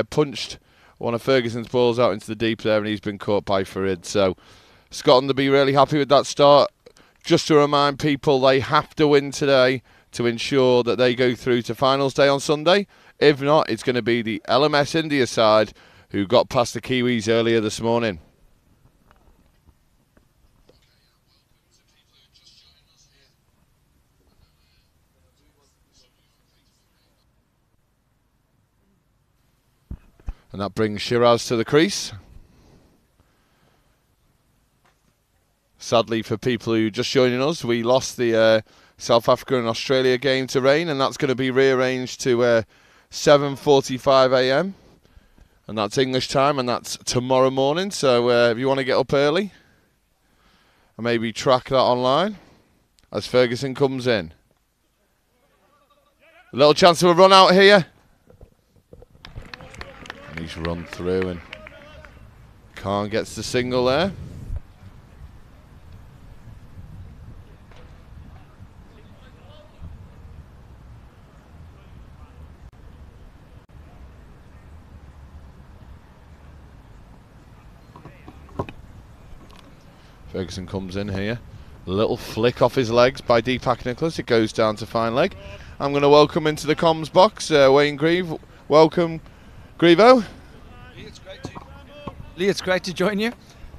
punched one of Ferguson's balls out into the deep there, and he's been caught by Farid. So Scotland will be really happy with that start. Just to remind people, they have to win today to ensure that they go through to finals day on Sunday. If not, it's going to be the LMS India side who got past the Kiwis earlier this morning. And that brings Shiraz to the crease. Sadly for people who are just joining us, we lost the South Africa and Australia game to rain, and that's going to be rearranged to 7:45 AM. And that's English time, and that's tomorrow morning. So if you want to get up early and maybe track that online as Ferguson comes in. A little chance of a run out here. And he's run through, and Khan gets the single there. Ferguson comes in here. A little flick off his legs by Deepak Nicholas. It goes down to fine leg. I'm going to welcome into the comms box Wayne Grieve. Welcome, Grievo. Lee, it's great to join you.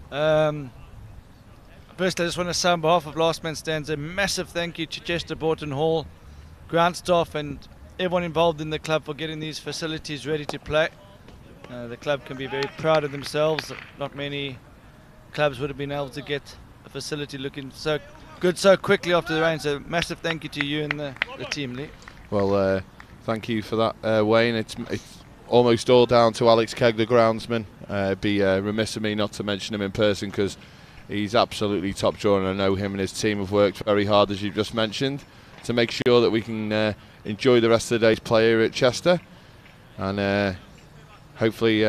First, I just want to say on behalf of Last Man Stands a massive thank you to Chester, Boughton Hall, ground staff and everyone involved in the club for getting these facilities ready to play. The club can be very proud of themselves. Not many clubs would have been able to get a facility looking so good so quickly after the rain. So massive thank you to you and the team, Lee. Well, thank you for that, Wayne. It's almost all down to Alex Kegg, the groundsman. It'd be remiss of me not to mention him in person because he's absolutely top drawer, and I know him and his team have worked very hard, as you've just mentioned, to make sure that we can enjoy the rest of the day's play here at Chester, and hopefully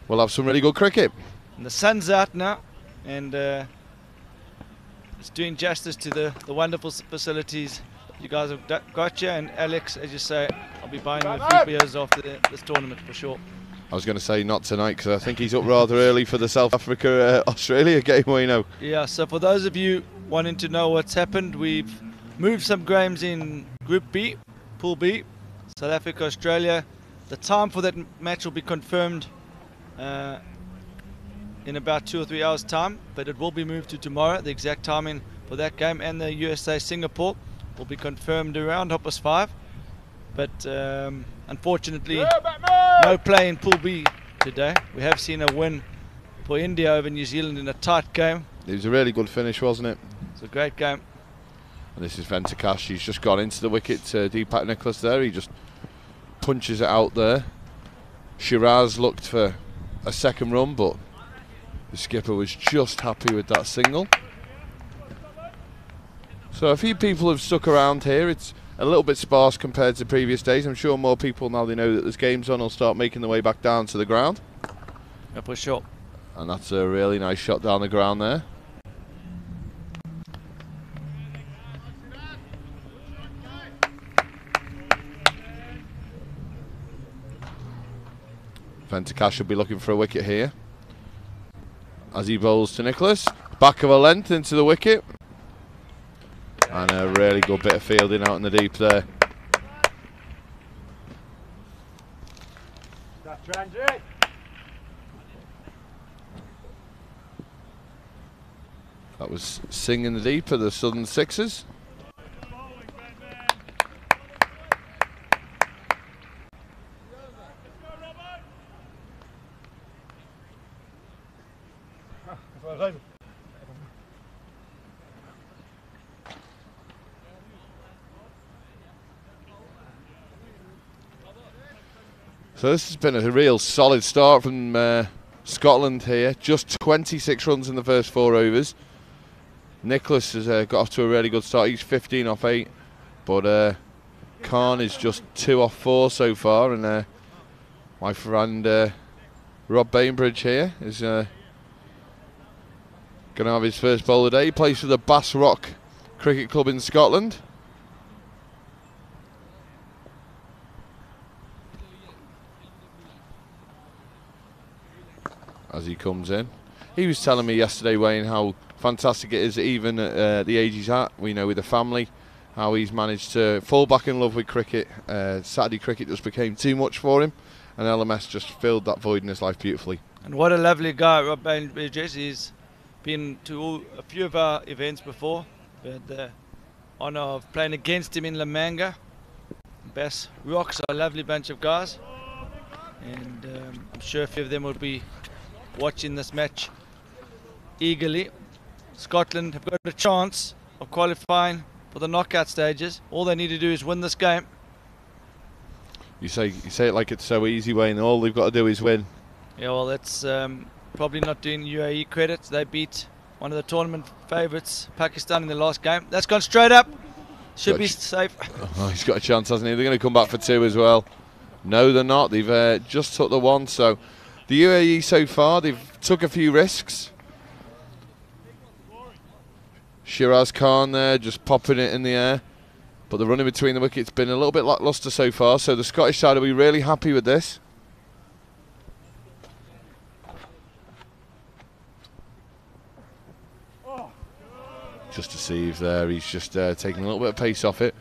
we'll have some really good cricket. And the sun's out now, and it's doing justice to the wonderful facilities you guys have got here. And Alex, as you say, I'll be buying you a few beers after this tournament for sure. I was going to say not tonight because I think he's up rather early for the South Africa-Australia game, we know. Yeah, so for those of you wanting to know what's happened, we've moved some games in Group B, Pool B, South Africa, Australia. The time for that match will be confirmed in about 2 or 3 hours time, but it will be moved to tomorrow. The exact timing for that game and the USA Singapore will be confirmed around 5:30. But unfortunately, no play in Pool B today. We have seen a win for India over New Zealand in a tight game. It was a really good finish, wasn't it? It's a great game. And this is Venkatesh. He's just gone into the wicket to Deepak Nicholas there. He just punches it out there. Shiraz looked for a second run, but the skipper was just happy with that single. So a few people have stuck around here. It's a little bit sparse compared to previous days. I'm sure more people, now they know that there's games on, will start making their way back down to the ground. Yeah, for sure. And that's a really nice shot down the ground there. Venkatesh will be looking for a wicket here as he bowls to Nicholas. Back of a length into the wicket. And a really good bit of fielding out in the deep there. That was Singh in the deep of the Southern Sixers. So this has been a real solid start from Scotland here. Just 26 runs in the first 4 overs. Nicholas has got off to a really good start. He's 15 off 8. But Khan is just 2 off 4 so far. And my friend Rob Bainbridge here is going to have his first bowl of the day. He plays for the Bass Rock Cricket Club in Scotland. as he comes in. He was telling me yesterday, Wayne, how fantastic it is, even at the age he's at, we know, with the family, how he's managed to fall back in love with cricket. Saturday cricket just became too much for him, and LMS just filled that void in his life beautifully. And what a lovely guy, Rob Bainbridge. He's been to a few of our events before. We had the honour of playing against him in La Manga. Bass Rocks are a lovely bunch of guys, and I'm sure a few of them will be watching this match eagerly. Scotland have got a chance of qualifying for the knockout stages. All they need to do is win this game. You say it like it's so easy, Wayne. All they've got to do is win. Yeah, well, that's probably not doing UAE credit. They beat one of the tournament favourites, Pakistan, in the last game. That's gone straight up. Should be safe. Oh, he's got a chance, hasn't he? They're going to come back for 2 as well. No, they're not. They've just took the 1. So the UAE so far, they've took a few risks. Shiraz Khan there, just popping it in the air. But the running between the wickets been a little bit lacklustre so far. So the Scottish side will be really happy with this. Just to see if he's just taking a little bit of pace off it.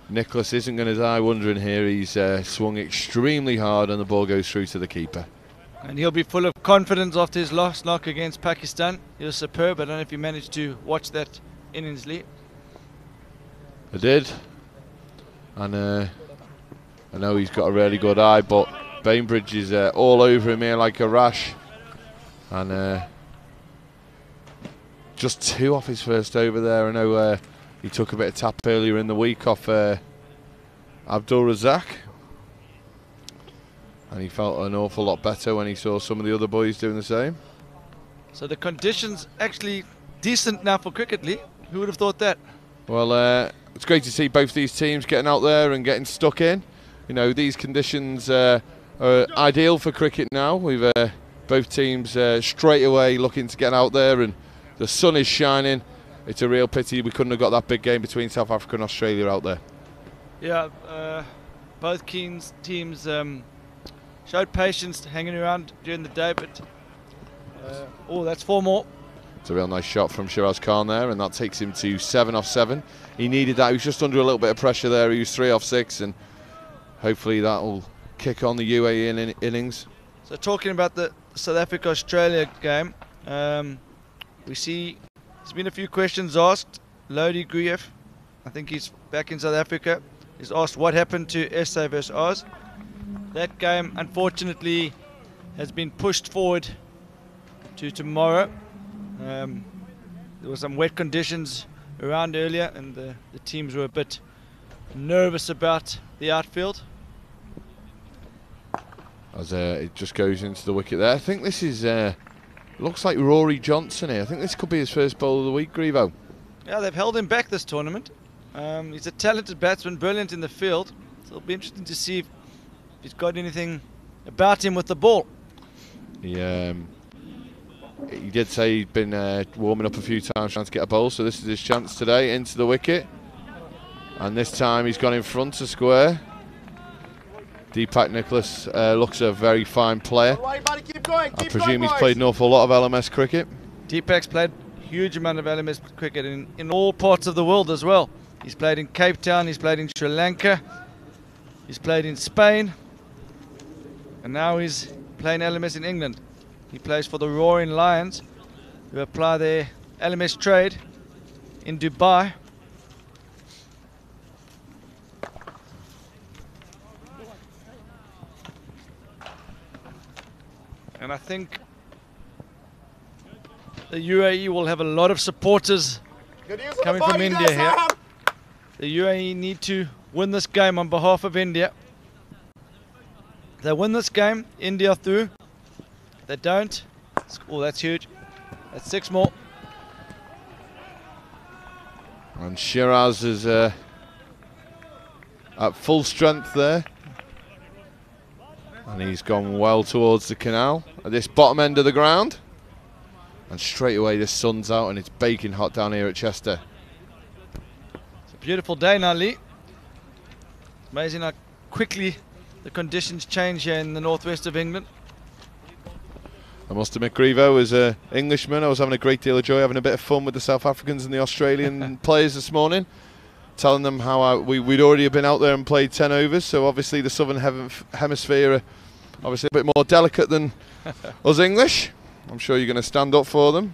Nicholas isn't going to die wondering here. He's swung extremely hard and the ball goes through to the keeper. And he'll be full of confidence after his last knock against Pakistan. He was superb. I don't know if you managed to watch that innings, Lee. I did. And I know he's got a really good eye, but Bainbridge is all over him here like a rash. And just 2 off his first over there. I know he took a bit of tap earlier in the week off Abdul Razak, and he felt an awful lot better when he saw some of the other boys doing the same. So the conditions actually decent now for cricket, Lee. Who would have thought that? Well, it's great to see both these teams getting out there and getting stuck in. You know, these conditions are ideal for cricket now. We've both teams straight away looking to get out there, and the sun is shining. It's a real pity we couldn't have got that big game between South Africa and Australia out there. Yeah, both teams showed patience hanging around during the day, but oh, that's 4 more. It's a real nice shot from Shiraz Khan there, and that takes him to 7 off 7. He needed that. He was just under a little bit of pressure there. He was 3 off 6, and hopefully that will kick on the UAE innings. So talking about the South Africa-Australia game, we see there's been a few questions asked. Lodi Gruyev, I think he's back in South Africa, is asked what happened to SA versus Oz. That game, unfortunately, has been pushed forward to tomorrow. There were some wet conditions around earlier, and the teams were a bit nervous about the outfield. As it just goes into the wicket there. I think this is looks like Rory Johnson here. I think this could be his first bowl of the week, Grievo. Yeah, they've held him back this tournament. He's a talented batsman, brilliant in the field. So it'll be interesting to see if he's got anything about him with the ball. He did say he'd been warming up a few times trying to get a bowl, so this is his chance today into the wicket. And this time he's gone in front to square. Deepak Nicholas looks a very fine player. Keep going, I presume he's played an awful lot of LMS cricket. Deepak's played a huge amount of LMS cricket in all parts of the world as well. He's played in Cape Town, he's played in Sri Lanka, he's played in Spain, and now he's playing LMS in England. He plays for the Roaring Lions, who apply their LMS trade in Dubai. And I think the UAE will have a lot of supporters coming from India here. The UAE need to win this game on behalf of India. If they win this game, India through. If they don't, oh, that's huge. That's 6 more. And Shiraz is at full strength there. And he's gone well towards the canal at this bottom end of the ground. And straight away the sun's out and it's baking hot down here at Chester. It's a beautiful day now, Lee. Amazing how quickly the conditions change here in the northwest of England. I must admit, Grievo, as an Englishman, I was having a great deal of joy, having a bit of fun with the South Africans and the Australian players this morning, telling them how we'd already been out there and played 10 overs, so obviously the Southern Hemisphere are obviously a bit more delicate than us English. I'm sure you're going to stand up for them,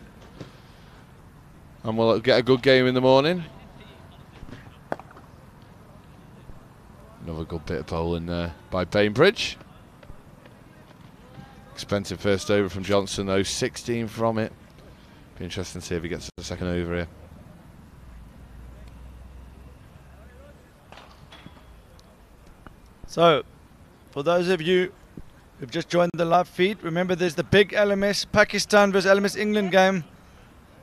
and we'll get a good game in the morning. Another good bit of bowling there by Bainbridge. Expensive first over from Johnson though, 16 from it. Be interesting to see if he gets the second over here. So, for those of you who've just joined the live feed, remember there's the big LMS Pakistan versus LMS England game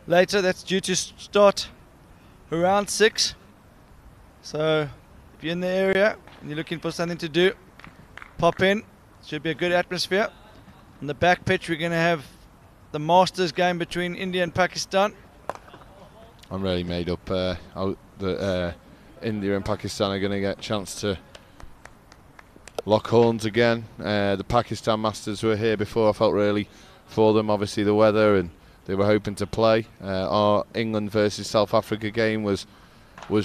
later. That's due to start around 6. So, if you're in the area and you're looking for something to do, pop in. Should be a good atmosphere. On the back pitch, we're going to have the Masters game between India and Pakistan. I'm really made up how that India and Pakistan are going to get a chance to lock horns again. The Pakistan Masters were here before. I felt really for them. Obviously the weather, and they were hoping to play. Our England versus South Africa game was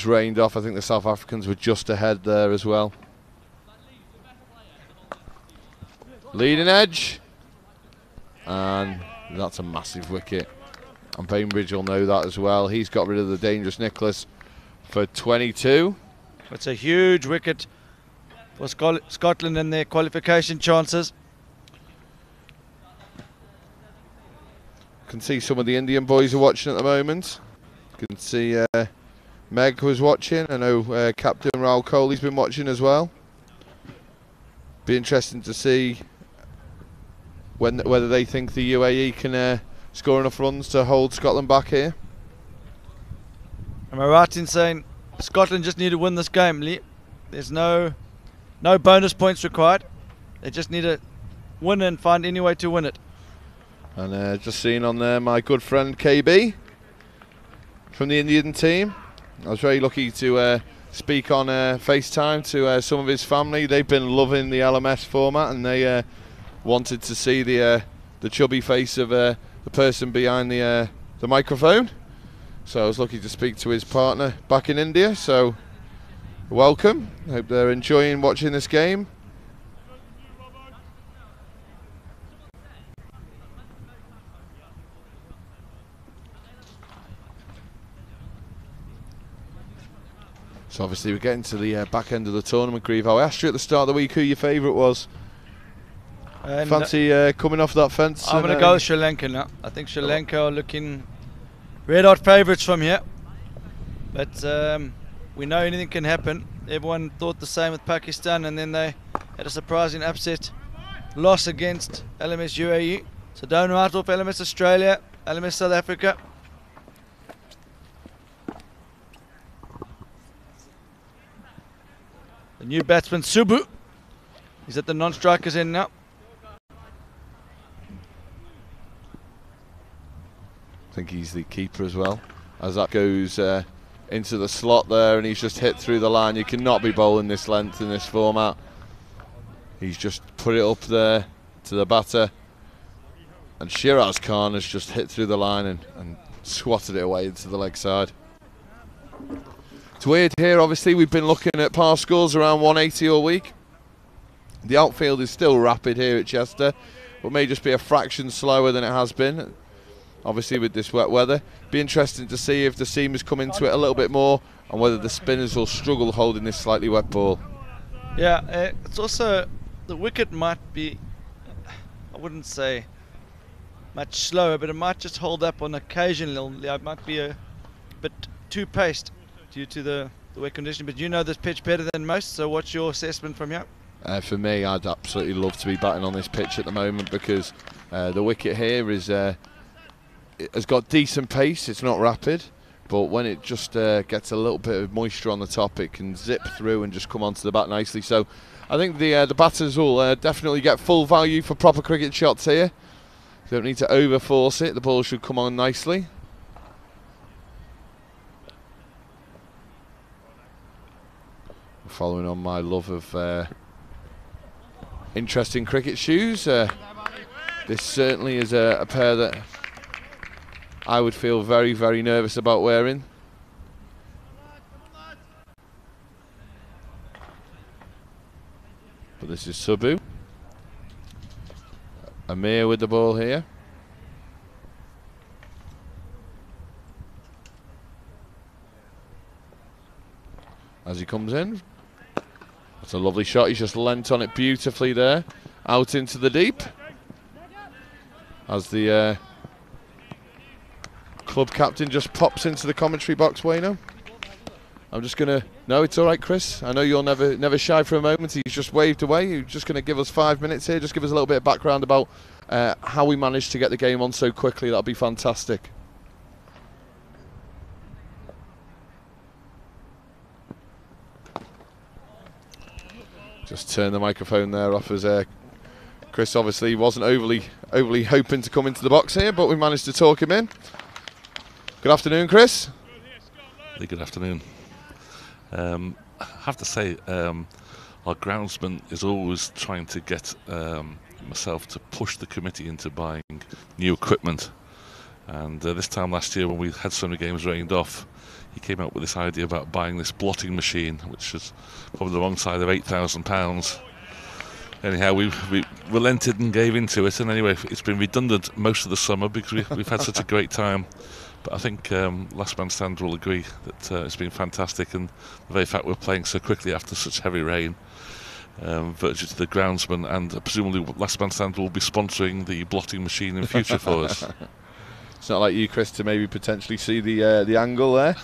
rained off. I think the South Africans were just ahead there as well. Leading edge. And that's a massive wicket. And Bainbridge will know that as well. He's got rid of the dangerous Nicholas for 22. It's a huge wicket for Scotland and their qualification chances. Can see some of the Indian boys are watching at the moment. Can see Meg was watching. I know Captain Rahul Kohli's been watching as well. Be interesting to see whether they think the UAE can score enough runs to hold Scotland back here. Am I right in saying Scotland just need to win this game, Lee? There's no bonus points required. They just need to win and find any way to win it. And just seeing on there my good friend KB from the Indian team. I was very lucky to speak on FaceTime to some of his family. They've been loving the LMS format, and they wanted to see the chubby face of the person behind the microphone. So I was lucky to speak to his partner back in India. So welcome. I hope they're enjoying watching this game. So obviously we're getting to the back end of the tournament, Grievo. I asked you at the start of the week who your favourite was. Fancy coming off that fence? I'm going to go with Sri Lanka now. I think Sri Lanka are looking red hot favourites from here. But we know anything can happen. Everyone thought the same with Pakistan, and then they had a surprising upset loss against LMS UAE. So don't write off LMS Australia, LMS South Africa. The new batsman Subu. He's at the non-strikers end now. I think he's the keeper as well, as that goes into the slot there, and he's just hit through the line. You cannot be bowling this length in this format. He's just put it up there to the batter, and Shiraz Khan has just hit through the line and swatted it away into the leg side. It's weird here, obviously we've been looking at par scores around 180 all week. The outfield is still rapid here at Chester, but may just be a fraction slower than it has been, obviously with this wet weather. Be interesting to see if the seamers come into it a little bit more, and whether the spinners will struggle holding this slightly wet ball. Yeah, it's also, the wicket might be, I wouldn't say much slower, but it might just hold up on occasion. It might be a bit too paced due to the wet condition. But you know this pitch better than most, so what's your assessment from here? For me, I'd absolutely love to be batting on this pitch at the moment, because the wicket here is it has got decent pace. It's not rapid, but when it just gets a little bit of moisture on the top, it can zip through and just come onto the bat nicely. So I think the batters will definitely get full value for proper cricket shots here. Don't need to over force it. The ball should come on nicely. Following on my love of interesting cricket shoes, This certainly is a pair that I would feel very, very nervous about wearing. But this is Subu. Amir with the ball here. As he comes in. That's a lovely shot. He's just lent on it beautifully there. Out into the deep. As the club captain just pops into the commentary box, Wayno. I'm just going to... No, it's all right, Chris. I know you're never shy for a moment. He's just waved away. You're just going to give us 5 minutes here. Just give us a little bit of background about how we managed to get the game on so quickly. That'll be fantastic. Just turn the microphone there off as Chris obviously wasn't overly hoping to come into the box here, but we managed to talk him in. Good afternoon, Chris. Hey, good afternoon. I have to say, our groundsman is always trying to get myself to push the committee into buying new equipment. And this time last year, when we had so many games rained off, he came up with this idea about buying this blotting machine, which is probably the wrong side of £8,000. Anyhow, we relented and gave into it, and anyway, it's been redundant most of the summer because we've had such a great time. But I think Last Man Stand will agree that it's been fantastic, and the very fact we're playing so quickly after such heavy rain, virtue to the groundsman, and presumably Last Man Stand will be sponsoring the blotting machine in future for us. It's not like you, Chris, to maybe potentially see the angle there,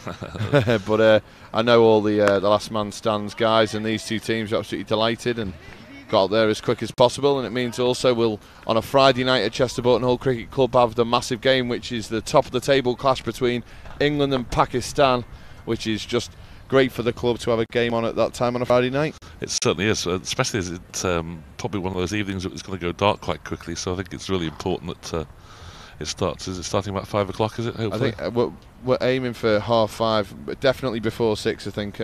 but I know all the Last Man Stands guys, and these two teams are absolutely delighted and got there as quick as possible. And it means also we'll, on a Friday night at Chester Boughton Hall Cricket Club, have the massive game, which is the top of the table clash between England and Pakistan, which is just great for the club to have a game on at that time on a Friday night. It certainly is, especially as it's probably one of those evenings that it's going to go dark quite quickly, so I think it's really important that it starts. Is it starting about 5 o'clock, is it, hopefully? I think we're aiming for 5:30, but definitely before 6. I think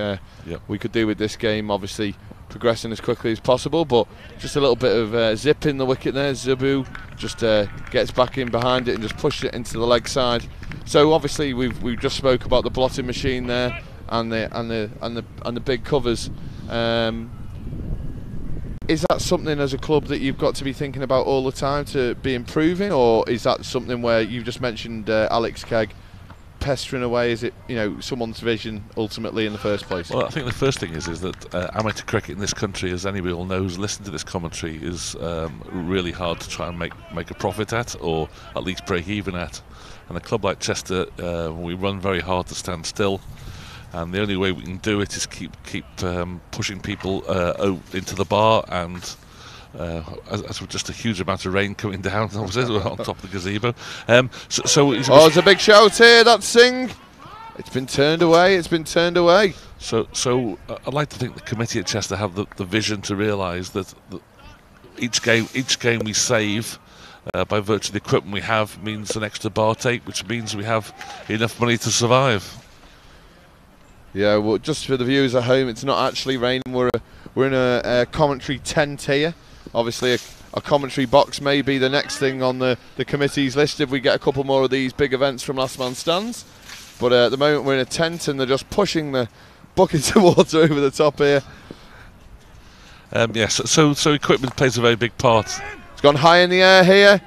we could do with this game, obviously progressing as quickly as possible, but just a little bit of zip in the wicket there. Zubu just gets back in behind it and just pushes it into the leg side. So obviously we've just spoke about the blotting machine there and the big covers. Is that something as a club that you've got to be thinking about all the time to be improving, or is that something where you've just mentioned Alex Kegg pestering away? Is it someone's vision ultimately in the first place? Well, I think the first thing is that amateur cricket in this country, as anybody will know who's listened to this commentary, is really hard to try and make a profit at, or at least break even at. And a club like Chester, we run very hard to stand still. And the only way we can do it is keep pushing people into the bar, and as with just a huge amount of rain coming down on top of the gazebo. It's a big shout here. That's Singh. It's been turned away. It's been turned away. So I'd like to think the committee at Chester have the vision to realise that each game we save, by virtue of the equipment we have, means an extra bar take, which means we have enough money to survive. Yeah, well, just for the viewers at home, it's not actually raining. We're in a commentary tent here. Obviously, a commentary box may be the next thing on the committee's list if we get a couple more of these big events from Last Man Stands. But at the moment, we're in a tent and they're just pushing the buckets of water over the top here. So equipment plays a very big part. It's gone high in the air here,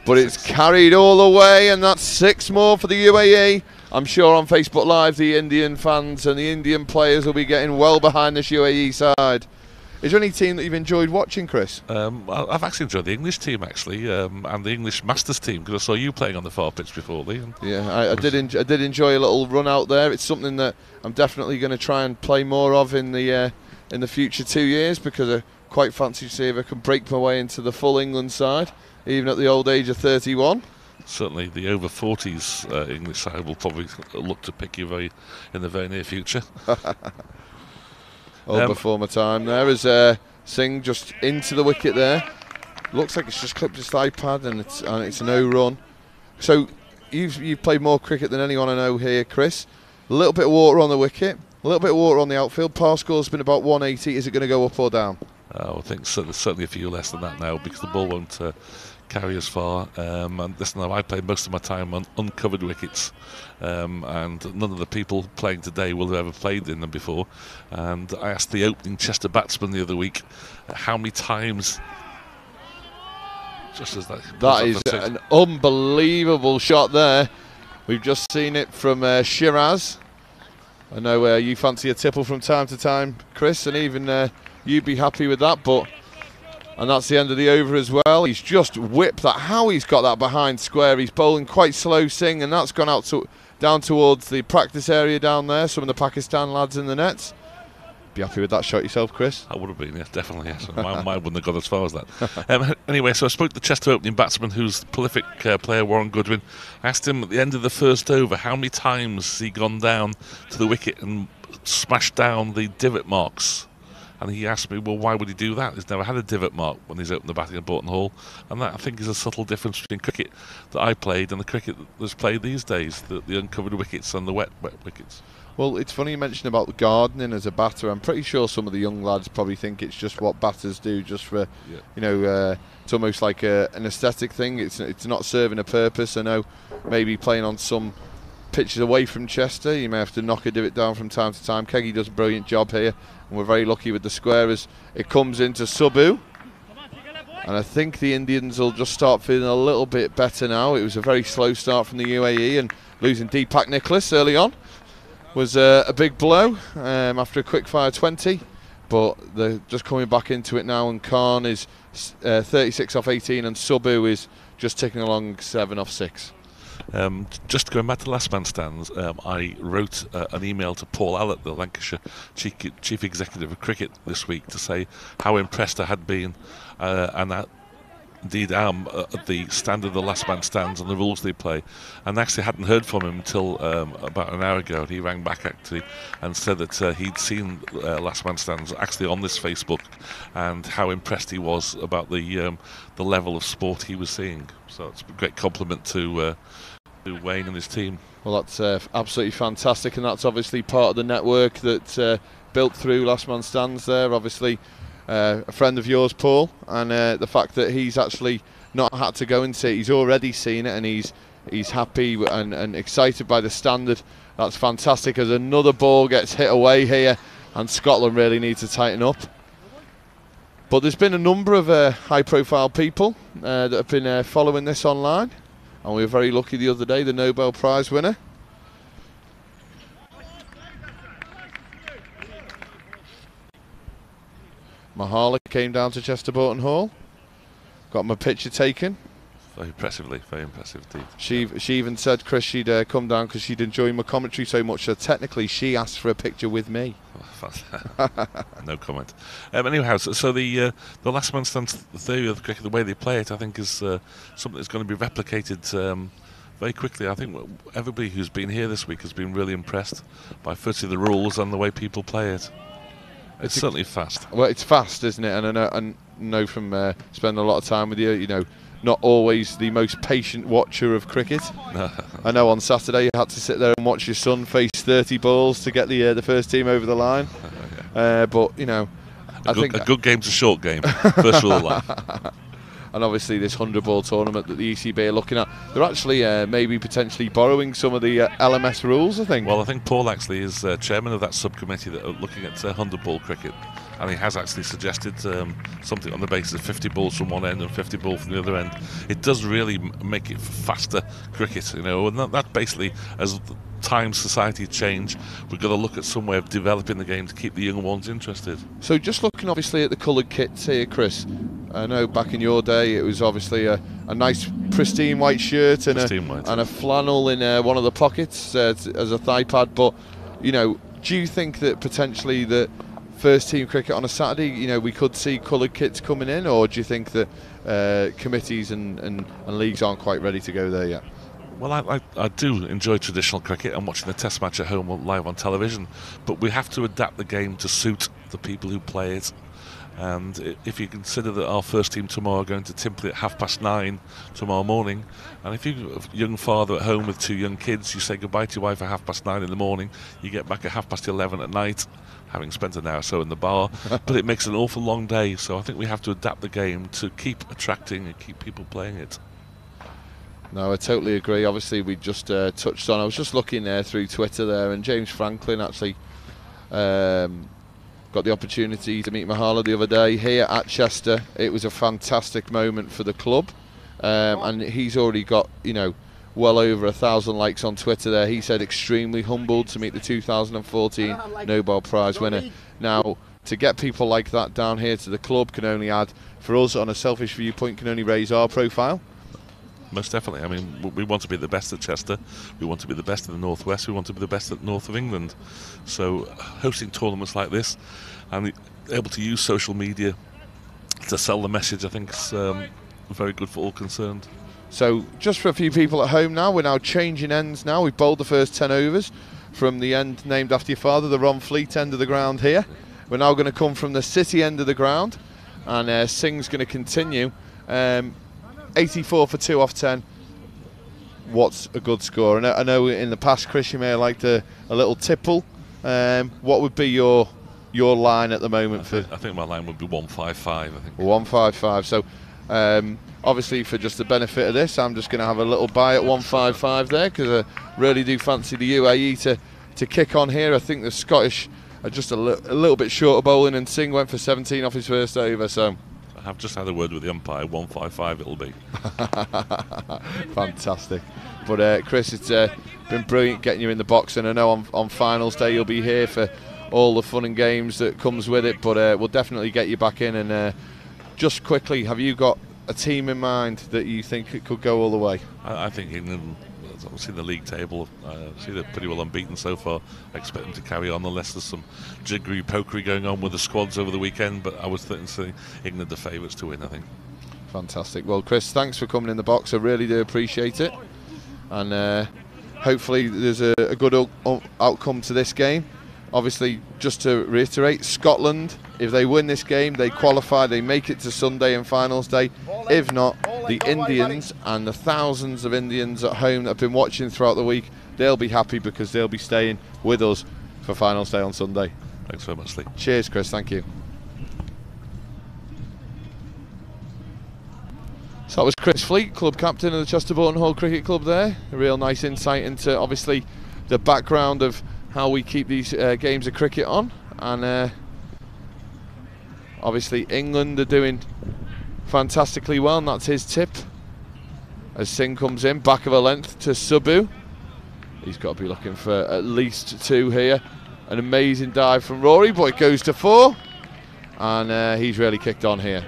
but it's carried all the way, and that's 6 more for the UAE. I'm sure on Facebook Live the Indian fans and the Indian players will be getting well behind this UAE side. Is there any team that you've enjoyed watching, Chris? I've actually enjoyed the English team, actually, and the English Masters team, because I saw you playing on the far pitch before, Lee. Yeah, I did enjoy a little run out there. It's something that I'm definitely going to try and play more of in the future 2 years, because I quite fancy to see if I can break my way into the full England side, even at the old age of 31. Certainly the over 40s English side will probably look to pick you in the very near future. Before my time there is Singh just into the wicket there. Looks like it's just clipped his iPad and it's no run. So you've played more cricket than anyone I know here, Chris. A little bit of water on the wicket, a little bit of water on the outfield. Par score's been about 180. Is it going to go up or down? I think certainly a few less than that now, because the ball won't carry as far. And listen, I play most of my time on uncovered wickets, and none of the people playing today will have ever played in them before. And I asked the opening Chester batsman the other week how many times. Just as that is an unbelievable shot there. We've just seen it from Shiraz. I know you fancy a tipple from time to time, Chris, and even you'd be happy with that. And that's the end of the over as well. He's just whipped that. How he's got that behind square. He's bowling quite slow, Singh, and that's gone out down towards the practice area down there. Some of the Pakistan lads in the nets. Be happy with that shot yourself, Chris? I would have been, yes, definitely. Yes. Mine wouldn't have got as far as that. Anyway, so I spoke to the Chester opening batsman, who's the prolific player, Warren Goodwin. I asked him at the end of the first over how many times has he gone down to the wicket and smashed down the divot marks. And he asked me, well, why would he do that? He's never had a divot mark when he's opened the batting at Boughton Hall. And that, I think, is a subtle difference between cricket that I played and the cricket that's played these days, the uncovered wickets and the wet wickets. Well, it's funny you mentioned about the gardening as a batter. I'm pretty sure some of the young lads probably think it's just what batters do, just for, it's almost like an aesthetic thing. It's not serving a purpose. I know maybe playing on some pitches away from Chester, you may have to knock a divot down from time to time. Keggy does a brilliant job here, and we're very lucky with the square as it comes into Subbu. And I think the Indians will just start feeling a little bit better now. It was a very slow start from the UAE, and losing Deepak Nicholas early on was a big blow after a quick fire 20, but they're just coming back into it now, and Khan is 36 off 18 and Subbu is just ticking along 7 off 6. Just going back to last man stands, I wrote an email to Paul Allett, the Lancashire Chief Executive of Cricket, this week to say how impressed I had been, and that indeed am, at the standard of the last man stands and the rules they play, and actually hadn't heard from him until about an hour ago. He rang back actually and said that he'd seen last man stands actually on this Facebook, and how impressed he was about the level of sport he was seeing. So it's a great compliment to Wayne and his team. Well, that's absolutely fantastic, and that's obviously part of the network that built through last man stands there. Obviously a friend of yours, Paul, and the fact that he's actually not had to go and see it, he's already seen it, and he's happy and excited by the standard. That's fantastic, as another ball gets hit away here, and Scotland really need to tighten up. But there's been a number of high-profile people that have been following this online, and we were very lucky the other day, the Nobel Prize winner. Mahala came down to Chester Boughton Hall, got my picture taken. Very impressive indeed. She even said, Chris, she'd come down because she'd enjoy my commentary so much, so technically she asked for a picture with me. No comment. Anyhow, so the last man stands theory of the cricket, the way they play it, I think is something that's going to be replicated very quickly. I think everybody who's been here this week has been really impressed by firstly the rules and the way people play it. It's certainly fast. Well, it's fast, isn't it? And I know from spending a lot of time with you, not always the most patient watcher of cricket. I know on Saturday you had to sit there and watch your son face 30 balls to get the first team over the line. But I think a good game's a short game. First rule of life. And obviously this 100-ball tournament that the ECB are looking at, they're actually maybe potentially borrowing some of the LMS rules, I think. Well, I think Paul actually is chairman of that subcommittee that are looking at 100-ball cricket, and he has actually suggested something on the basis of 50 balls from one end and 50 balls from the other end. It does really make it faster cricket, and that basically, as time, society change, we've got to look at some way of developing the game to keep the young ones interested. So just looking obviously at the coloured kits here, Chris, I know back in your day it was obviously a nice pristine white shirt and a flannel in one of the pockets as a thigh pad, but do you think that potentially the first team cricket on a Saturday, we could see coloured kits coming in, or do you think that committees and leagues aren't quite ready to go there yet? Well, I do enjoy traditional cricket and watching the test match at home live on television, but we have to adapt the game to suit the people who play it. And if you consider that our first team tomorrow are going to Timpley at 9:30 tomorrow morning, and if you're a young father at home with 2 young kids, you say goodbye to your wife at 9:30 in the morning, you get back at 11:30 at night, having spent an hour or so in the bar, but it makes an awful long day. So I think we have to adapt the game to keep attracting and keep people playing it. No, I totally agree. Obviously, we just touched on. I was just looking through Twitter there, and James Franklin actually got the opportunity to meet Mahala the other day here at Chester. It was a fantastic moment for the club, and he's already got, you know, well over 1,000 likes on Twitter there. He said extremely humbled to meet the 2014 Nobel Prize winner. Now, to get people like that down here to the club can only add, for us on a selfish viewpoint, can only raise our profile. Most definitely. I mean, we want to be the best at Chester. We want to be the best in the Northwest. We want to be the best at the north of England. So hosting tournaments like this and able to use social media to sell the message, I think is very good for all concerned. So just for a few people at home now, we're now changing ends now. We've bowled the first 10 overs from the end named after your father, the Ron Fleet end of the ground here. We're now going to come from the City end of the ground, and Singh's going to continue. 84 for 2 off 10. What's a good score? And I know in the past, Chris, you may have liked a little tipple. What would be your line at the moment? I think my line would be 155. I think 155. So obviously, for just the benefit of this, I'm just going to have a little buy at 155 there, because I really do fancy the UAE to kick on here. I think the Scottish are just a little bit short of bowling, and Singh went for 17 off his first over. So I've just had a word with the umpire. 155 it'll be. Fantastic. But Chris, it's been brilliant getting you in the box, and I know on finals day you'll be here for all the fun and games that comes with it, but we'll definitely get you back in. And just quickly, have you got a team in mind that you think it could go all the way? I think England, obviously the league table, see they're pretty well unbeaten so far. I expect them to carry on unless there's some jiggery pokery going on with the squads over the weekend, but I was thinking England the favourites to win, I think. Fantastic. Well, Chris, thanks for coming in the box. I really do appreciate it, and hopefully there's a good outcome to this game. Obviously, just to reiterate, Scotland, if they win this game, they qualify, they make it to Sunday and finals day. If not, the Indians and the thousands of Indians at home that have been watching throughout the week, they'll be happy because they'll be staying with us for finals day on Sunday. Thanks very much, Lee. Cheers, Chris. Thank you. So that was Chris Fleet, club captain of the Chester Boughton Hall Cricket Club there. A real nice insight into, obviously, the background of how we keep these games of cricket on. And obviously England are doing fantastically well, and that's his tip. As Singh comes in, back of a length to Subbu. He's got to be looking for at least 2 here. An amazing dive from Rory, but it goes to 4. And he's really kicked on here.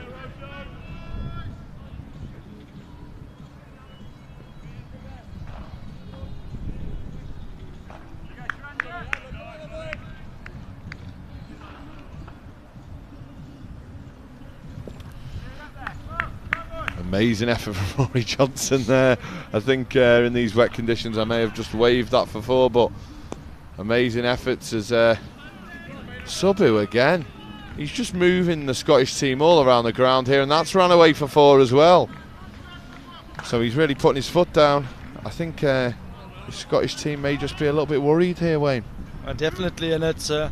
Amazing effort from Rory Johnson there. I think in these wet conditions I may have just waved that for 4, but amazing efforts as Subbu again. He's just moving the Scottish team all around the ground here, and that's ran away for 4 as well. So he's really putting his foot down. I think the Scottish team may just be a little bit worried here, Wayne. Definitely, and it's a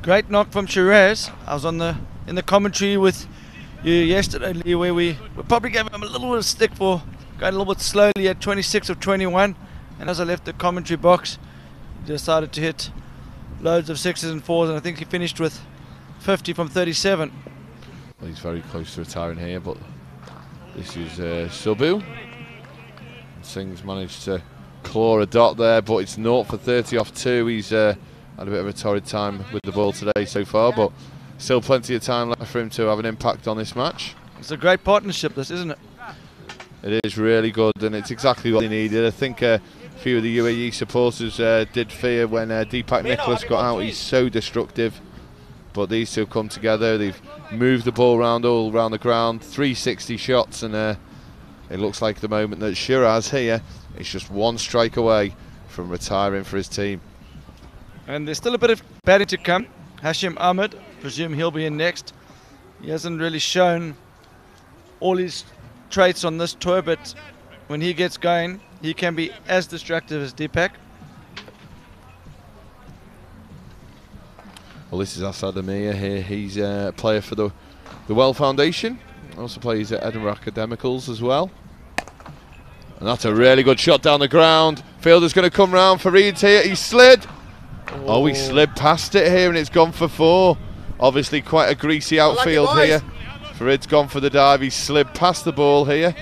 great knock from Shiraz. I was in the commentary with you yesterday, Lee, where we probably gave him a little bit of stick for going a little bit slowly at 26 of 21, and as I left the commentary box, he decided to hit loads of 6s and 4s, and I think he finished with 50 from 37. Well, he's very close to retiring here, but this is Subbu. Singh's managed to claw a dot there, but it's 0 for 30 off 2. He's had a bit of a torrid time with the ball today so far, but still plenty of time left for him to have an impact on this match. It's a great partnership, this, isn't it? It is really good, and it's exactly what they needed. I think a few of the UAE supporters did fear when Deepak Nicholas got out. He's so destructive, but these two have come together. They've moved the ball around all around the ground, 360 shots, and it looks like the moment that Shiraz here is just 1 strike away from retiring for his team. And there's still a bit of batting to come. Hashim Ahmed, presume he'll be in next. He hasn't really shown all his traits on this tour, but when he gets going, he can be as destructive as Deepak. Well, this is Assad Amir here. He's a player for the Well Foundation. Also plays at Edinburgh Academicals as well. And that's a really good shot down the ground. Fielder's going to come round. Fareed's here. He slid. Oh, he slid past it here and it's gone for 4. Obviously quite a greasy outfield here. Fareed's gone for the dive. He slid past the ball here.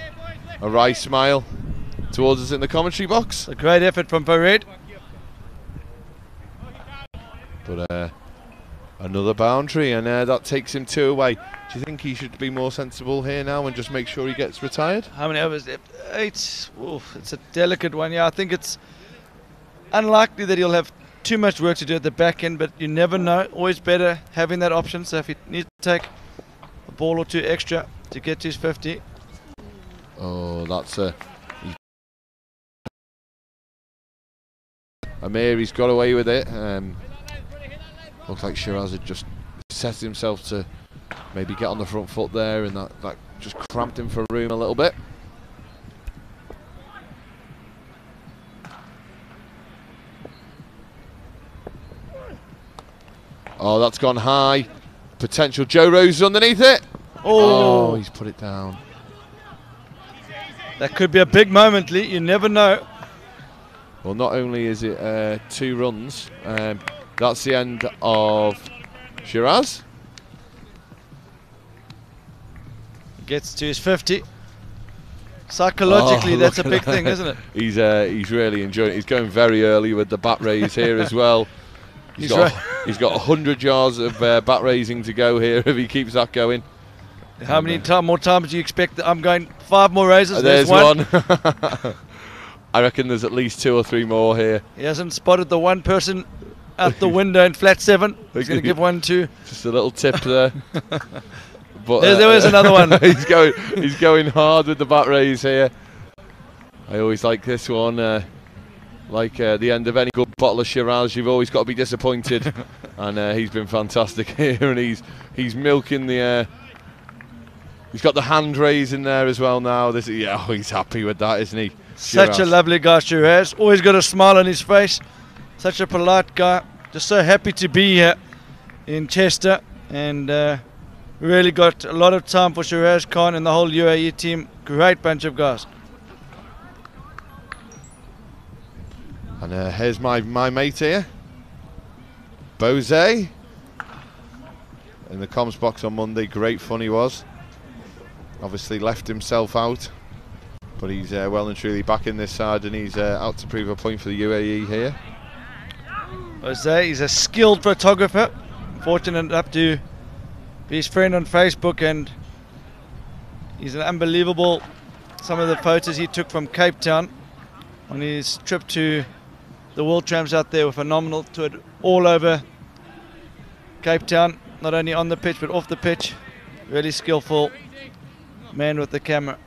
A wry smile towards us in the commentary box. A great effort from Fareed. But another boundary, and that takes him 2 away. Do you think he should be more sensible here now and just make sure he gets retired? How many overs? 8. Oof, it's a delicate one. Yeah, I think it's unlikely that he'll have too much work to do at the back end, but you never know. Always better having that option. So if he needs to take a ball or 2 extra to get to his 50. Oh, that's Amir, he's got away with it. Looks like Shiraz had just set himself to maybe get on the front foot there, and that just cramped him for room a little bit. Oh, that's gone high. Potential. Joe Rose is underneath it. Oh, he's put it down. That could be a big moment, Lee. You never know. Well, not only is it 2 runs, that's the end of Shiraz. Gets to his 50. Psychologically, that's a big thing, isn't it? He's really enjoying it. He's going very early with the bat raise here as well. He's got 100 yards of bat raising to go here if he keeps that going. How many more times do you expect? I'm going 5 more raises. There's one. I reckon there's at least 2 or 3 more here. He hasn't spotted the one person out the window in flat 7. He's going to give 1 to. Just a little tip there. But there was another one. he's going hard with the bat raise here. I always like this one. Like the end of any good bottle of Shiraz, you've always got to be disappointed. And he's been fantastic here, and he's milking the. He's got the hand raise in there as well now. He's happy with that, isn't he? Such a lovely guy, Shiraz. Always got a smile on his face. Such a polite guy. Just so happy to be here in Chester, and really got a lot of time for Shiraz Khan and the whole UAE team. Great bunch of guys. And here's my mate here, Bose. In the comms box on Monday, great fun he was. Obviously left himself out, but he's well and truly back in this side, and he's out to prove a point for the UAE here. Jose, he's a skilled photographer. Fortunate enough to be his friend on Facebook, and he's an unbelievable. Some of the photos he took from Cape Town on his trip to the World Champs out there were phenomenal. Toured all over Cape Town, not only on the pitch but off the pitch. Really skillful man with the camera.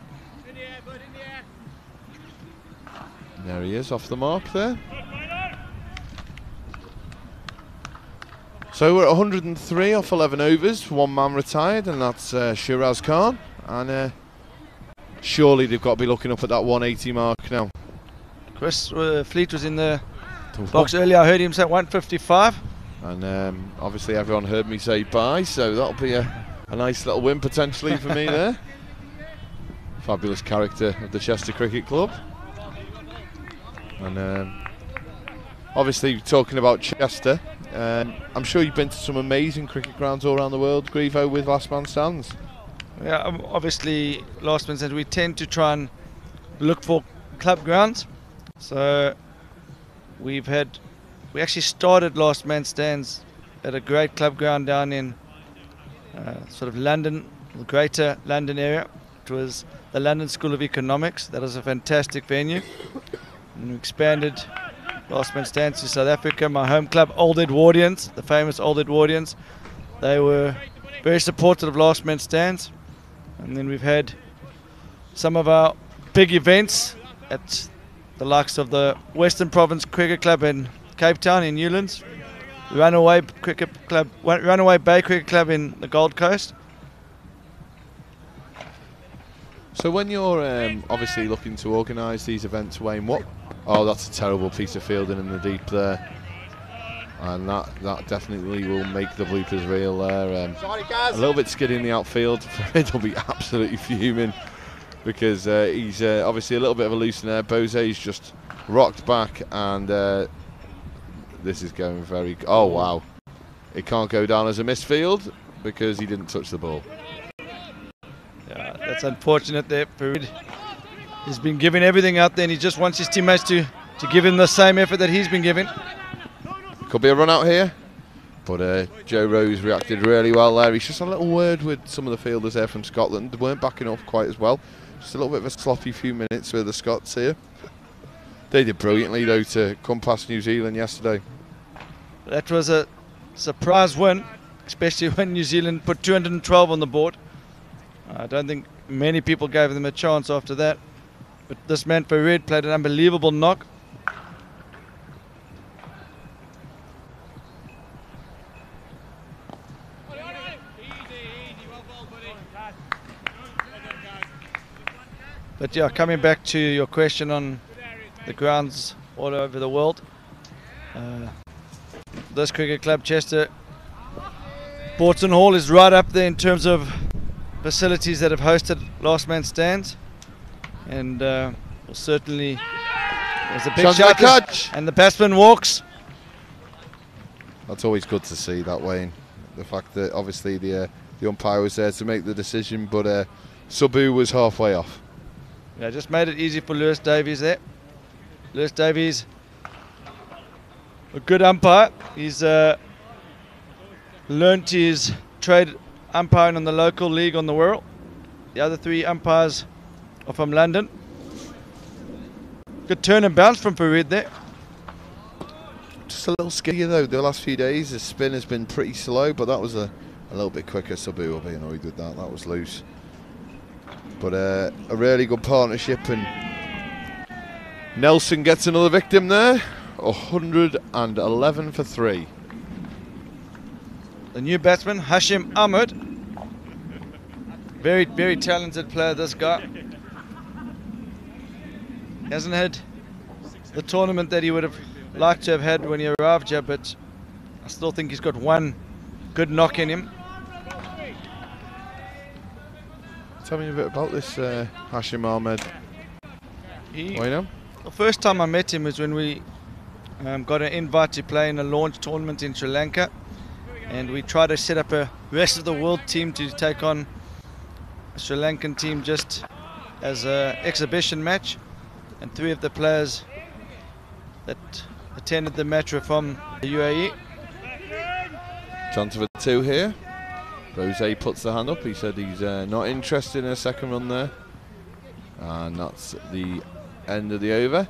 There he is, off the mark there. So we're at 103 off 11 overs, 1 man retired, and that's Shiraz Khan. And surely they've got to be looking up at that 180 mark now. Chris Fleet was in the box earlier. I heard him say 155. And obviously everyone heard me say bye, so that'll be a nice little win potentially for me there. Fabulous character of the Chester Cricket Club. And obviously talking about Chester, I'm sure you've been to some amazing cricket grounds all around the world, Grievo, with Last Man Stands. Yeah, obviously Last Man Stands, we tend to try and look for club grounds. So we actually started Last Man Stands at a great club ground down in sort of London, the greater London area. It was the London School of Economics. That was a fantastic venue. And we expanded Last Man Stands to South Africa. My home club, Old Edwardians, the famous Old Edwardians, they were very supportive of Last Man Stands. And then we've had some of our big events at the likes of the Western Province Cricket Club in Cape Town in Newlands, Runaway Bay Cricket Club in the Gold Coast. So when you're obviously looking to organise these events, Wayne, oh, that's a terrible piece of fielding in the deep there. And that definitely will make the bloopers real there. A little bit skiddy in the outfield. Farid will be absolutely fuming because he's obviously a little bit of a loose in there. Bose's just rocked back, and this is going very... Oh, wow. It can't go down as a misfield because he didn't touch the ball. Yeah, that's unfortunate there. Farid has been giving everything out there, and he just wants his teammates to give him the same effort that he's been giving. Could be a run out here, but Joe Rose reacted really well there. He's just a little word with some of the fielders there from Scotland. They weren't backing up quite as well. Just a little bit of a sloppy few minutes with the Scots here. They did brilliantly though to come past New Zealand yesterday. That was a surprise win, especially when New Zealand put 212 on the board. I don't think many people gave them a chance after that. But this man Farid played an unbelievable knock. But yeah, coming back to your question on the grounds all over the world, this cricket club, Chester, Boughton Hall is right up there in terms of facilities that have hosted last man stands, and certainly there's a big shot catch, and the batsman walks. That's always good to see that, Wayne. The fact that obviously the umpire was there to make the decision, but Subbu was halfway off. Yeah, just made it easy for Lewis Davies there. Lewis Davies, a good umpire. He's learnt his trade umpiring on the local league on the world. The other three umpires are from London. Good turn and bounce from Farid there. Just a little skiddy though. The last few days, the spin has been pretty slow, but that was a little bit quicker. Subbu will be annoyed with that. That was loose. But a really good partnership, and Nelson gets another victim there. 111 for 3. The new batsman, Hashim Ahmed. Very, very talented player, this guy. He hasn't had the tournament that he would have liked to have had when he arrived here, but I still think he's got one good knock in him. Tell me a bit about this Hashim Ahmed. The first time I met him was when we got an invite to play in a launch tournament in Sri Lanka, and we tried to set up a rest of the world team to take on a Sri Lankan team just as an exhibition match, and 3 of the players that attended the match were from the UAE. Chance for 2 here. Rose puts the hand up. He said he's not interested in a second run there. And that's the end of the over.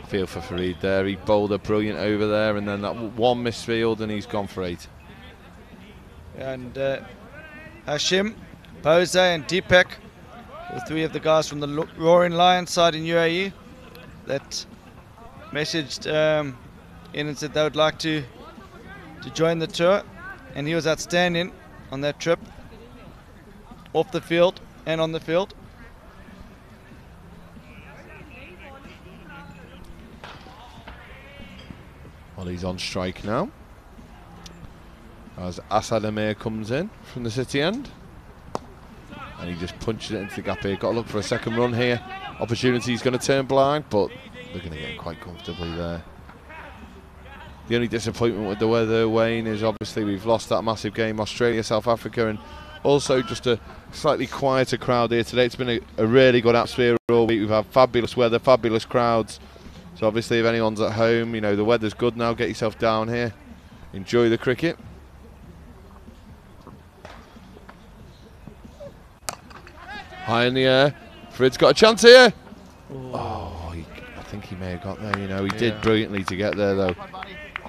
Feel for Farid there. He bowled a brilliant over there, and then that one misfield, and he's gone for 8. And Hashim, Bose and Deepak were 3 of the guys from the Roaring Lion side in UAE that messaged in and said they would like to join the tour, and he was outstanding on that trip, off the field and on the field. Well, he's on strike now as Asad Amir comes in from the city end, and he just punches it into the gap here. Got to look for a second run here. Opportunity's going to turn blind, but they're going to get quite comfortably there. The only disappointment with the weather, Wayne, is obviously we've lost that massive game, Australia, South Africa, and also just a slightly quieter crowd here today. It's been a really good atmosphere all week. We've had fabulous weather, fabulous crowds. So obviously if anyone's at home, you know, the weather's good now. Get yourself down here. Enjoy the cricket. High in the air. Farid's got a chance here. Oh, I think he may have got there, you know. He did brilliantly to get there, though.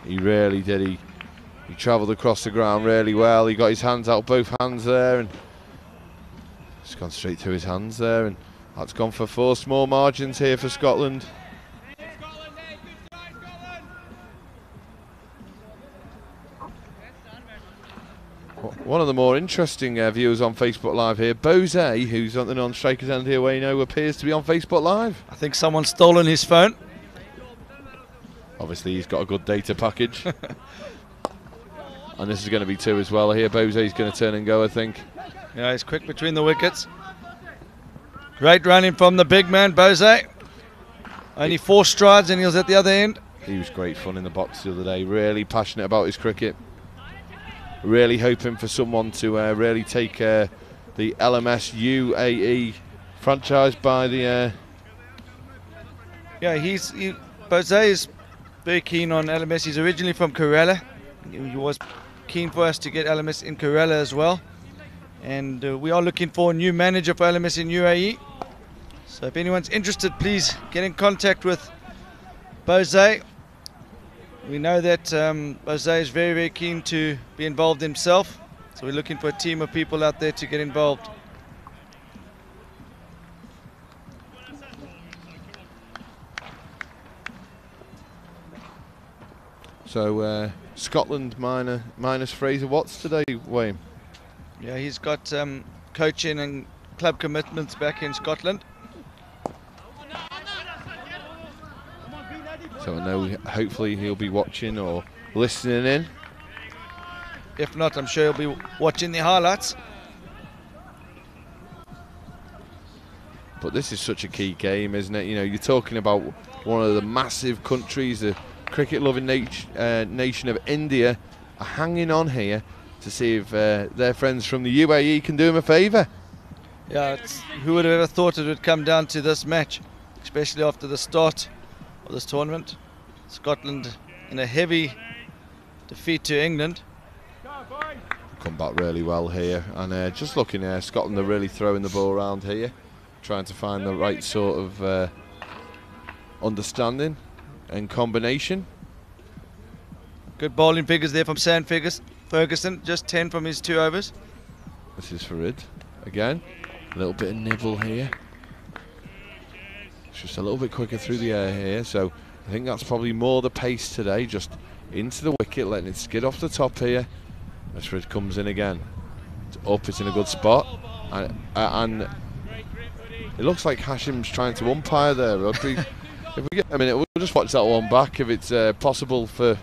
He really did. He travelled across the ground really well. He got his hands out, both hands there, and it's gone straight to his hands there. And that's gone for 4 small margins here for Scotland. One of the more interesting viewers on Facebook Live here, Bose, who's on the non-strikers end here, where you know appears to be on Facebook Live. I think someone's stolen his phone. Obviously, he's got a good data package. And this is going to be 2 as well here. Bose's going to turn and go, I think. Yeah, he's quick between the wickets. Great running from the big man, Bose. Only 4 strides and he was at the other end. He was great fun in the box the other day. Really passionate about his cricket. Really hoping for someone to really take the LMS UAE franchise by the... Yeah, Bose is very keen on LMS. He's originally from Kerala. He was keen for us to get LMS in Kerala as well. And we are looking for a new manager for LMS in UAE. So if anyone's interested, please get in contact with Bose. We know that Bose is very, very keen to be involved himself. So we're looking for a team of people out there to get involved. So Scotland minus Fraser Watts today, Wayne. Yeah, he's got coaching and club commitments back in Scotland. So I know hopefully he'll be watching or listening in. If not, I'm sure he'll be watching the highlights. But this is such a key game, isn't it? You know, you're talking about one of the massive countries, the cricket-loving nation of India, are hanging on here to see if their friends from the UAE can do them a favour. Yeah, who would have ever thought it would come down to this match, especially after the start of this tournament. Scotland in a heavy defeat to England. Come back really well here, and just looking here, Scotland are really throwing the ball around here, trying to find the right sort of understanding and combination. Good bowling figures there from Sam Ferguson, just 10 from his 2 overs. This is Farid again, a little bit of nibble here. It's just a little bit quicker through the air here, so I think that's probably more the pace today, just into the wicket, letting it skid off the top here. As Farid comes in again, it's up, it's in a good spot, and it looks like Hashim's trying to umpire there. If we get a minute, we'll just watch that one back if it's possible for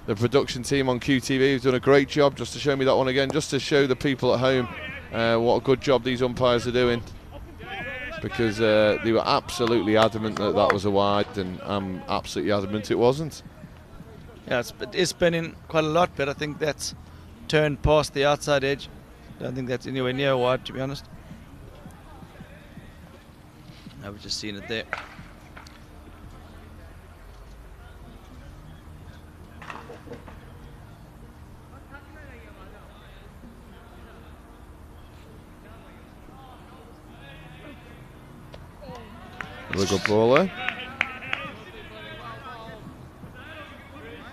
the production team on QTV, who's done a great job, just to show me that one again, just to show the people at home what a good job these umpires are doing, because they were absolutely adamant that that was a wide, and I'm absolutely adamant it wasn't. Yeah, it's spinning quite a lot, but I think that's turned past the outside edge. I don't think that's anywhere near wide, to be honest. I've just seen it there. Really good bowler.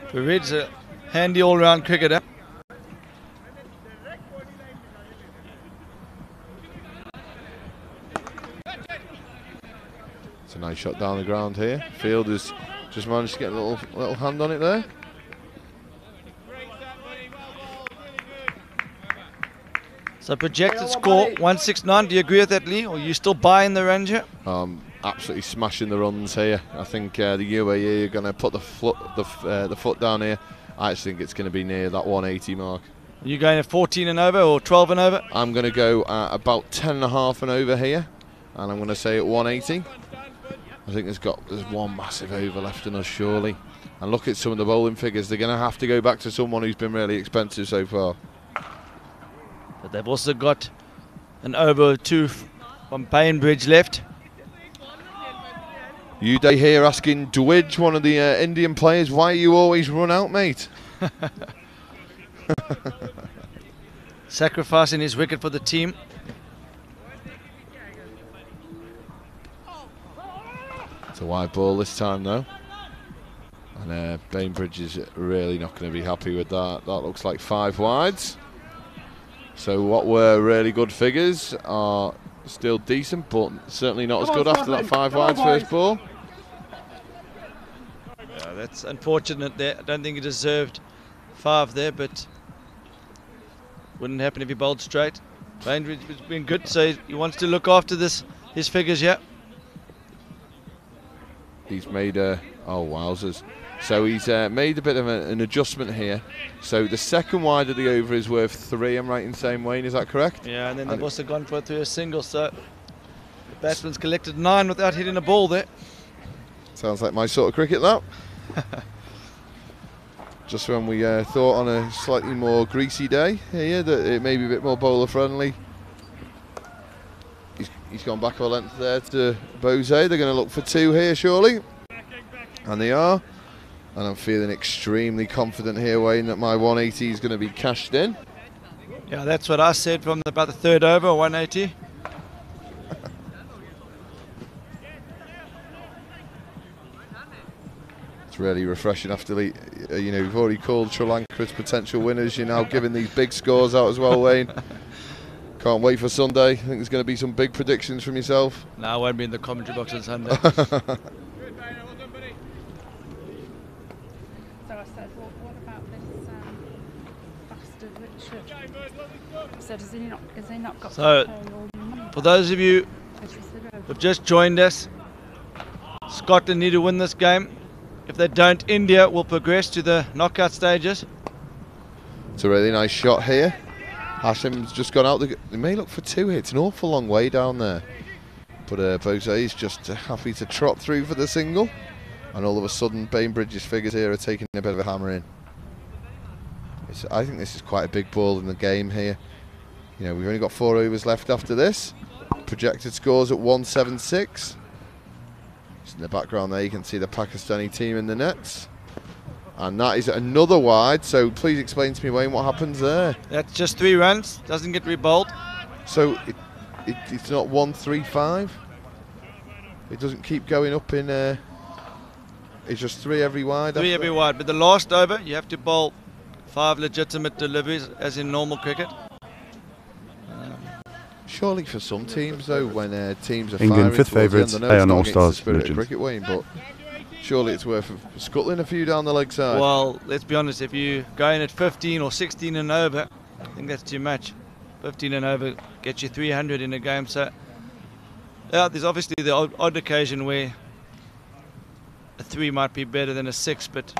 Farid's a handy all-round cricketer. It's a nice shot down the ground here. Fielder's just managed to get a little hand on it there. So projected score 169. Do you agree with that, Lee? Or are you still buying the range here? Absolutely smashing the runs here. I think the UAE are going to put the foot down here. I actually think it's going to be near that 180 mark. Are you going at 14 and over or 12 and over? I'm going to go about 10.5 and over here, and I'm going to say at 180. I think there's one massive over left in us, surely. And look at some of the bowling figures. They're going to have to go back to someone who's been really expensive so far. But they've also got an over 2 from Bainbridge left. Uday here asking Dwidge, one of the Indian players, why you always run out, mate? Sacrificing his wicket for the team. It's a wide ball this time though. And Bainbridge is really not going to be happy with that. That looks like 5 wides. So what were really good figures are still decent, but certainly not as good after that 5 wides first ball. Yeah, that's unfortunate there. I don't think he deserved 5 there, but wouldn't happen if he bowled straight. Bainbridge has been good, so he wants to look after his figures, yeah. he's made a, oh wowzers. So he's made a bit of an adjustment here. So the second wide of the over is worth 3, I'm right in saying, Wayne, is that correct? Yeah, and then they've also gone for it through a single, so the batsman's collected 9 without hitting a ball there. Sounds like my sort of cricket, that. Just when we thought on a slightly more greasy day here that it may be a bit more bowler friendly. He's gone back a length there to Bose. They're going to look for 2 here, surely. And they are. And I'm feeling extremely confident here, Wayne, that my 180 is going to be cashed in. Yeah, that's what I said from about the 3rd over, 180. It's really refreshing after the, you know, you've already called Sri Lanka as potential winners. You're now giving these big scores out as well, Wayne. Can't wait for Sunday. I think there's going to be some big predictions from yourself. No, I won't be in the commentary box on Sunday. So, for those of you who've just joined us, Scotland need to win this game. If they don't, India will progress to the knockout stages. It's a really nice shot here. Hashim's just gone out. They may look for 2 here. It's an awful long way down there. But Bose is just happy to trot through for the single. And all of a sudden, Bainbridge's figures here are taking a bit of a hammer in. I think this is quite a big ball in the game here. You know, we've only got 4 overs left after this. Projected scores at 176. Just in the background there, you can see the Pakistani team in the nets. And that is another wide. So please explain to me, Wayne, what happens there? That's just 3 runs. Doesn't get rebowled. So it's not 135. It doesn't keep going up in. It's just 3 every wide. 3 every wide. But the last over, you have to bowl 5 legitimate deliveries, as in normal cricket. Surely for some teams, though, when teams are England firing 5th favourites, they and All-Stars legends. Cricket, Wayne, but surely it's worth scuttling a few down the leg side. Well, let's be honest, if you go in at 15 or 16 and over, I think that's too much. 15 and over gets you 300 in a game. So, yeah, there's obviously the odd occasion where a 3 might be better than a 6, but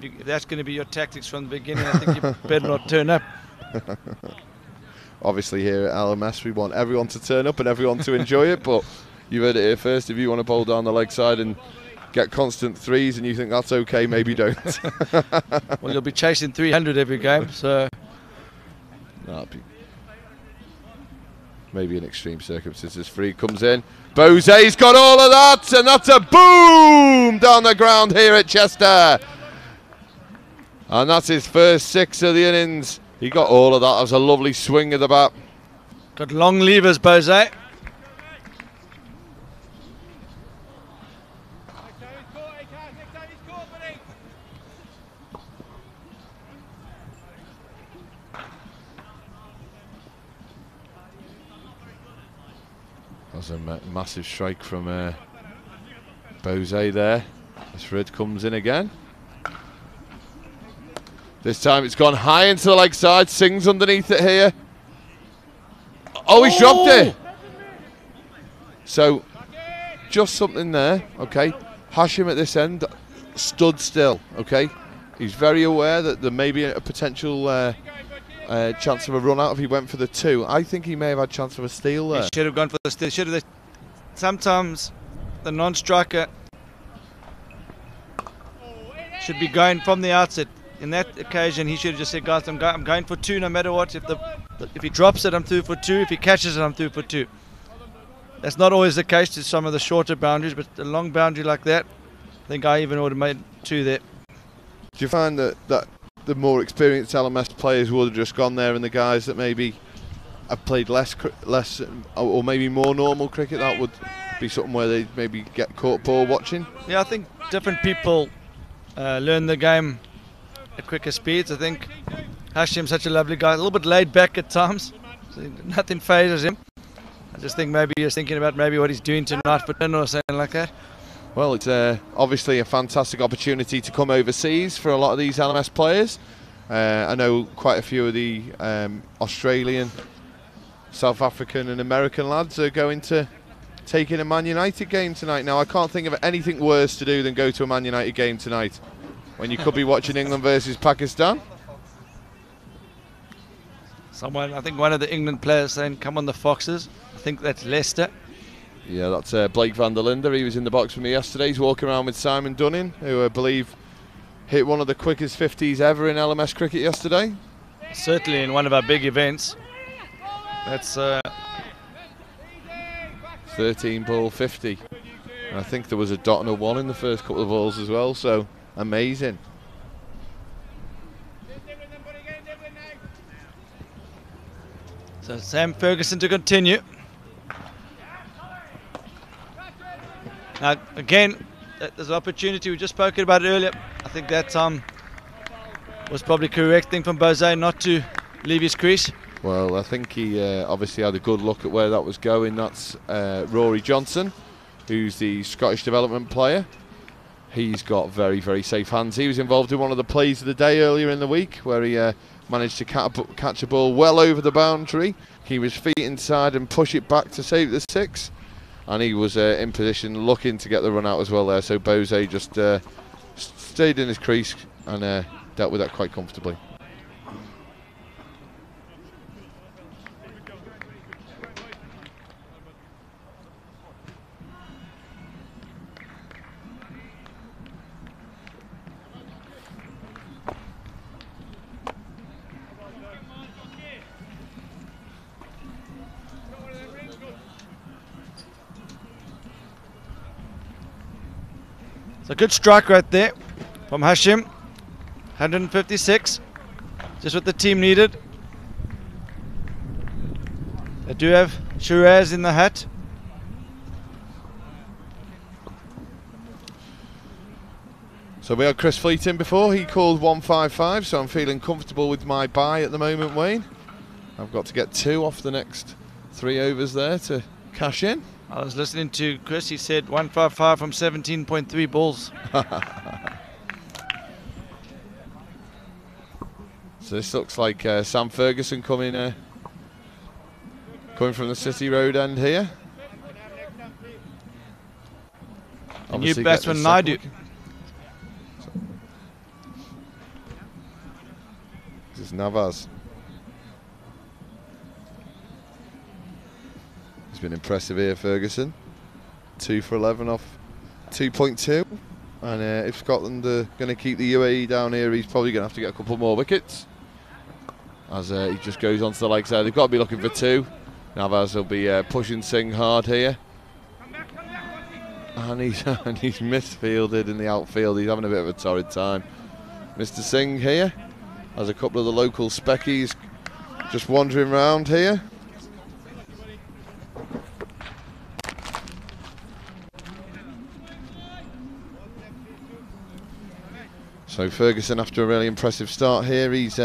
if that's going to be your tactics from the beginning, I think you better not turn up. Obviously here at LMS we want everyone to turn up and everyone to enjoy it, but you heard it here first. If you want to bowl down the leg side and get constant 3s and you think that's okay, maybe don't. Well, you'll be chasing 300 every game, so that'll be maybe in extreme circumstances. 3 comes in. Bose's got all of that, and that's a boom down the ground here at Chester. And that's his first 6 of the innings. He got all of that. That was a lovely swing of the bat. Got long levers, Bose. That was a massive strike from Bose there. This Rid comes in again. This time it's gone high into the leg side. Singh's underneath it here. Oh, he's dropped it. So, just something there, okay. Hashim at this end stood still, okay. He's very aware that there may be a potential chance of a run out if he went for the 2. I think he may have had a chance of a steal there. He should have gone for the steal. Sometimes the non-striker should be going from the outset. In that occasion, he should have just said, guys, I'm going for 2 no matter what. If he drops it, I'm through for 2. If he catches it, I'm through for 2. That's not always the case to some of the shorter boundaries, but a long boundary like that, I think I even would have made 2 there. Do you find that the more experienced LMS players would have just gone there, and the guys that maybe have played less or maybe more normal cricket, that would be something where they maybe get caught ball watching? Yeah, I think different people learn the game at quicker speeds. I think Hashim's such a lovely guy, a little bit laid back at times, so nothing phases him. I just think maybe he's thinking about maybe what he's doing tonight for dinner or something like that. Well, it's obviously a fantastic opportunity to come overseas for a lot of these LMS players. I know quite a few of the Australian, South African and American lads are going to taking a Man United game tonight. Now, I can't think of anything worse to do than go to a Man United game tonight when you could be watching England versus Pakistan. I think one of the England players saying, come on the Foxes. I think that's Leicester. Yeah, that's Blake van der Linde. He was in the box with me yesterday. He's walking around with Simon Dunning, who I believe hit one of the quickest 50s ever in LMS cricket yesterday. Certainly in one of our big events. That's 13 ball 50. And I think there was a dot and a one in the first couple of balls as well, so amazing. So Sam Ferguson to continue. Now again, there's an opportunity we just spoke about earlier. I think that was probably correct thing from Bose not to leave his crease. Well, I think he obviously had a good look at where that was going. That's Rory Johnson, who's the Scottish development player. He's got very, very safe hands. He was involved in one of the plays of the day earlier in the week where he managed to catch a ball well over the boundary. He was feet inside and push it back to save the six. And he was in position looking to get the run out as well there. So Bose just stayed in his crease and dealt with that quite comfortably. It's a good strike right there from Hashim. 156. Just what the team needed. They do have Shiraz in the hat. So we had Chris Fleet in before. He called 155, so I'm feeling comfortable with my buy at the moment, Wayne. I've got to get 2 off the next 3 overs there to cash in. I was listening to Chris. He said 155 from 17.3 balls. So this looks like Sam Ferguson coming from the City Road end here. A new batsman Naidu. This is Navas. He's been impressive here, Ferguson. 2 for 11 off 2.2. And if Scotland are going to keep the UAE down here, he's probably going to have to get a couple more wickets. As he just goes onto the legs there. They've got to be looking for 2. Navas will be pushing Singh hard here. And he's misfielded in the outfield. He's having a bit of a torrid time. Mr. Singh here has a couple of the local speckies just wandering around here. So Ferguson, after a really impressive start here, he's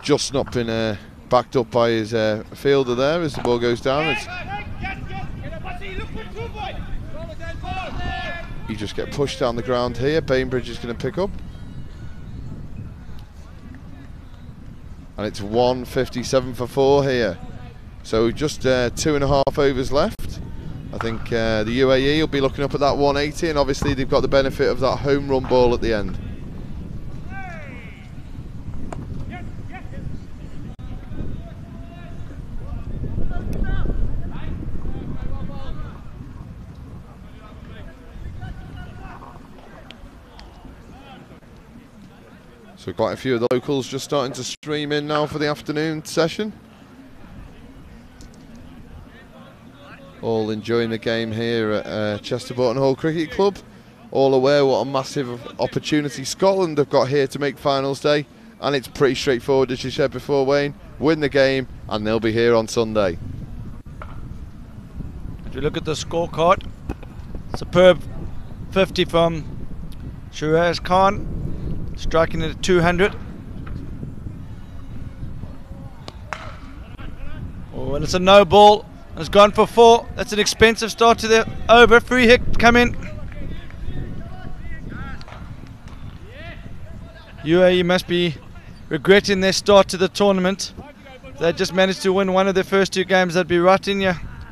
just not been backed up by his fielder there as the ball goes down. You just get pushed down the ground here. Bainbridge is going to pick up. And it's 157 for 4 here. So just 2.5 overs left. I think the UAE will be looking up at that 180, and obviously they've got the benefit of that home run ball at the end. So quite a few of the locals just starting to stream in now for the afternoon session. All enjoying the game here at Chester Boughton Hall Cricket Club. All aware what a massive opportunity Scotland have got here to make finals day. And it's pretty straightforward, as you said before, Wayne. Win the game and they'll be here on Sunday. If you look at the scorecard, superb 50 from Shiraz Khan, striking it at 200. Oh, and it's a no ball. It's gone for 4. That's an expensive start to the over. Free hit come in. UAE must be regretting their start to the tournament. They just managed to win one of their first 2 games. They'd be right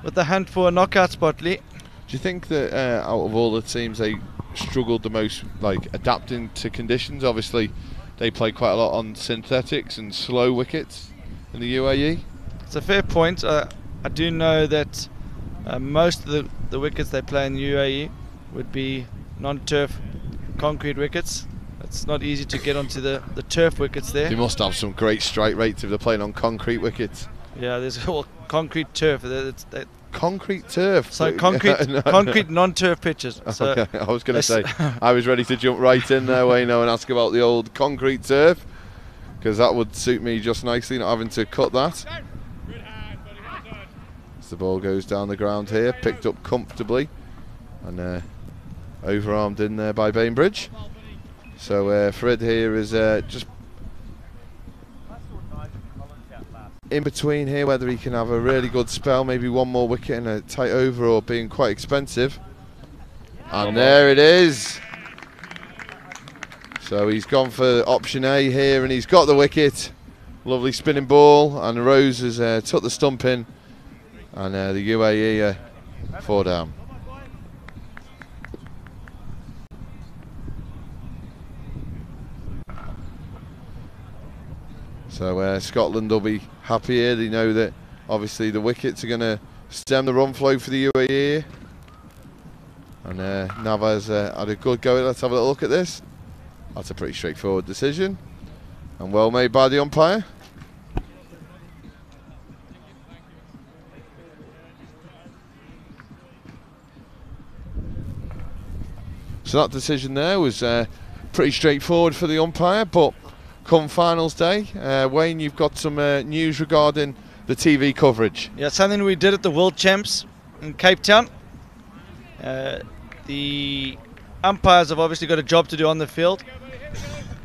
with the hunt for a knockout spot, Lee. Do you think that out of all the teams they struggled the most, like adapting to conditions? Obviously, they play quite a lot on synthetics and slow wickets in the UAE. It's a fair point. I do know that most of the wickets they play in the UAE would be non-turf concrete wickets. It's not easy to get onto the turf wickets there. They must have some great strike rates if they're playing on concrete wickets. Yeah, there's all concrete turf. Concrete turf? So concrete, no, concrete non-turf pitches. So okay, I was going to say, I was ready to jump right in there, Wayne, and ask about the old concrete turf, because that would suit me just nicely, not having to cut that. As the ball goes down the ground here, picked up comfortably, and overarmed in there by Bainbridge. So Fred here is just in between here, whether he can have a really good spell, maybe one more wicket and a tight over, or being quite expensive. And there it is. So he's gone for option A here, and he's got the wicket. Lovely spinning ball, and Rose has took the stump in, and the UAE 4 down. So Scotland will be happy here. They know that obviously the wickets are going to stem the run flow for the UAE. And Navas had a good go. Let's have a little look at this. That's a pretty straightforward decision, and well made by the umpire. So that decision there was pretty straightforward for the umpire, but come finals day, Wayne, you've got some news regarding the TV coverage. Yeah, something we did at the World Champs in Cape Town. The umpires have obviously got a job to do on the field.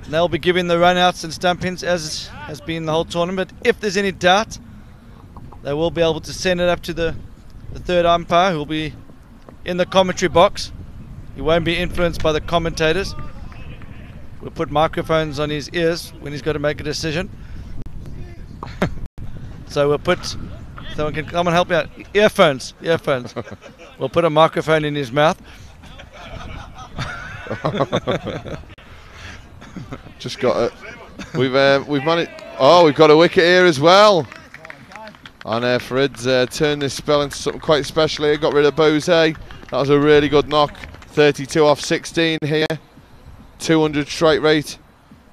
They'll be giving the run-outs and stump-ins, as has been the whole tournament. If there's any doubt, they will be able to send it up to the third umpire, who will be in the commentary box. He won't be influenced by the commentators. We'll put microphones on his ears when he's got to make a decision. So we'll put, someone can come and help me out. Earphones. We'll put a microphone in his mouth. Just got it. We've managed. Oh, we've got a wicket here as well. And Farid's turned this spell into something quite special here. Got rid of Bose. That was a really good knock. 32 off 16 here. 200 strike rate,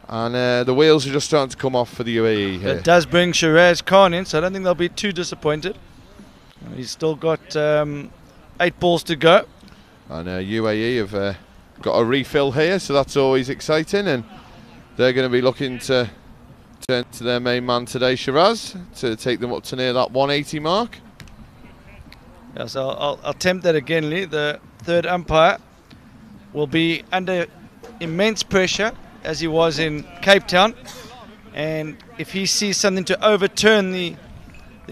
and the wheels are just starting to come off for the UAE here. It does bring Shiraz Khan in, so I don't think they'll be too disappointed. He's still got 8 balls to go. And UAE have got a refill here, so that's always exciting, and they're going to be looking to turn to their main man today, Shiraz, to take them up to near that 180 mark. Yeah, so I'll attempt that again, Lee. The third umpire will be under immense pressure, as he was in Cape Town, and if he sees something to overturn the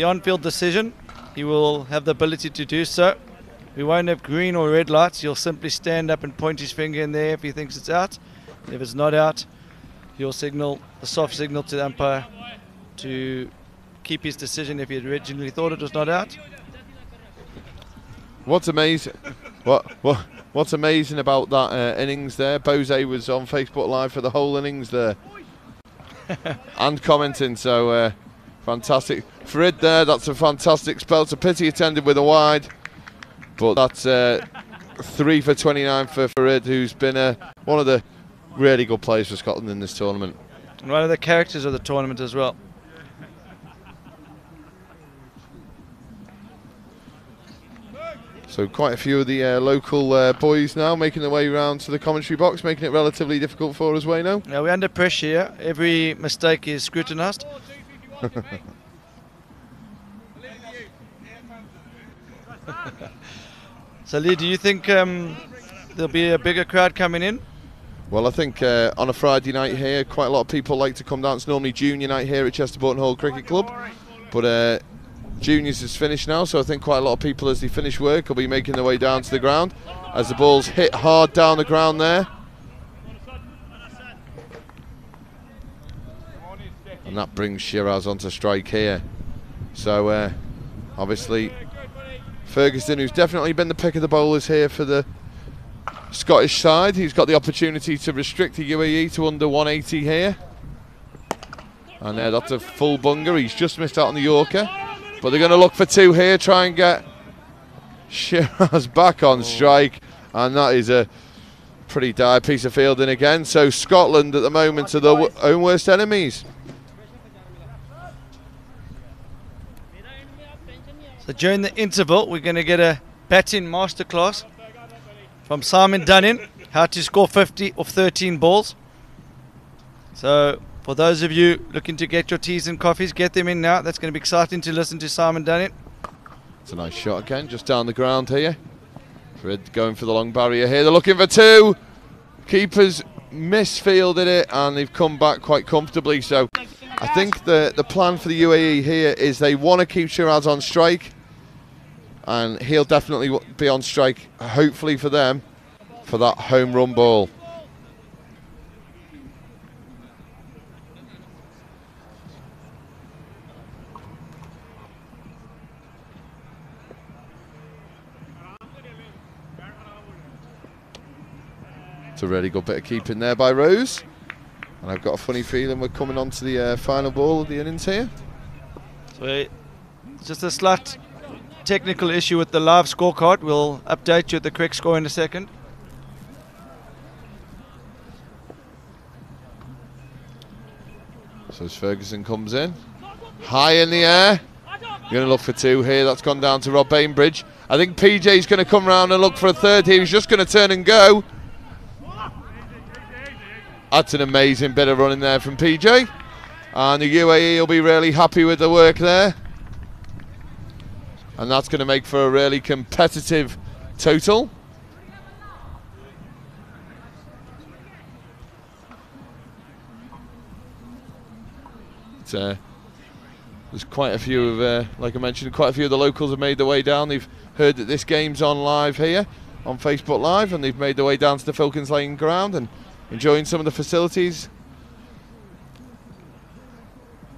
on-field decision, he will have the ability to do so. We won't have green or red lights. He'll simply stand up and point his finger in there if he thinks it's out. If it's not out, he'll signal a soft signal to the umpire to keep his decision if he had originally thought it was not out. What's amazing? What's amazing about that innings there? Bose was on Facebook Live for the whole innings there, and commenting. So fantastic, Farid there. That's a fantastic spell. It's a pity it ended with a wide, but that's 3 for 29 for Farid, who's been one of the really good players for Scotland in this tournament. And one of the characters of the tournament as well. So quite a few of the local boys now making their way around to the commentary box, making it relatively difficult for us, Wayno. Yeah, we're under pressure here. Every mistake is scrutinised. So Lee, do you think there'll be a bigger crowd coming in? Well, I think on a Friday night here, quite a lot of people like to come down. It's normally junior night here at Chester Boughton Hall Cricket Club, but juniors is finished now, so I think quite a lot of people, as they finish work, will be making their way down to the ground as the ball's hit hard down the ground there. And that brings Shiraz onto strike here. So obviously Ferguson, who's definitely been the pick of the bowlers here for the Scottish side. He's got the opportunity to restrict the UAE to under 180 here. And that's a full bunger. He's just missed out on the Yorker. But they're going to look for 2 here, try and get Shiraz back on strike. And that is a pretty dire piece of fielding again. So Scotland at the moment are their own worst enemies. So during the interval, we're going to get a batting masterclass from Simon Dunning, how to score 50 off 13 balls. So for those of you looking to get your teas and coffees, get them in now. That's going to be exciting to listen to Simon Dunning. It's a nice shot again, just down the ground here. Fred going for the long barrier here. They're looking for 2. Keepers misfielded it, and they've come back quite comfortably. So I think the plan for the UAE here is they want to keep Shiraz on strike. And he'll definitely be on strike, hopefully for them, for that home run ball. It's a really good bit of keeping there by Rose. And I've got a funny feeling we're coming on to the final ball of the innings here. So just a slight technical issue with the live scorecard. We'll update you at the correct score in a second. So as Ferguson comes in, high in the air, you're going to look for 2 here. That's gone down to Rob Bainbridge. I think PJ's going to come round and look for a 3rd here. He's just going to turn and go. That's an amazing bit of running there from PJ. And the UAE will be really happy with the work there. And that's going to make for a really competitive total. There's quite a few of, like I mentioned, quite a few of the locals have made their way down. They've heard that this game's on live here on Facebook Live, and they've made their way down to the Filkins Lane ground and enjoying some of the facilities.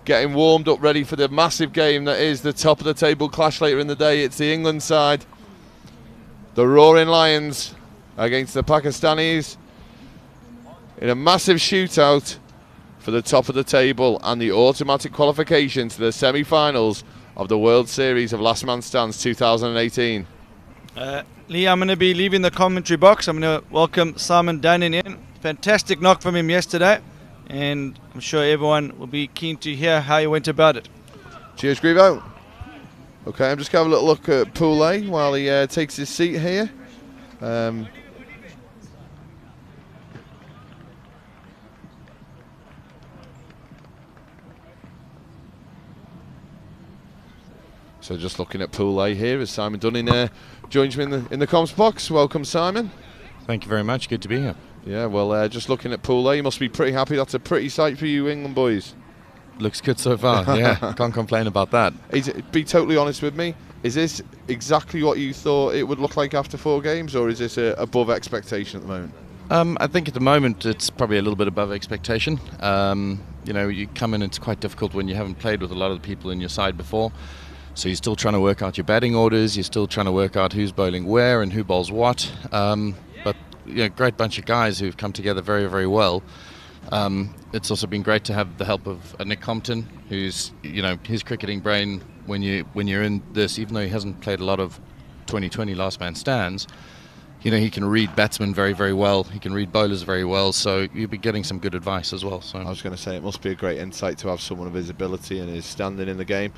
Getting warmed up, ready for the massive game that is the top of the table clash later in the day. It's the England side, the Roaring Lions, against the Pakistanis in a massive shootout for the top of the table and the automatic qualification to the semi-finals of the World Series of Last Man Stands 2018. Lee, I'm going to be leaving the commentary box. I'm going to welcome Simon Dunning in. Fantastic knock from him yesterday, and I'm sure everyone will be keen to hear how he went about it. Cheers, Grievo. Okay, I'm just going to have a little look at Pool A while he takes his seat here. So just looking at Pool A here as Simon Dunning joins me in the comms box. Welcome, Simon. Thank you very much. Good to be here. Yeah, well, just looking at Pool A, you must be pretty happy. That's a pretty sight for you England boys. Looks good so far. Yeah, can't complain about that. Be totally honest with me. Is this exactly what you thought it would look like after 4 games, or is this above expectation at the moment? I think at the moment it's probably a little bit above expectation. You know, you come in, it's quite difficult when you haven't played with a lot of the people in your side before. So you're still trying to work out your batting orders, you're still trying to work out who's bowling where and who bowls what. But you know, great bunch of guys who've come together very, very well. It's also been great to have the help of Nick Compton, who's, you know, his cricketing brain when you're in this, even though he hasn't played a lot of 2020 last man stands, you know, he can read batsmen very, very well. He can read bowlers very well. So you'll be getting some good advice as well. So I was going to say it must be a great insight to have someone of his ability and his standing in the game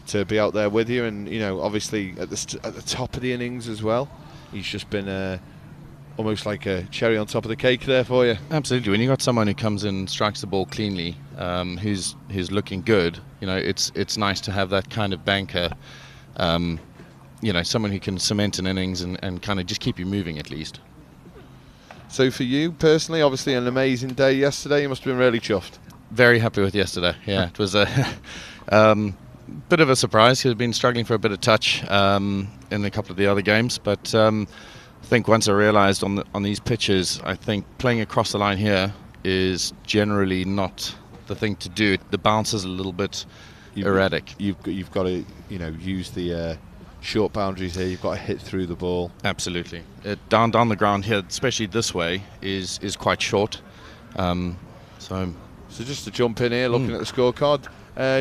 to be out there with you, and you know, obviously at the top of the innings as well. He's just been almost like a cherry on top of the cake there for you. Absolutely. When you got someone who comes in and strikes the ball cleanly, who's looking good, you know, it's nice to have that kind of banker. You know, someone who can cement an innings and kind of just keep you moving at least. So for you personally, obviously an amazing day yesterday. You must have been really chuffed. Very happy with yesterday. Yeah, it was a bit of a surprise. He'd been struggling for a bit of touch in a couple of the other games, but I think once I realised on these pitches, I think playing across the line here is generally not the thing to do. The bounce is a little bit erratic. You've got to, you know, use the short boundaries here. You've got to hit through the ball. Absolutely. Down the ground here, especially this way, is quite short. So just to jump in here, looking at the scorecard,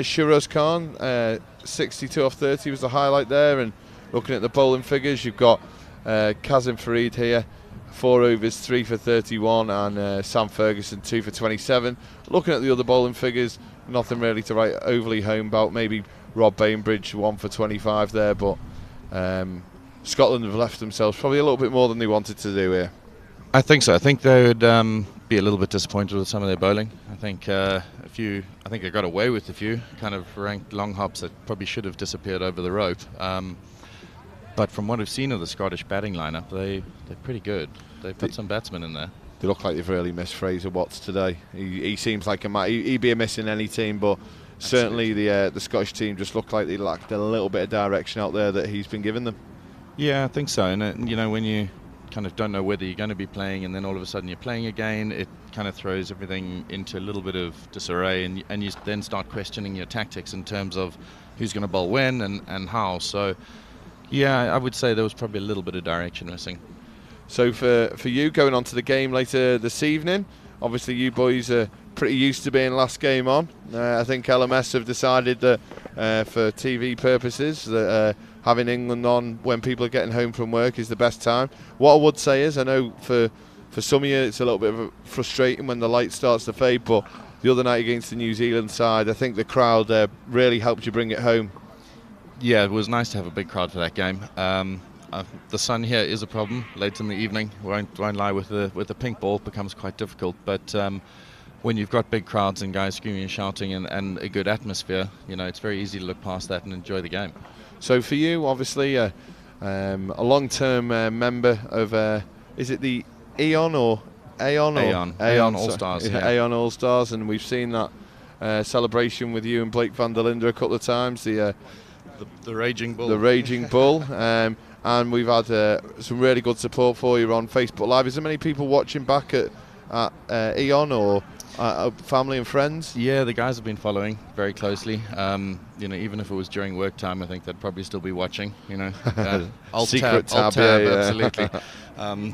Shiraz Khan, 62 off 30 was the highlight there, and looking at the bowling figures, you've got Kazim Farid here, 4 overs, 3 for 31, and Sam Ferguson, 2 for 27. Looking at the other bowling figures, nothing really to write overly home about. Maybe Rob Bainbridge, 1 for 25 there, but Scotland have left themselves probably a little bit more than they wanted to do here. I think so. I think they would be a little bit disappointed with some of their bowling. I think I think they got away with a few kind of ranked long hops that probably should have disappeared over the rope. But from what I've seen of the Scottish batting lineup, they're pretty good. They've got some batsmen in there. They look like they've really missed Fraser Watts today. He seems like he'd be a miss in any team, but certainly the Scottish team just looked like they lacked a little bit of direction out there that he's been giving them. Yeah, I think so. And you know, when you kind of don't know whether you're going to be playing and then all of a sudden you're playing again, it kind of throws everything into a little bit of disarray, and you then start questioning your tactics in terms of who's going to bowl when and how. So yeah, I would say there was probably a little bit of direction missing. So for you going on to the game later this evening, obviously you boys are pretty used to being last game on. I think LMS have decided that for TV purposes that having England on when people are getting home from work is the best time. What I would say is, I know for some of you it's a little bit frustrating when the light starts to fade, but the other night against the New Zealand side, I think the crowd really helped you bring it home. Yeah, it was nice to have a big crowd for that game. The sun here is a problem late in the evening. Won't lie, with the pink ball it becomes quite difficult. But when you've got big crowds and guys screaming and shouting and a good atmosphere, you know, it's very easy to look past that and enjoy the game. So for you, obviously, a long-term member of, is it the Aeon or Aeon? Aeon All-Stars. Yeah. Aeon All-Stars, and we've seen that celebration with you and Blake van der Linde a couple of times. The Raging Bull. The Raging Bull. And we've had some really good support for you on Facebook Live. Is there many people watching back at Aeon or family and friends? Yeah, the guys have been following very closely. You know, even if it was during work time, I think they'd probably still be watching. You know, Secret tab, absolutely.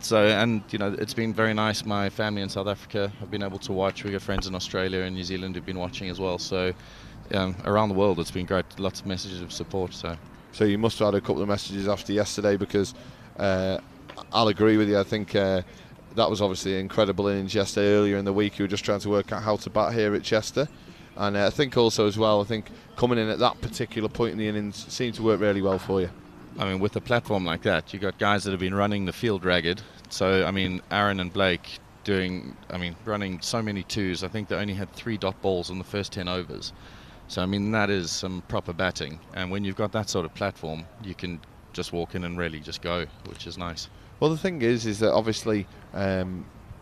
So, and you know, it's been very nice. My family in South Africa have been able to watch. We got friends in Australia and New Zealand who've been watching as well. So, around the world, it's been great. Lots of messages of support. So you must have had a couple of messages after yesterday, because I'll agree with you. I think that was obviously an incredible innings yesterday. Earlier in the week, you were just trying to work out how to bat here at Chester. And I think also as well, I think coming in at that particular point in the innings seemed to work really well for you. I mean, with a platform like that, you've got guys that have been running the field ragged. So, I mean, Aaron and Blake running so many twos. I think they only had 3 dot balls in the first 10 overs. So, I mean, that is some proper batting. And when you've got that sort of platform, you can just walk in and really just go, which is nice. Well, the thing is that obviously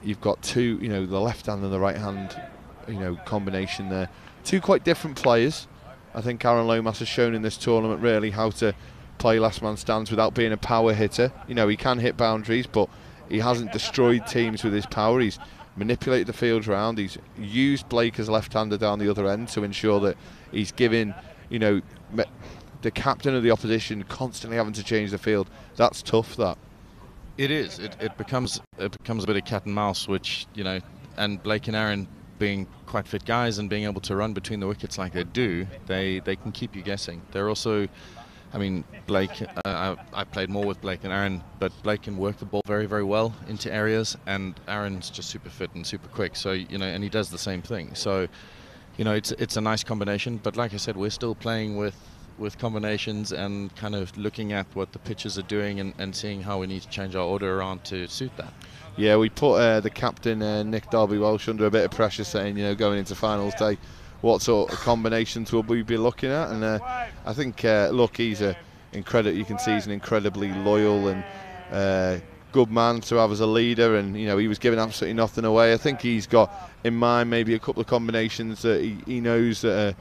you've got two, you know, the left hand and the right hand, you know, combination there. Two quite different players. I think Aaron Lomas has shown in this tournament really how to play last man stands without being a power hitter. You know, he can hit boundaries, but he hasn't destroyed teams with his power. He's manipulated the field round. He's used Blake as left-hander down the other end to ensure that he's giving, you know, the captain of the opposition constantly having to change the field. That's tough, that. It is. It becomes a bit of cat and mouse, which, you know, and Blake and Aaron being quite fit guys and being able to run between the wickets like they do, they can keep you guessing. They're also, I mean, Blake, I played more with Blake and Aaron, but Blake can work the ball very, very well into areas, and Aaron's just super fit and super quick. So, you know, and he does the same thing. So, you know, it's a nice combination. But like I said, we're still playing with combinations and kind of looking at what the pitches are doing and seeing how we need to change our order around to suit that. Yeah, we put the captain, Nick Darby-Welsh, under a bit of pressure, saying, you know, going into finals day, what sort of combinations will we be looking at? And I think, look, he's incredible. You can see he's an incredibly loyal and good man to have as a leader, and you know, he was giving absolutely nothing away. I think he's got in mind maybe a couple of combinations that he knows that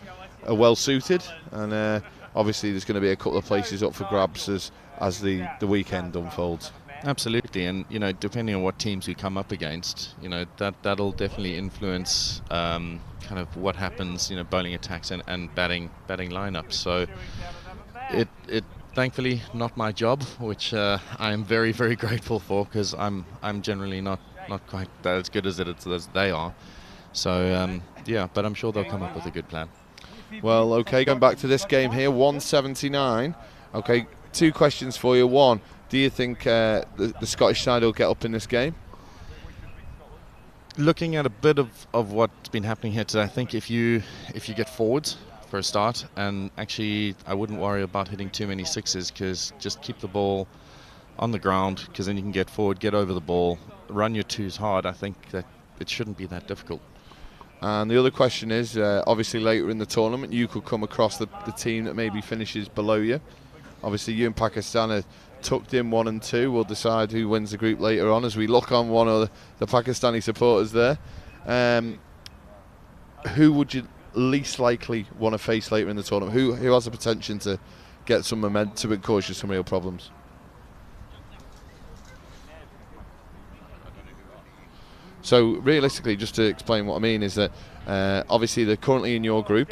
are well suited, and obviously there's going to be a couple of places up for grabs as the weekend unfolds. Absolutely, and you know, depending on what teams we come up against, you know, that'll definitely influence kind of what happens, you know, bowling attacks and batting lineups. So thankfully not my job, which I am very, very grateful for, because I'm generally not quite as good as they are. So yeah, but I'm sure they'll come up with a good plan. Well, okay, going back to this game here, 179. Okay, 2 questions for you. One, do you think the Scottish side will get up in this game? Looking at a bit of what's been happening here today, I think if you get forwards for a start, and actually I wouldn't worry about hitting too many sixes, because just keep the ball on the ground, because then you can get forward, get over the ball, run your twos hard. I think that it shouldn't be that difficult. And the other question is, obviously later in the tournament you could come across the team that maybe finishes below you. Obviously you and Pakistan are tucked in 1 and 2. We'll decide who wins the group later on as we look on one of the Pakistani supporters there. Who would you least likely want to face later in the tournament? Who has the potential to get some momentum and cause you some real problems? So realistically, just to explain what I mean, is that obviously they're currently in your group,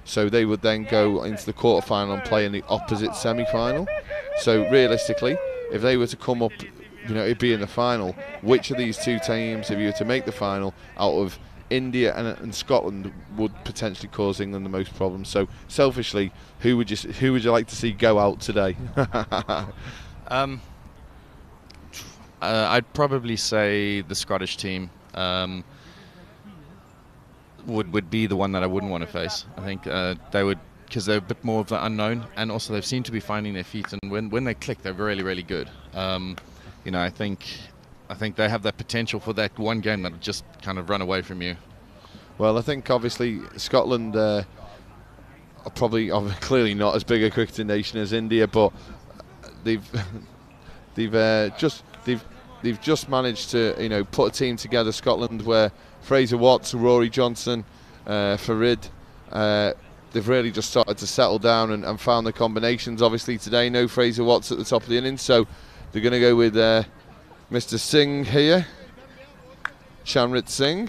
so they would then go into the quarterfinal and play in the opposite semi-final. So realistically, if they were to come up, you know, it'd be in the final. Which of these 2 teams, if you were to make the final, out of India and Scotland, would potentially cause England the most problems? So selfishly, who would you like to see go out today? I'd probably say the Scottish team would be the one that I wouldn't want to face. I think they would, because they're a bit more of the unknown, and also they seem to be finding their feet, and when they click, they're really, really good. You know, I think they have that potential for that one game that just kind of run away from you. Well, I think obviously Scotland are clearly not as big a cricketing nation as India, but they've just managed to, you know, put a team together, Scotland, where Fraser Watts, Rory Johnson, Farid, they've really just started to settle down and found the combinations. Obviously today, no Fraser Watts at the top of the innings, so they're going to go with Mr. Singh here, Shamrit Singh,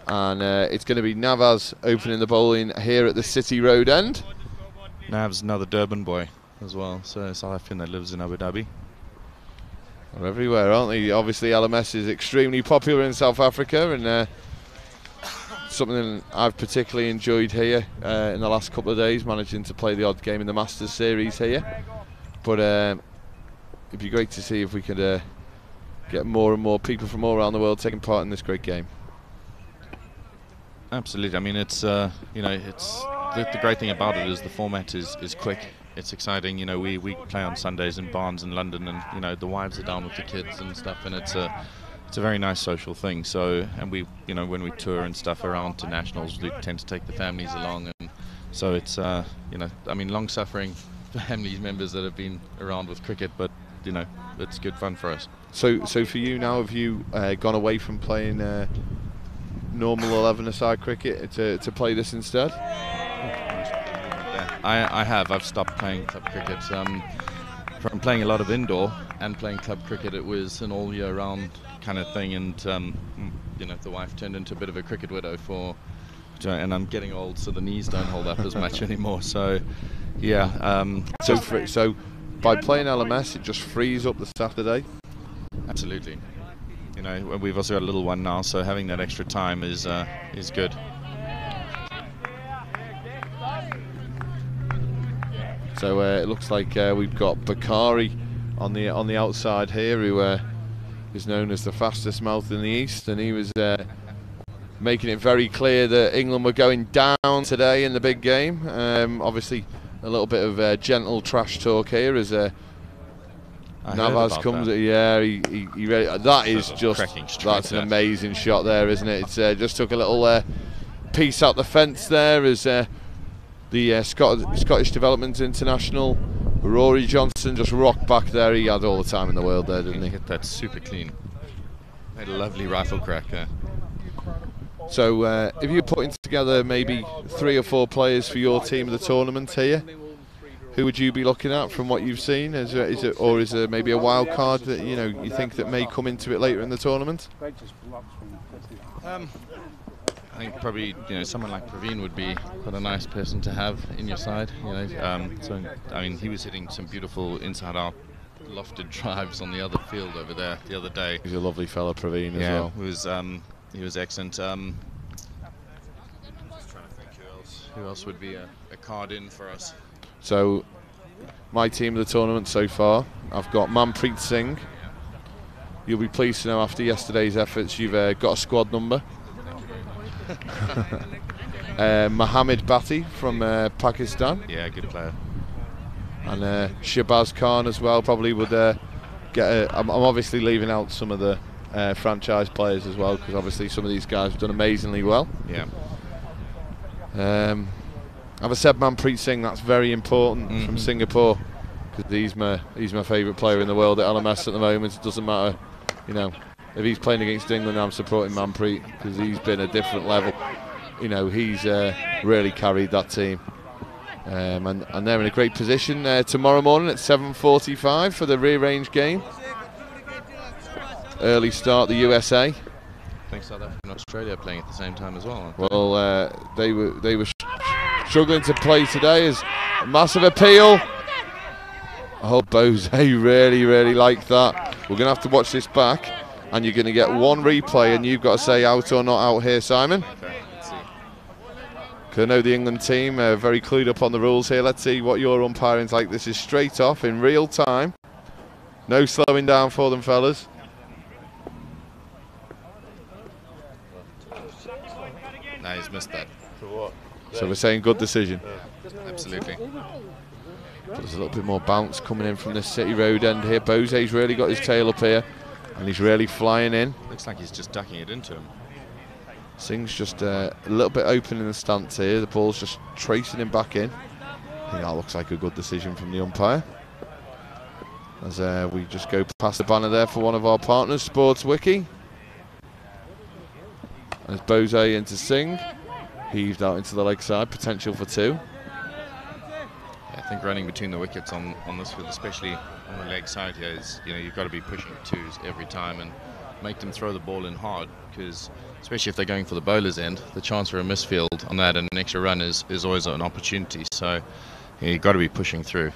and it's going to be Navaz opening the bowling here at the City Road end. Nav's another Durban boy as well, so a South African that lives in Abu Dhabi. They're everywhere, aren't they? Obviously LMS is extremely popular in South Africa, and something I've particularly enjoyed here in the last couple of days, managing to play the odd game in the Masters series here. But it'd be great to see if we could get more and more people from all around the world taking part in this great game. Absolutely. I mean, it's you know, it's the great thing about it is the format is quick. It's exciting. You know, we play on Sundays in Barnes in London, and you know the wives are down with the kids and stuff, and it's a very nice social thing. So, and we, you know, when we tour and stuff around to nationals, we tend to take the families along, and so it's you know, I mean, long-suffering family members that have been around with cricket, but you know, it's good fun for us. So for you now, have you gone away from playing normal 11-a-side cricket to play this instead? I have. I've stopped playing club cricket. From playing a lot of indoor and playing club cricket, it was an all-year-round kind of thing, and you know, the wife turned into a bit of a cricket widow and I'm getting old, so the knees don't hold up as much anymore. So, yeah. So by playing LMS, it just frees up the Saturday. Absolutely. You know, we've also got a little one now, so having that extra time is good. So it looks like we've got Bakari on the outside here, who is known as the fastest mouth in the East, and he was making it very clear that England were going down today in the big game. Obviously, a little bit of gentle trash talk here as Navaz comes. Yeah, he that is just that's an amazing shot there, isn't it? It's just took a little piece out the fence there as. The Scottish Development International, Rory Johnson, just rocked back there. He had all the time in the world there, didn't he? Hit that super clean. Made a lovely rifle crack there. So if you're putting together maybe 3 or 4 players for your team of the tournament here, who would you be looking at from what you've seen? Is there maybe a wild card that you think that may come into it later in the tournament? I think probably someone like Praveen would be quite a nice person to have in your side. So I mean he was hitting some beautiful inside-out lofted drives on the other field over there the other day. He's a lovely fella, Praveen, as well. He was excellent. Just trying to think who else would be a card in for us. So my team of the tournament so far, I've got Manpreet Singh. You'll be pleased to know after yesterday's efforts you've got a squad number. Mohammed Bhatti from Pakistan. Yeah, good player. And Shabazz Khan as well probably would get I'm obviously leaving out some of the franchise players as well, because obviously some of these guys have done amazingly well. Yeah. I've said Manpreet Singh, that's very important, from Singapore, because he's my favourite player in the world at LMS at the moment. It doesn't matter, if he's playing against England, I'm supporting Manpreet, because he's been a different level. He's really carried that team. And they're in a great position tomorrow morning at 7:45 for the rearranged game. Early start, the USA. I think South Africa and Australia are playing at the same time as well. Well, they were struggling to play today. As a massive appeal. Oh, Bose really like that. We're going to have to watch this back, and you're going to get one replay, and you've got to say out or not out here, Simon. Okay, let's see. Because I know the England team are very clued up on the rules here. Let's see what your umpiring's like. This is straight off in real time. No slowing down for them, fellas. No, he's missed that. So we're saying good decision. Absolutely. There's a little bit more bounce coming in from the City Road end here. Bose's really got his tail up here, and he's really flying in. Looks like he's just ducking it into him. Singh's just a little bit open in the stance here. The ball's just tracing him back in. I think that looks like a good decision from the umpire. As we just go past the banner there for one of our partners, Sports Wiki. As Bose into Singh, heaved out into the leg side, potential for two. I think running between the wickets on this field, especially on the leg side here, is you've got to be pushing twos every time and make them throw the ball in hard, because especially if they're going for the bowler's end, the chance for a misfield on that and an extra run is always an opportunity. So you've got to be pushing through.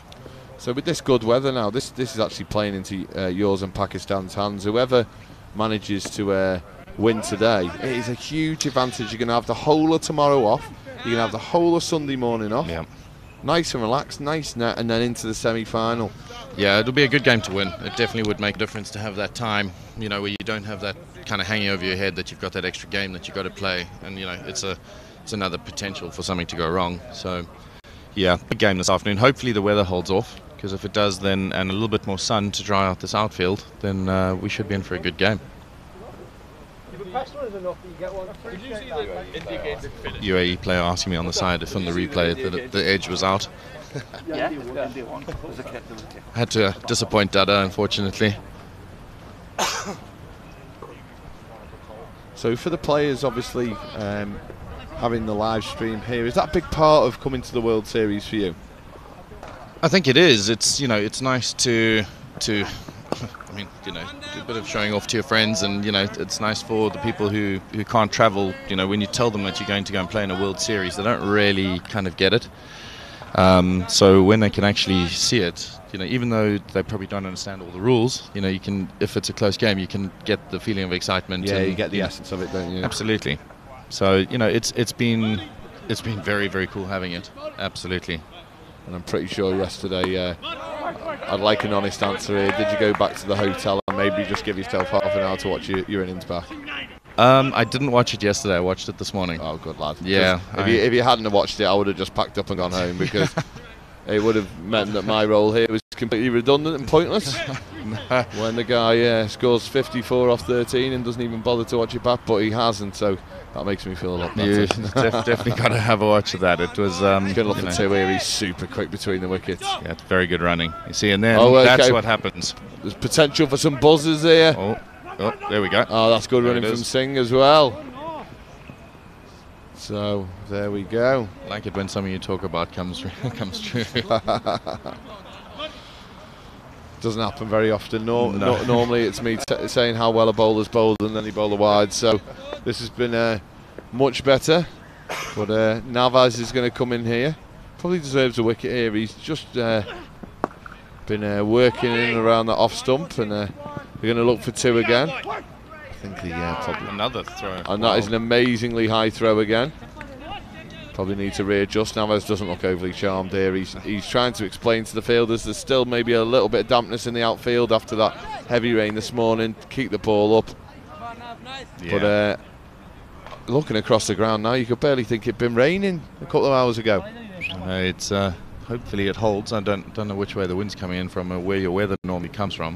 So with this good weather now, this is actually playing into yours and Pakistan's hands. Whoever manages to win today, it is a huge advantage. You're going to have the whole of tomorrow off. You're going to have the whole of Sunday morning off. Yeah. Nice and relaxed, nice net, and then into the semi-final. Yeah, it'll be a good game to win. It definitely would make a difference to have that time, where you don't have that kind of hanging over your head that you've got that extra game that you've got to play, and it's another potential for something to go wrong. So, yeah, big game this afternoon. Hopefully the weather holds off, because if it does, then and a little bit more sun to dry out this outfield, then we should be in for a good game. UAE player asking me on the side from the replay that the edge was out. Yeah. I had to disappoint Dada, unfortunately. So for the players, obviously, having the live stream here, is that a big part of coming to the World Series for you? I think it is. It's it's nice to a bit of showing off to your friends, and it's nice for the people who can't travel. When you tell them that you're going to go and play in a World Series, they don't really kind of get it. So when they can actually see it, even though they probably don't understand all the rules, you can, if it's a close game, you can get the feeling of excitement. Yeah, and you get the essence of it, don't you? Absolutely. So it's been very, very cool having it. Absolutely. And I'm pretty sure yesterday, I'd like an honest answer here. Did you go back to the hotel and maybe just give yourself half an hour to watch your innings back? I didn't watch it yesterday. I watched it this morning. Oh, good lad. Yeah. If you hadn't have watched it, I would have just packed up and gone home, because it would have meant that my role here was completely redundant and pointless. When the guy scores 54 off 13 and doesn't even bother to watch it back, but he hasn't, so that makes me feel a lot better. You definitely got to have a watch of that. It was good luck for two here. He's super quick between the wickets. Yeah, it's very good running. You see, and then that's what happens. There's potential for some buzzers here. Oh, there we go. Oh, that's good running from Singh as well. So there we go. Like it when something you talk about comes true. Doesn't happen very often. Normally it's me saying how well a bowler's bowled and then he bowler wide. So this has been much better. But Navas is going to come in here. Probably deserves a wicket here. He's just been working in and around that off stump, and they're going to look for 2 again. I think probably another throw. And that is an amazingly high throw again. Probably need to readjust. Navas doesn't look overly charmed here. He's trying to explain to the fielders there's still maybe a little bit of dampness in the outfield after that heavy rain this morning. Keep the ball up. Yeah. But looking across the ground now, you could barely think it'd been raining a couple of hours ago. It's hopefully it holds. I don't know which way the wind's coming in from or where your weather normally comes from.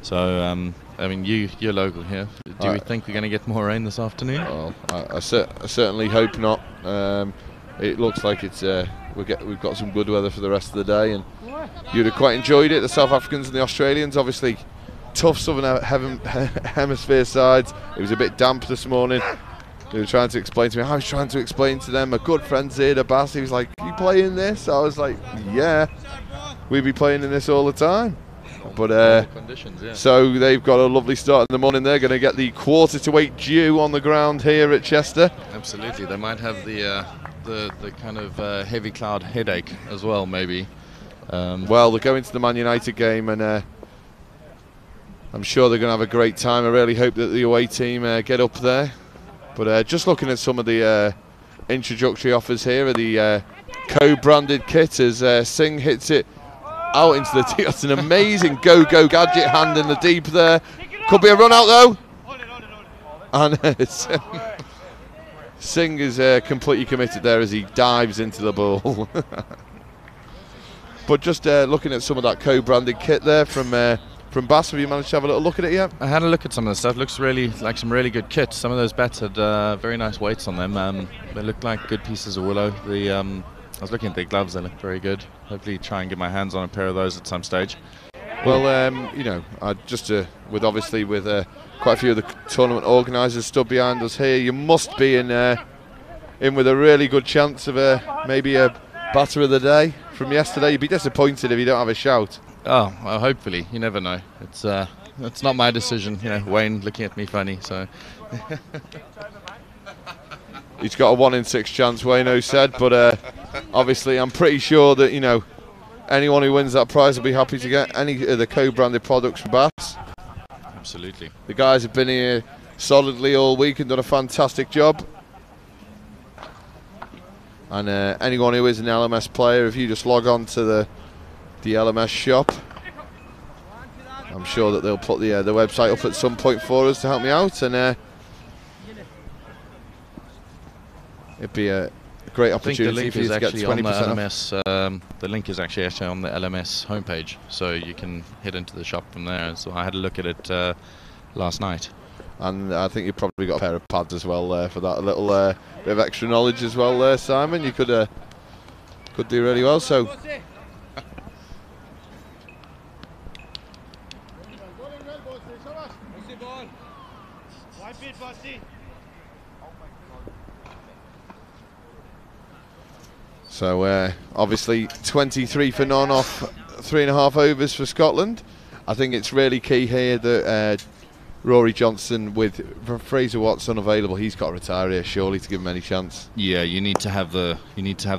So I mean, you're local here. Do we think we're going to get more rain this afternoon? Well, I certainly hope not. It looks like it's we've got some good weather for the rest of the day, and you'd have quite enjoyed it. The South Africans and the Australians, obviously tough southern hemisphere sides. It was a bit damp this morning. They were trying to explain to me. I was trying to explain to them. A good friend here, Bass, he was like, "You playing this?" I was like, "Yeah, we'd be playing in this all the time." But conditions, yeah. So they've got a lovely start in the morning. They're going to get the 7:45 dew on the ground here at Chester. Absolutely, they might have the kind of heavy cloud headache as well, maybe. Well, they're going to the Man United game, and I'm sure they're going to have a great time. I really hope that the away team get up there. But just looking at some of the introductory offers here, of the co-branded kit as Singh hits it out into the deep. That's an amazing go-go gadget hand in the deep there. Could be a run out though. And Singh is completely committed there as he dives into the ball. But just looking at some of that co-branded kit there from Bass, have you managed to have a little look at it yet? I had a look at some of the stuff. Looks really like some really good kit. Some of those bats had very nice weights on them. They look like good pieces of willow. I was looking at their gloves, they look very good. Hopefully try and get my hands on a pair of those at some stage. Well, you know, just with quite a few of the tournament organisers stood behind us here, you must be in with a really good chance of maybe a batter of the day from yesterday. You'd be disappointed if you don't have a shout. Oh, well, hopefully. You never know. It's not my decision. You know, Wayne looking at me funny, so... He's got a 1 in 6 chance, Wayno said, but obviously I'm pretty sure that, you know, anyone who wins that prize will be happy to get any of the co-branded products from Bass. Absolutely. The guys have been here solidly all week and done a fantastic job. And anyone who is an LMS player, if you just log on to the LMS shop, I'm sure that they'll put the website up at some point for us to help me out, and it'd be a great opportunity for you to get 20% off. The link is actually on the LMS homepage, so you can head into the shop from there. So I had a look at it last night. And I think you've probably got a pair of pads as well for that, a little bit of extra knowledge as well there, Simon. You could do really well. So. So obviously 23 for none off 3.5 overs for Scotland. I think it's really key here that Rory Johnson, with Fraser Watts unavailable, he's got to retire here surely to give him any chance. Yeah, you need to have the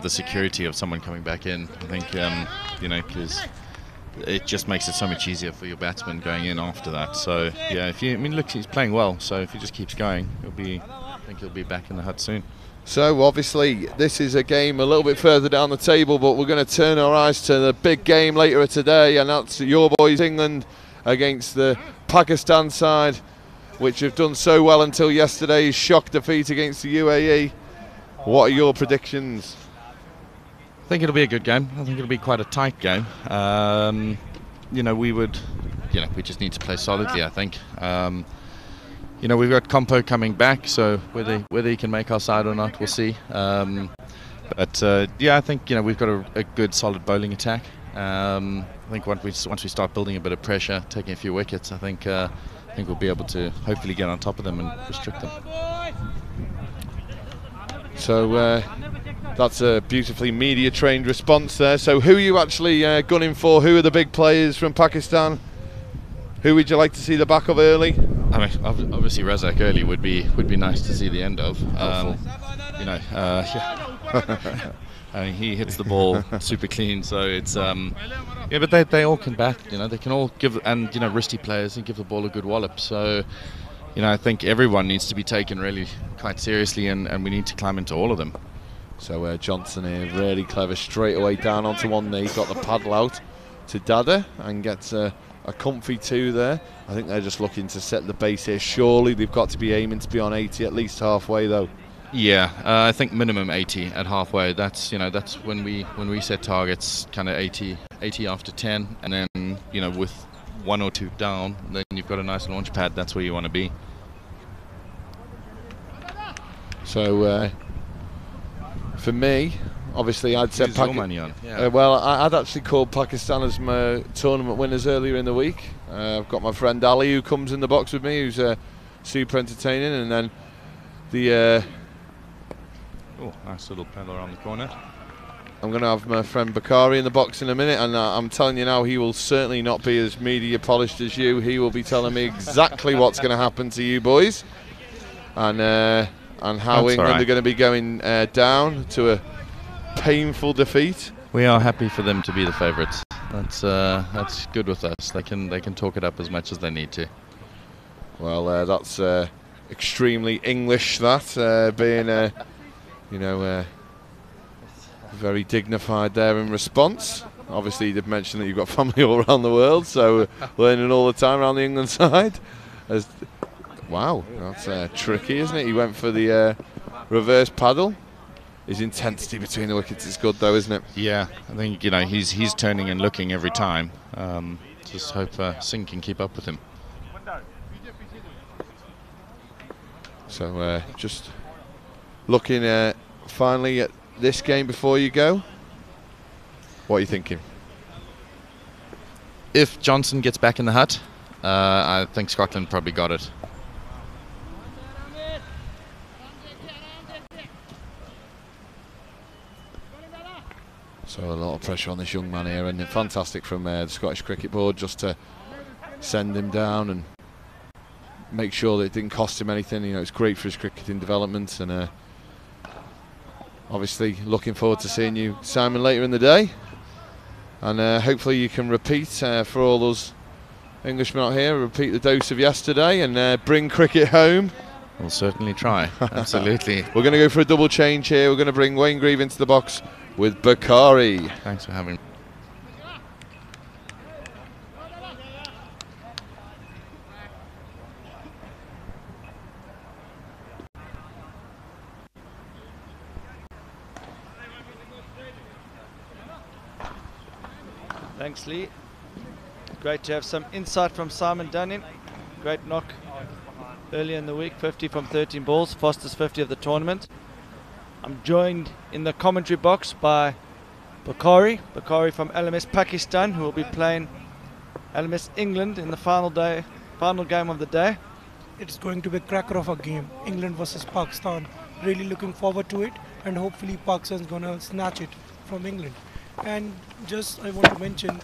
security of someone coming back in. I think you know, because it just makes it so much easier for your batsman going in after that. So yeah, look, he's playing well. So if he just keeps going, I think he'll be back in the hut soon. So obviously this is a game a little bit further down the table, but we're going to turn our eyes to the big game later today, and that's your boys England against the Pakistan side, which have done so well until yesterday's shock defeat against the UAE. What are your predictions? I think it'll be a good game. I think it'll be quite a tight game. You know, we just need to play solidly, I think. You know, we've got Compo coming back, so whether he can make our side or not, we'll see. But yeah, I think, you know, we've got a good solid bowling attack. I think once we start building a bit of pressure, taking a few wickets, I think we'll be able to hopefully get on top of them and restrict them. So that's a beautifully media trained response there. So who are you actually gunning for? Who are the big players from Pakistan? Who would you like to see the back of early? I mean, obviously Razak early would be nice to see the end of. Yeah. I mean, he hits the ball super clean, so it's yeah. But they all can bat. They can all give, and wristy players and give the ball a good wallop. So I think everyone needs to be taken really quite seriously, and we need to climb into all of them. So Johnson here, really clever, straight away down onto one knee, got the paddle out to Dada and gets a comfy 2 there. I think they're just looking to set the base here. Surely they've got to be aiming to be on 80 at least halfway though. Yeah, I think minimum 80 at halfway. That's that's when we set targets, kind of 80 after 10, and then with 1 or 2 down, then you've got a nice launch pad. That's where you want to be. So for me, obviously I'd said your money on. Yeah. well, I'd actually called Pakistan as my tournament winners earlier in the week. I've got my friend Ali who comes in the box with me, who's super entertaining, and then the oh, nice little pedal around the corner. I'm going to have my friend Bakari in the box in a minute, and I'm telling you now, he will certainly not be as media polished as you. He will be telling me exactly what's going to happen to you boys, and how That's England right. are going to be going down to a painful defeat. We are happy for them to be the favourites. That's good with us. They can talk it up as much as they need to. Well, that's extremely English. That being very dignified there in response. Obviously, you did mention that you've got family all around the world, so learning all the time around the England side. Wow, that's tricky, isn't it? He went for the reverse paddle. His intensity between the wickets is good, though, isn't it? Yeah, I think he's turning and looking every time. Just hope Singh can keep up with him. So just looking finally at this game before you go. What are you thinking? If Johnson gets back in the hut, I think Scotland probably got it. So a lot of pressure on this young man here, and fantastic from the Scottish Cricket Board just to send him down and make sure that it didn't cost him anything. It's great for his cricketing development, and obviously looking forward to seeing you, Simon, later in the day, and hopefully you can repeat for all those Englishmen out here, repeat the dose of yesterday and bring cricket home. We'll certainly try. Absolutely. We're going to go for a double change here. We're going to bring Wayne Grieve into the box with Bakari. Thanks for having me. Thanks, Lee. Great to have some insight from Simon Dunning. Great knock earlier in the week, 50 from 13 balls, fastest 50 of the tournament. I'm joined in the commentary box by Bakari from LMS Pakistan, who will be playing LMS England in the final game of the day. It's going to be a cracker of a game, England versus Pakistan. Really looking forward to it, and hopefully Pakistan's gonna snatch it from England. And just I want to mention,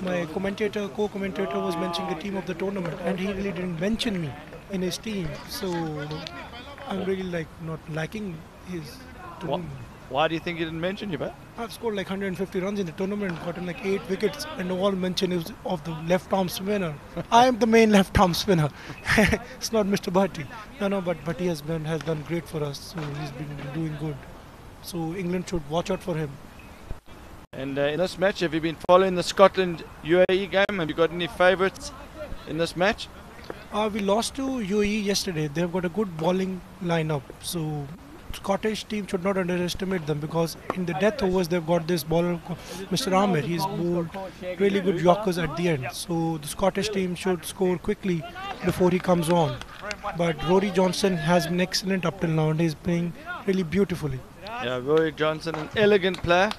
my co-commentator was mentioning the team of the tournament, and he really didn't mention me in his team. So I'm really not liking his team. Why do you think he didn't mention you, but? I've scored 150 runs in the tournament, gotten 8 wickets, and all mention is of the left-arm spinner. I am the main left-arm spinner. It's not Mr. Bhatti. No, but he has done great for us. So he's been doing good. So England should watch out for him. And in this match, have you been following the Scotland UAE game? Have you got any favourites in this match? We lost to UAE yesterday. They've got a good bowling lineup. So Scottish team should not underestimate them, because in the death overs they've got this bowler, Mr. Amir. He's bowled really good Yorkers at the end. So the Scottish team should score quickly before he comes on. But Rory Johnson has been excellent up till now, and he's playing really beautifully. Yeah, Rory Johnson, an elegant player.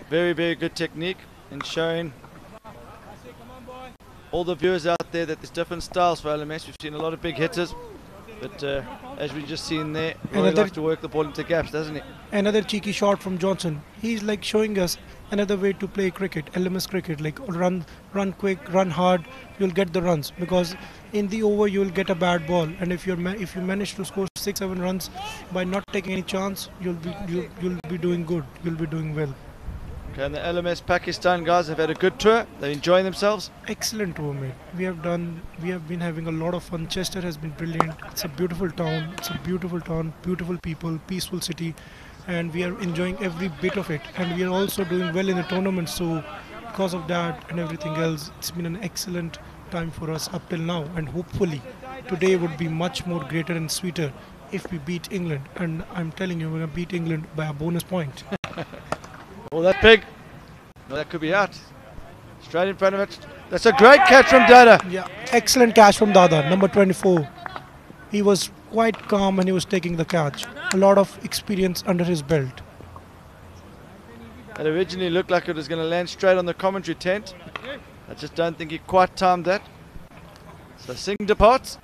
Very, very good technique, and showing all the viewers out there that there's different styles for LMS. We've seen a lot of big hitters, But as we just seen there, Roy Another- likes to work the ball into gaps, doesn't he? Another cheeky shot from Johnson. He's like showing us another way to play cricket, LMS cricket. Like run quick, run hard. You'll get the runs because in the over you'll get a bad ball, and if you manage to score 6-7 runs by not taking any chance, you'll be doing good. You'll be doing well. Okay, and the LMS Pakistan guys have had a good tour. They're enjoying themselves. Excellent tour, mate. We have been having a lot of fun. Chester has been brilliant. It's a beautiful town. Beautiful people, peaceful city, and we are enjoying every bit of it. And we are also doing well in the tournament. So, because of that and everything else, it's been an excellent time for us up till now. And hopefully, today would be much more greater and sweeter if we beat England. And I'm telling you, we're gonna beat England by a bonus point. Oh, that big. No, that could be out. Straight in front of it. That's a great catch from Dada. Yeah, excellent catch from Dada, number 24. He was quite calm when he was taking the catch. A lot of experience under his belt. It originally looked like it was going to land straight on the commentary tent. I just don't think he quite timed that. So Singh departs.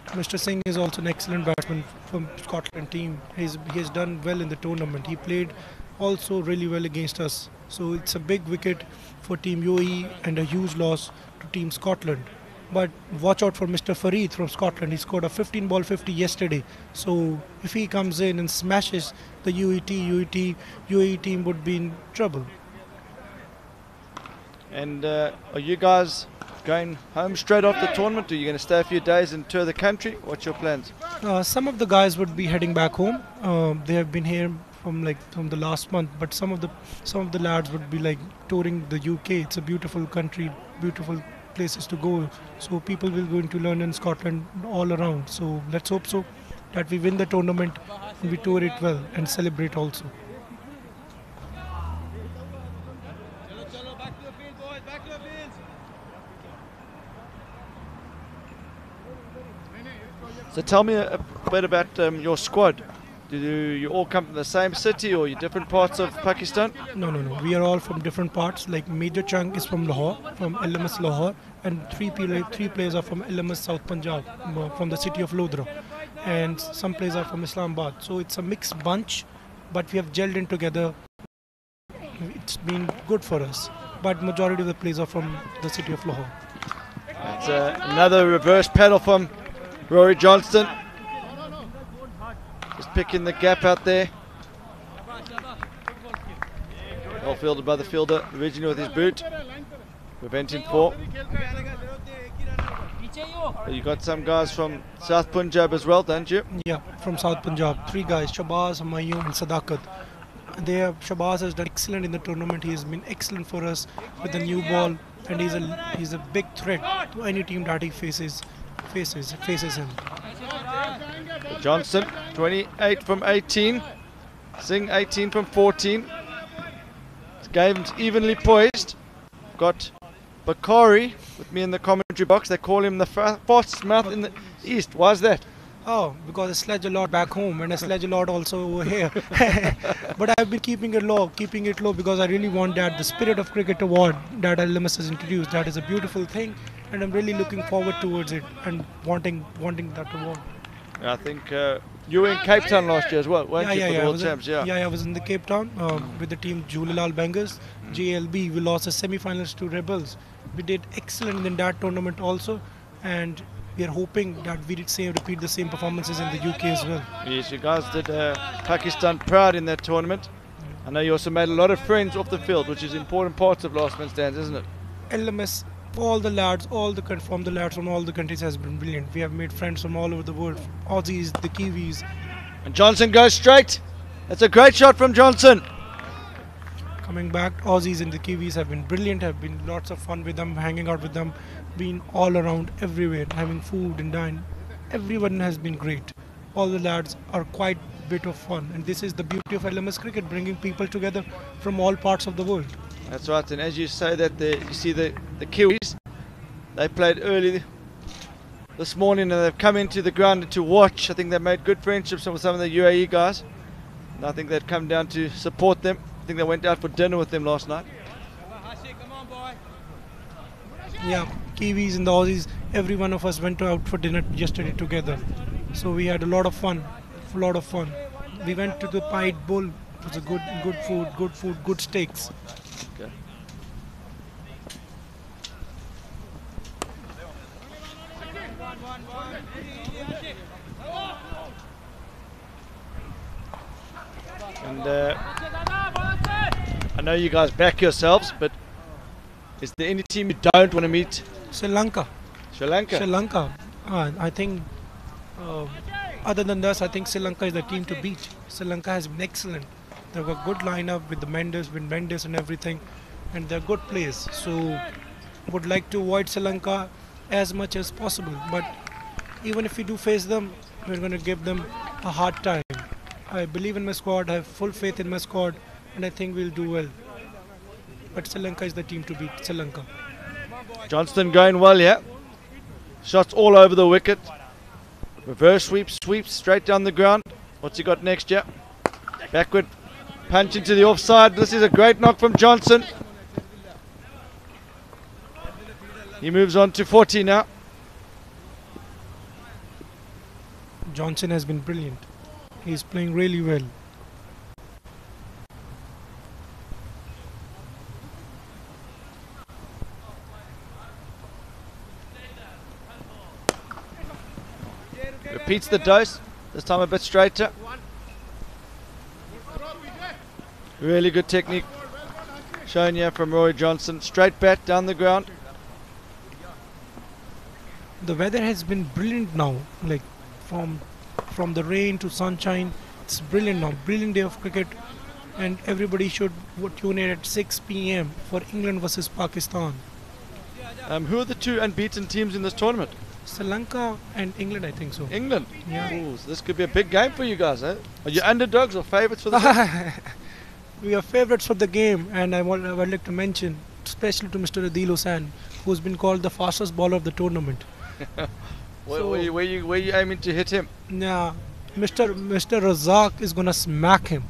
Mr. Singh is also an excellent batsman from Scotland team. He has done well in the tournament. He played also really well against us. So it's a big wicket for Team UAE and a huge loss to Team Scotland. But watch out for Mr. Fareed from Scotland. He scored a 15-ball 50 yesterday. So if he comes in and smashes the UAE team would be in trouble. And are you guys going home straight off the tournament? Or are you going to stay a few days and tour the country? What's your plans? Some of the guys would be heading back home. They have been here from the last month, but some of the lads would be like touring the UK. It's a beautiful country, beautiful places to go. So people will go into London, Scotland, all around. So let's hope so that we win the tournament and we tour it well and celebrate also. So tell me a bit about your squad. Do you all come from the same city or you different parts of Pakistan? No. We are all from different parts. Like major chunk is from Lahore, from LMS Lahore, and three players are from LMS South Punjab, from the city of Lodra, and some players are from Islamabad. So it's a mixed bunch, but we have gelled in together. It's been good for us. But majority of the players are from the city of Lahore. That's another reverse paddle from Rory Johnston. Just picking the gap out there. Well fielded by the fielder, originally with his boot. Preventing 4. You got some guys from South Punjab as well, don't you? Yeah, from South Punjab. 3 guys, Shabazz, Humayun and Sadakat. Shabazz has done excellent in the tournament. He has been excellent for us with the new ball, and he's a big threat to any team that he faces him. Johnson, 28 from 18. Singh, 18 from 14. This game's evenly poised. Got Bakari with me in the commentary box. They call him the fastest mouth in the East. Why is that? Oh, because I sledge a lot back home and I sledge a lot also over here. But I've been keeping it low because I really want the Spirit of Cricket award that LMS has introduced. That is a beautiful thing, and I'm really looking forward towards it and wanting that award. I think you were in Cape Town last year as well, weren't you, for the World Champs? Yeah, I was in the Cape Town with the team Julelal Bangers, JLB. We lost the semi-finals to Rebels. We did excellent in that tournament also, and we are hoping that we repeat the same performances in the UK as well. Yes, you guys did Pakistan proud in that tournament. I know you also made a lot of friends off the field, which is an important part of Last Man Stands, isn't it? LMS, all the lads from all the countries has been brilliant. We have made friends from all over the world, Aussies, the Kiwis. And Johnson goes straight. That's a great shot from Johnson. Coming back, Aussies and the Kiwis have been brilliant, have been lots of fun with them, hanging out with them, been all around everywhere, having food and dine. Everyone has been great. All the lads are quite a bit of fun, and this is the beauty of LMS cricket, bringing people together from all parts of the world. That's right, and as you say that, you see the Kiwis, they played early this morning and they've come into the ground to watch. I think they've made good friendships with some of the UAE guys, and I think they've come down to support them. I think they went out for dinner with them last night. Yeah, Kiwis and the Aussies, every one of us went out for dinner yesterday together. So we had a lot of fun, We went to the Pied Bull. It was a good food, good steaks. Okay. And I know you guys back yourselves, but is there any team you don't want to meet? Sri Lanka. Sri Lanka. Sri Lanka. I think, other than this, I think Sri Lanka is the team to beat. Sri Lanka has been excellent. They've got good lineup with the Mendes and everything, and they're good players. So, would like to avoid Sri Lanka as much as possible. But even if we do face them, we're going to give them a hard time. I believe in my squad. I have full faith in my squad, and I think we'll do well. But Sri Lanka is the team to beat. Sri Lanka. Johnston going well here. Shots all over the wicket. Reverse sweeps straight down the ground. What's he got next year? Backward punch into the offside. This is a great knock from Johnson. He moves on to 40 now. Johnson has been brilliant. He's playing really well. Repeats the dose. This time a bit straighter. Really good technique shown here from Rory Johnson. Straight bat down the ground. The weather has been brilliant now. Like from the rain to sunshine, it's brilliant now. Brilliant day of cricket, and everybody should tune in at 6 p.m. for England versus Pakistan. Who are the two unbeaten teams in this tournament? Sri Lanka and England, I think so. England. Yeah. Ooh, so this could be a big game for you guys, eh? Are you underdogs or favourites for the game? We are favourites for the game, and I would like to mention, especially to Mr. Adil Hussain, who's been called the fastest bowler of the tournament. Where you aiming to hit him? Yeah, Mr. Razak is gonna smack him.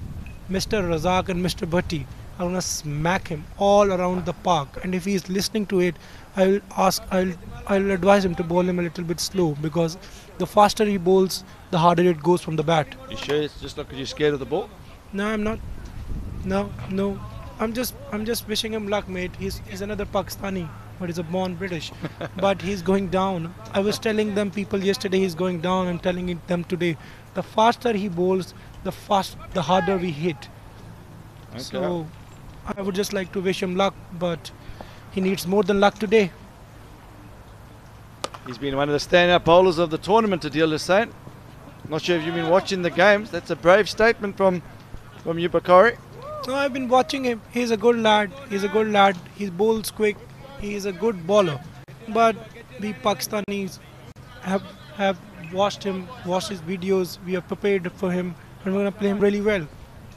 Mr. Razak and Mr. Bhatti are gonna smack him all around the park. And if he is listening to it, I'll advise him to bowl him a little bit slow, because the faster he bowls, the harder it goes from the bat. You sure it's just not because you're scared of the ball? No, I'm not. No. I'm just wishing him luck, mate. He's another Pakistani, but he's a born British. But he's going down. I was telling them people yesterday he's going down. I'm telling them today. The faster he bowls, the harder we hit. Okay. So I would just like to wish him luck, but he needs more than luck today. He's been one of the standout bowlers of the tournament, Adil Hussain. Not sure if you've been watching the games. That's a brave statement from you, Bakari. No, I've been watching him. He's a good lad. He bowls quick. He's a good bowler. But we Pakistanis have watched his videos. We have prepared for him, and we're going to play him really well.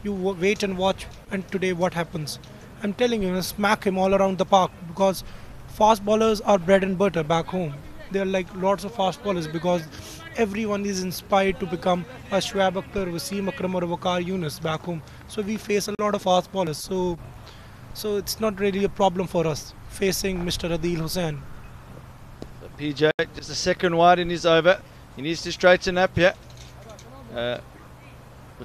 You wait and watch, and today what happens. I'm telling you, I'm going to smack him all around the park, because fast bowlers are bread and butter back home. There are like lots of fast bowlers, because everyone is inspired to become a Shoaib Akhtar, Wasim Akram or Waqar Yunus back home. So we face a lot of fast bowlers. So it's not really a problem for us facing Mr. Adil Hussain. So PJ, just a second wide in his over. He needs to straighten up here. We're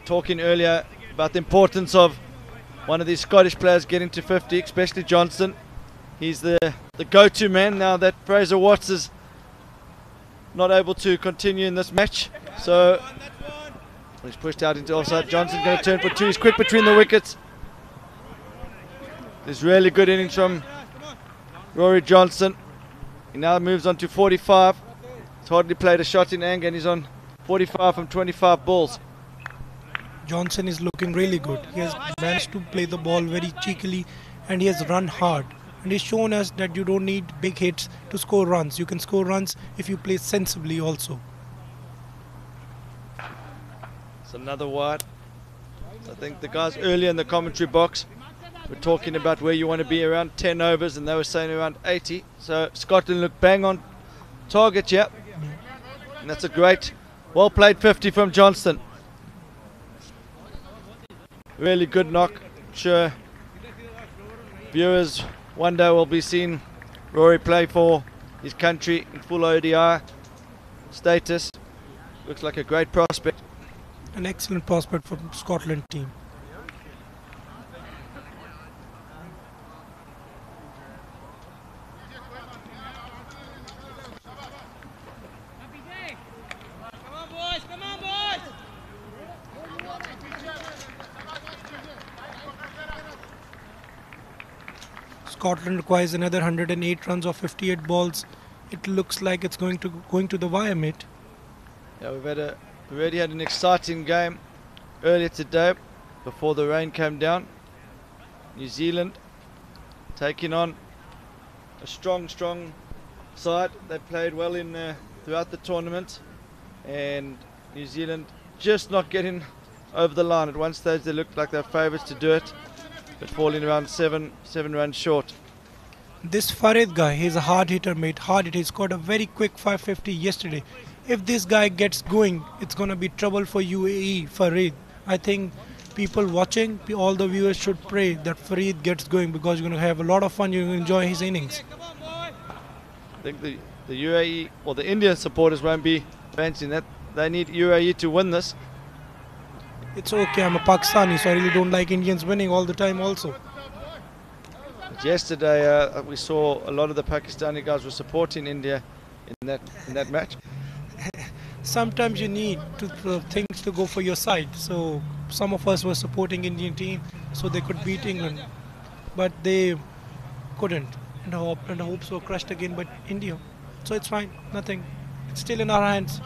talking earlier about the importance of one of these Scottish players getting to 50, especially Johnson. He's the go-to man now that Fraser Watts is not able to continue in this match. So he's pushed out into offside. Johnson's going to turn for two. He's quick between the wickets. There's really good innings from Rory Johnson. He now moves on to 45. He's hardly played a shot in anger, and he's on 45 from 25 balls. Johnson is looking really good. He has managed to play the ball very cheekily, and he has run hard. And he's shown us that you don't need big hits to score runs. You can score runs if you play sensibly also. It's another wide. I think the guys earlier in the commentary box were talking about where you want to be around 10 overs, and they were saying around 80. So Scotland look bang on target here. And that's a great, well played 50 from Johnston. Really good knock. I'm sure viewers one day will be seeing Rory play for his country in full ODI status. looks like a great prospect. An excellent prospect for Scotland team. Scotland requires another 108 runs off 58 balls. It looks like it's going to the wire, mate. Yeah, we already had an exciting game earlier today before the rain came down. New Zealand taking on a strong side. They played well in throughout the tournament, and New Zealand just not getting over the line. At one stage they looked like they were favourites to do it, but falling around seven runs short. This Farid guy, he's a hard hitter, mate. Hard hitter. He scored a very quick 550 yesterday. If this guy gets going, it's gonna be trouble for UAE. Farid. I think people watching, all the viewers should pray that Farid gets going, because you're gonna have a lot of fun. You're gonna enjoy his innings. I think the UAE or the Indian supporters won't be fancying that. They need UAE to win this. It's okay. I'm a Pakistani, so I really don't like Indians winning all the time. Also. But yesterday we saw a lot of the Pakistani guys were supporting India in that match. Sometimes you need things to go for your side. So some of us were supporting Indian team so they could beat England, but they couldn't, and the hopes were crushed again by India. So it's fine, nothing. It's still in our hands.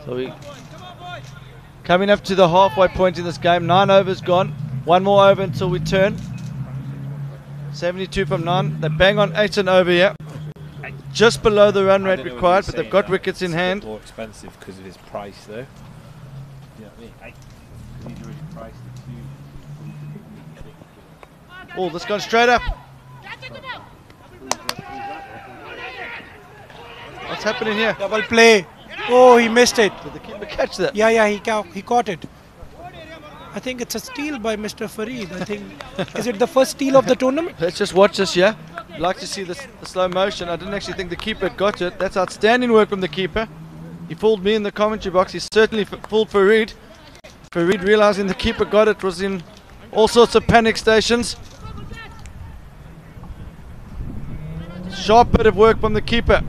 So we coming up to the halfway point in this game. 9 overs gone. One more over until we turn. 72 from 9. They bang on 8 and over here. Just below the run rate required, but they've got wickets in hand. More expensive because of his price, though. You know what I mean? He's already priced it too. Oh, this gone straight up. What's happening here? Double play. Oh, he missed it. Did the keeper catch that? Yeah, he caught it. I think it's a steal by Mr. Farid. I think, is it the first steal of the tournament? Let's just watch this here. I'd like to see the slow motion. I didn't actually think the keeper got it. That's outstanding work from the keeper. He fooled me in the commentary box. He certainly fooled Farid. Farid, realizing the keeper got it, was in all sorts of panic stations. Sharp bit of work from the keeper.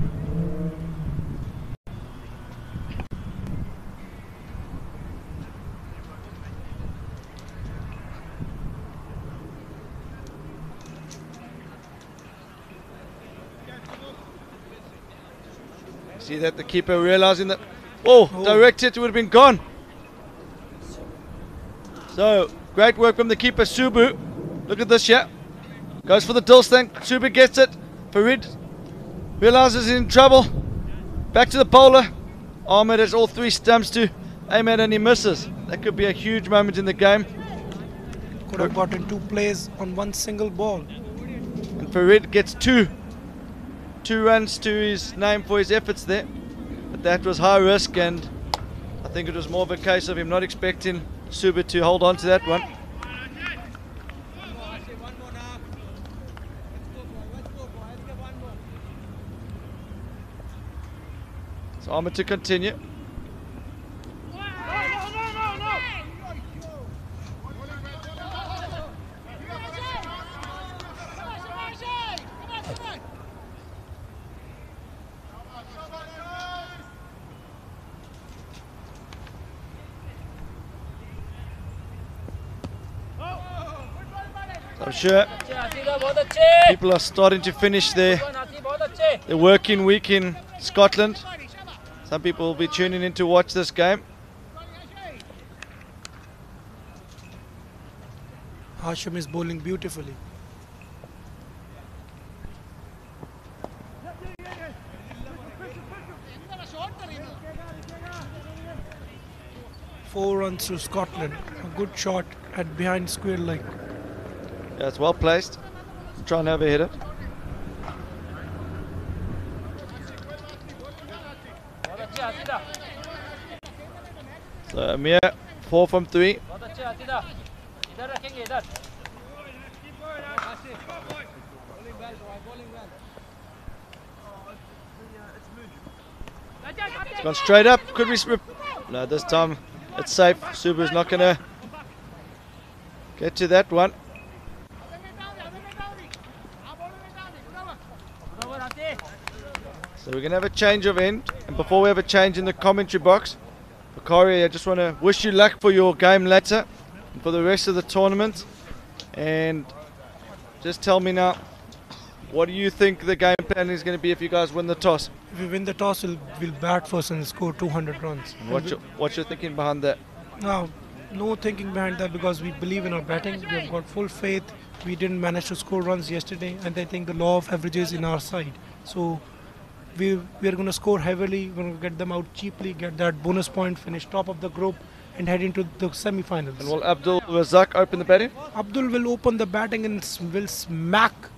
See that the keeper realizing that, direct hit would have been gone. So great work from the keeper, Subu. Look at this here. Goes for the Dilstang. Subu gets it. Farid realizes he's in trouble. Back to the bowler. Ahmed has all 3 stumps to aim at and he misses. That could be a huge moment in the game. Could have gotten 2 plays on 1 single ball. And Farid gets 2 runs to his name for his efforts there, but that was high risk, and I think it was more of a case of him not expecting Suba to hold on to that one. So Ahmed to continue. I'm sure people are starting to finish their working week in Scotland. Some people will be tuning in to watch this game. Hashim is bowling beautifully. Four runs to Scotland. A good shot at behind square leg. Yeah, it's well placed. Try and overhit it. So Amir, 4 from 3. It's gone straight up. Could we? No, this time it's safe. Subaru's not going to get to that one. So we're going to have a change of end. And before we have a change in the commentary box, Bakari, I just want to wish you luck for your game later and for the rest of the tournament. And just tell me now, what do you think the game plan is going to be if you guys win the toss? If we win the toss, we'll bat first and score 200 runs. What's your thinking behind that? No thinking behind that, because we believe in our batting. We have got full faith. We didn't manage to score runs yesterday, and I think the law of averages in our side. So we are going to score heavily. We're going to get them out cheaply, get that bonus point, finish top of the group, and head into the semi-finals. And will Abdul Razak open the batting? Abdul will open the batting and will smack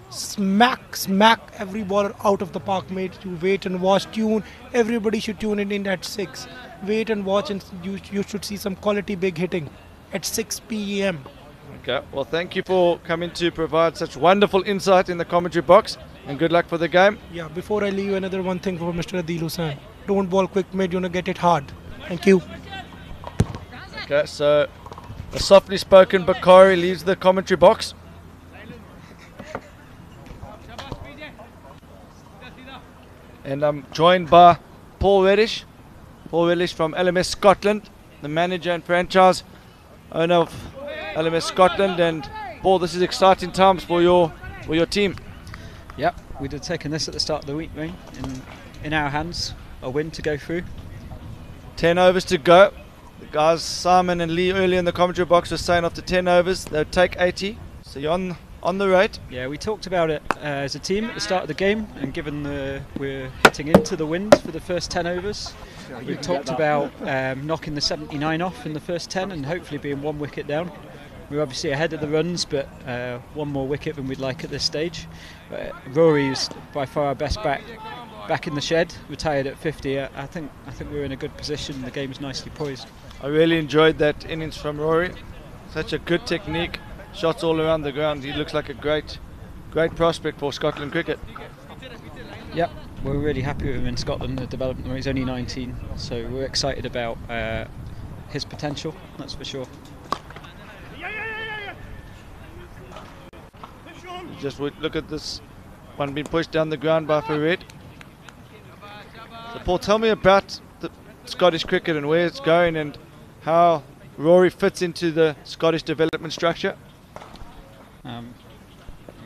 every baller out of the park, mate. You wait and watch, tune. Everybody should tune in at 6. Wait and watch, and you should see some quality big hitting at 6 p.m. Okay, well, thank you for coming to provide such wonderful insight in the commentary box, and good luck for the game. Yeah, before I leave, another one thing for Mr. Adil Hussain. Don't ball quick, mate. You're going to get it hard. Thank you. Okay, so a softly spoken Bakari leaves the commentary box. And I'm joined by Paul Reddish from LMS Scotland, the manager and franchise owner of LMS Scotland. And Paul, this is exciting times for your team. Yep, we'd have taken this at the start of the week, mate. In our hands, a win to go through. 10 overs to go. The guys Simon and Lee earlier in the commentary box were saying after 10 overs they'll take 80. So you're on the rate. Yeah, we talked about it as a team at the start of the game, and given we're hitting into the wind for the first 10 overs, we talked about knocking the 79 off in the first 10 and hopefully being 1 wicket down. We're obviously ahead of the runs, but 1 more wicket than we'd like at this stage. Rory is by far our best back in the shed, retired at 50. I think we're in a good position. The game's nicely poised. I really enjoyed that innings from Rory. Such a good technique. Shots all around the ground. He looks like a great prospect for Scotland cricket. Yep, we're really happy with him in Scotland, the development. He's only 19, so we're excited about his potential, that's for sure. Just look at this one being pushed down the ground by Farid. So Paul, tell me about the Scottish cricket and where it's going and how Rory fits into the Scottish development structure.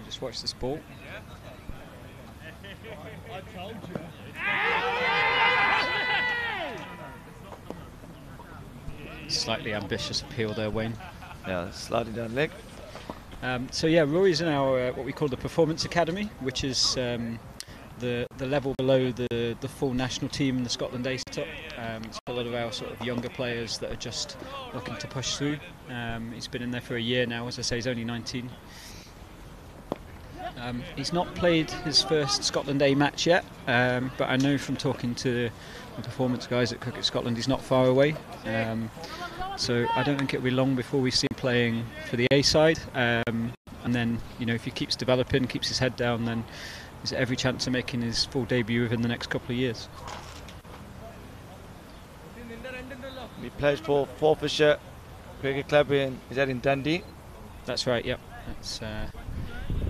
Just watch this ball. Slightly ambitious appeal there, Wayne. Yeah, sliding down leg. So yeah, Rory's in our what we call the Performance Academy, which is the level below the full national team in the Scotland A top. It's a lot of our sort of younger players that are just looking to push through. He's been in there for a year now, as I say, he's only 19. He's not played his first Scotland A match yet, but I know from talking to the performance guys at Cricket Scotland he's not far away. So I don't think it'll be long before we see him playing for the A side. And then, you know, if he keeps developing, keeps his head down, then there's every chance of making his full debut within the next couple of years. He plays for Forfarshire Cricket Club and is that in Dundee? That's right. Yep. It's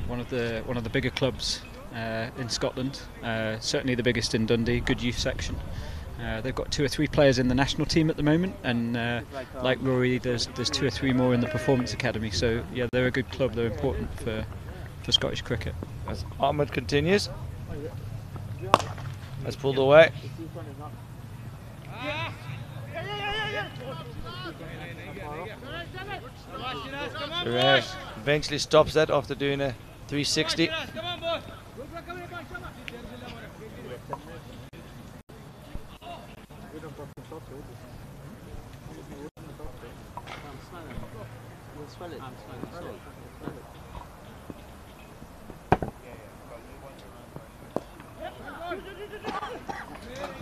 one of the bigger clubs in Scotland. Certainly the biggest in Dundee. Good youth section. They've got 2 or 3 players in the national team at the moment, and like Rory, there's 2 or 3 more in the Performance Academy. So yeah, they're a good club. They're important for Scottish cricket. As Ahmed continues, that's pulled away. Suraj eventually stops that after doing a 360.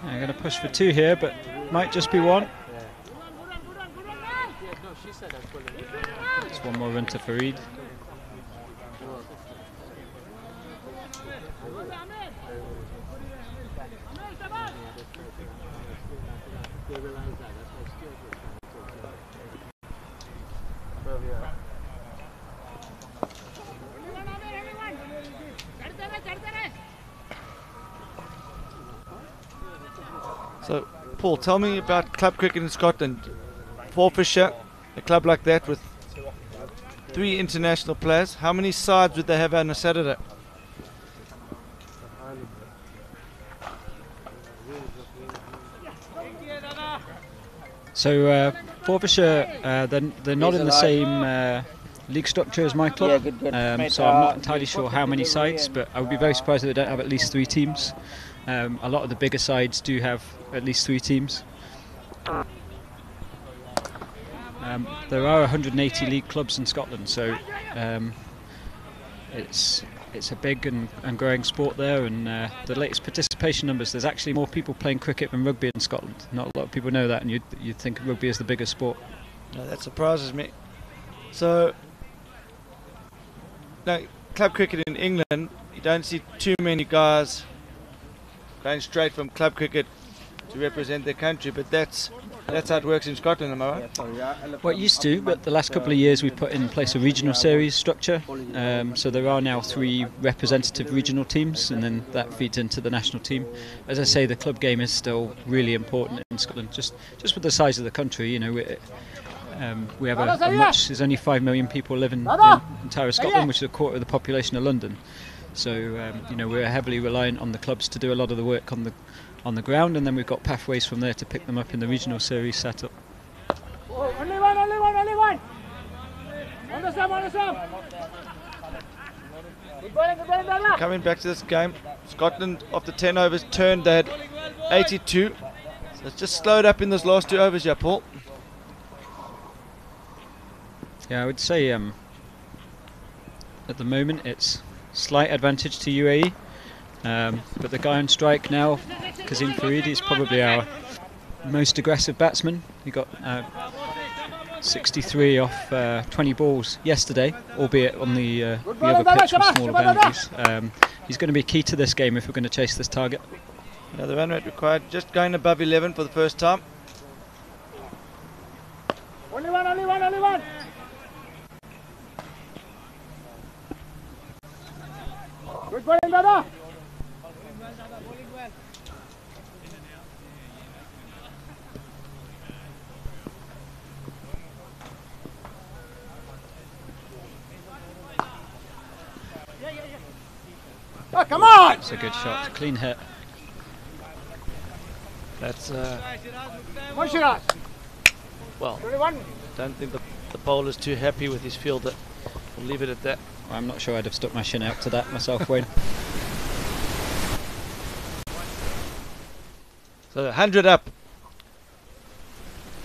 I'm going to push for 2 here, but might just be 1. It's 1 more run to Farid. So, Paul, tell me about club cricket in Scotland. Forfisher, a club like that with 3 international players. How many sides would they have on a Saturday? So Forfisher, they're not in the same league structure as my club, so I'm not entirely sure how many sides, but I would be very surprised if they don't have at least 3 teams. A lot of the bigger sides do have at least 3 teams. There are 180 league clubs in Scotland, so it's a big and growing sport there, and the latest participation numbers, there's actually more people playing cricket than rugby in Scotland. Not a lot of people know that, and you'd think rugby is the biggest sport. No, that surprises me. So, now, club cricket in England, you don't see too many guys going straight from club cricket to represent their country, but that's how it works in Scotland, am I right? Well, it used to, but the last couple of years we've put in place a regional series structure, so there are now 3 representative regional teams, and then that feeds into the national team. As I say, the club game is still really important in Scotland, just with the size of the country. You know, we have there's only 5 million people live in the entire Scotland, which is a quarter of the population of London. So you know, we're heavily reliant on the clubs to do a lot of the work on the ground, and then we've got pathways from there to pick them up in the regional series setup. Only one. Coming back to this game, Scotland after 10 overs turned, they had 82. So it's just slowed up in those last 2 overs, yeah, Paul. Yeah, I would say at the moment it's slight advantage to UAE, but the guy on strike now, Kazim Farid, is probably our most aggressive batsman. He got 63 off 20 balls yesterday, albeit on the other pitch with smaller boundaries. He's going to be key to this game if we're going to chase this target. The run rate required just going above 11 for the first time. Only one. Good bowling, brother. Oh, come on! It's a good shot, clean hit. That's One Shiraz. well, 21. don't think the bowler's too happy with his fielder. We'll leave it at that. I'm not sure I'd have stuck my shin out to that myself, Wayne. So 100 up.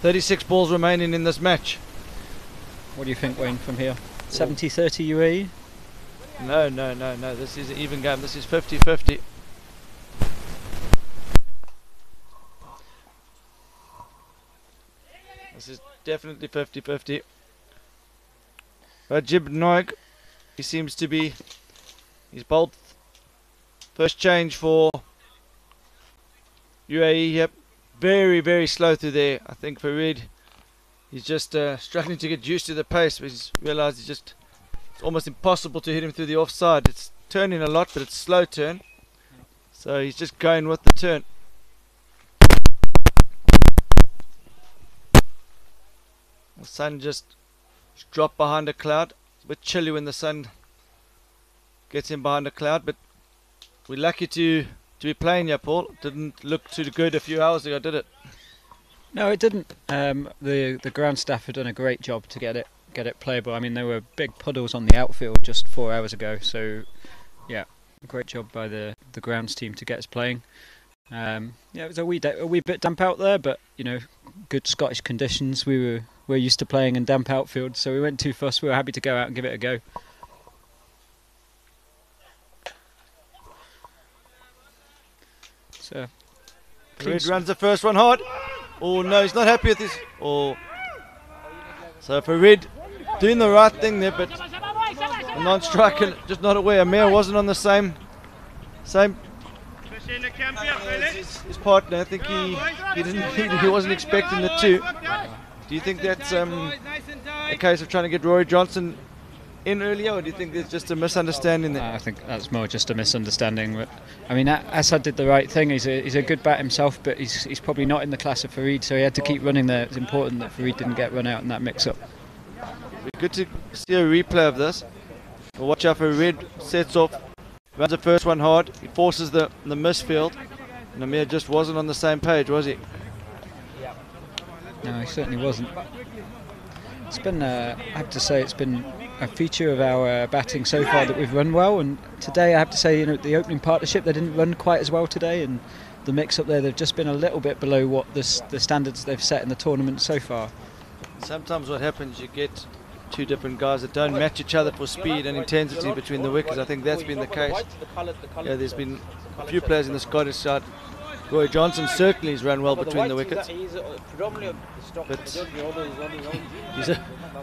36 balls remaining in this match. What do you think, Wayne, from here? 70-30 UAE? No. This is an even game. This is 50-50. This is definitely 50-50. Rajib Noig, he seems to be, he's bowled first change for UAE. Yep, very slow through there. I think Farid, he's just struggling to get used to the pace. But he's realised it's almost impossible to hit him through the offside. It's turning a lot, but it's slow turn. So he's just going with the turn. The sun just dropped behind a cloud. It's a bit chilly when the sun gets in behind a cloud, but we're lucky to be playing here, Paul. Didn't look too good a few hours ago, did it? No, it didn't. The ground staff had done a great job to get it playable. I mean, there were big puddles on the outfield just 4 hours ago, so yeah, great job by the grounds team to get us playing. Yeah, it was a wee bit damp out there, but you know, good Scottish conditions. We're used to playing in damp outfield, so we weren't too fussed. We were happy to go out and give it a go. So Farid runs the first one hard. Oh no, he's not happy with this. Oh, so Farid doing the right thing there, but a non-striker just not aware. Amir wasn't on the same Same. His partner, I think he wasn't expecting the two. Do you think that's a case of trying to get Rory Johnson in earlier, or do you think there's just a misunderstanding there? I think that's more just a misunderstanding. But, I mean, Assad did the right thing. He's a good bat himself, but he's probably not in the class of Farid, so he had to keep running there. It's important that Farid didn't get run out in that mix-up. Good to see a replay of this. But watch out for Farid, sets off, runs the first one hard, he forces the misfield, and Amir just wasn't on the same page, was he? No, he certainly wasn't. It's been, I have to say, it's been a feature of our batting so far that we've run well, and today I have to say, the opening partnership, they didn't run quite as well today, and the mix up there, they've just been a little bit below what the standards they've set in the tournament so far. Sometimes what happens, you get two different guys that don't match each other for speed and intensity between the wickets. I think that's been the case. Yeah, there's been a few players in the Scottish side. Roy Johnson certainly has run well between the wickets. But I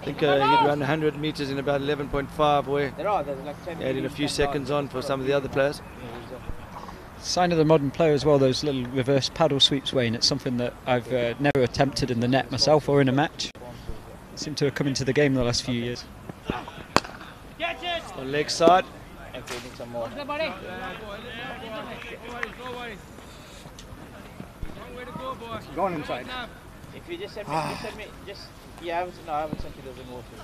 think he'd run 100 metres in about 11.5, where he had in a few seconds on for some of the other players. Sign of the modern player as well, those little reverse paddle sweeps, Wayne. It's something that I've never attempted in the net myself or in a match. Seem to have come into the game the last few years. On leg side. Go on inside. If you just send me, I haven't sent you those emotions.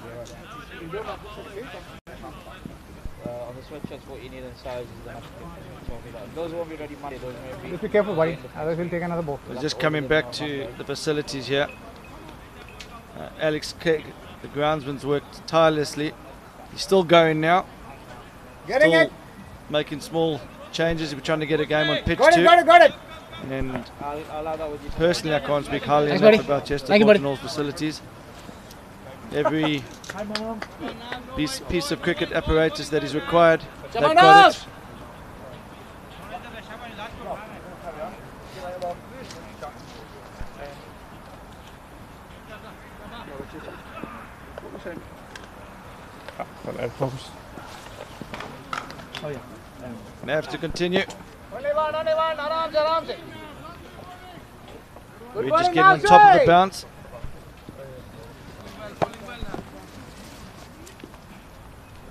On the sweatshirts, what you need in sizes, then I can those won't be ready Monday. Those may be. Just be careful, buddy. Otherwise, we'll take another ball. We're just coming back to the facilities here. Alex Kegg, the groundsman's worked tirelessly. He's still going now. Getting still it. Making small changes. We're trying to get a game on pitch Got too. it, got it. And I'll allow that with you. personally, I can't speak highly Thanks, enough buddy. about Chester Thank you, buddy. Boughton Hall's facilities. Every piece of cricket apparatus that is required, they've got it. Nav to continue. Only one, aram se. We're just getting on top of the bounce.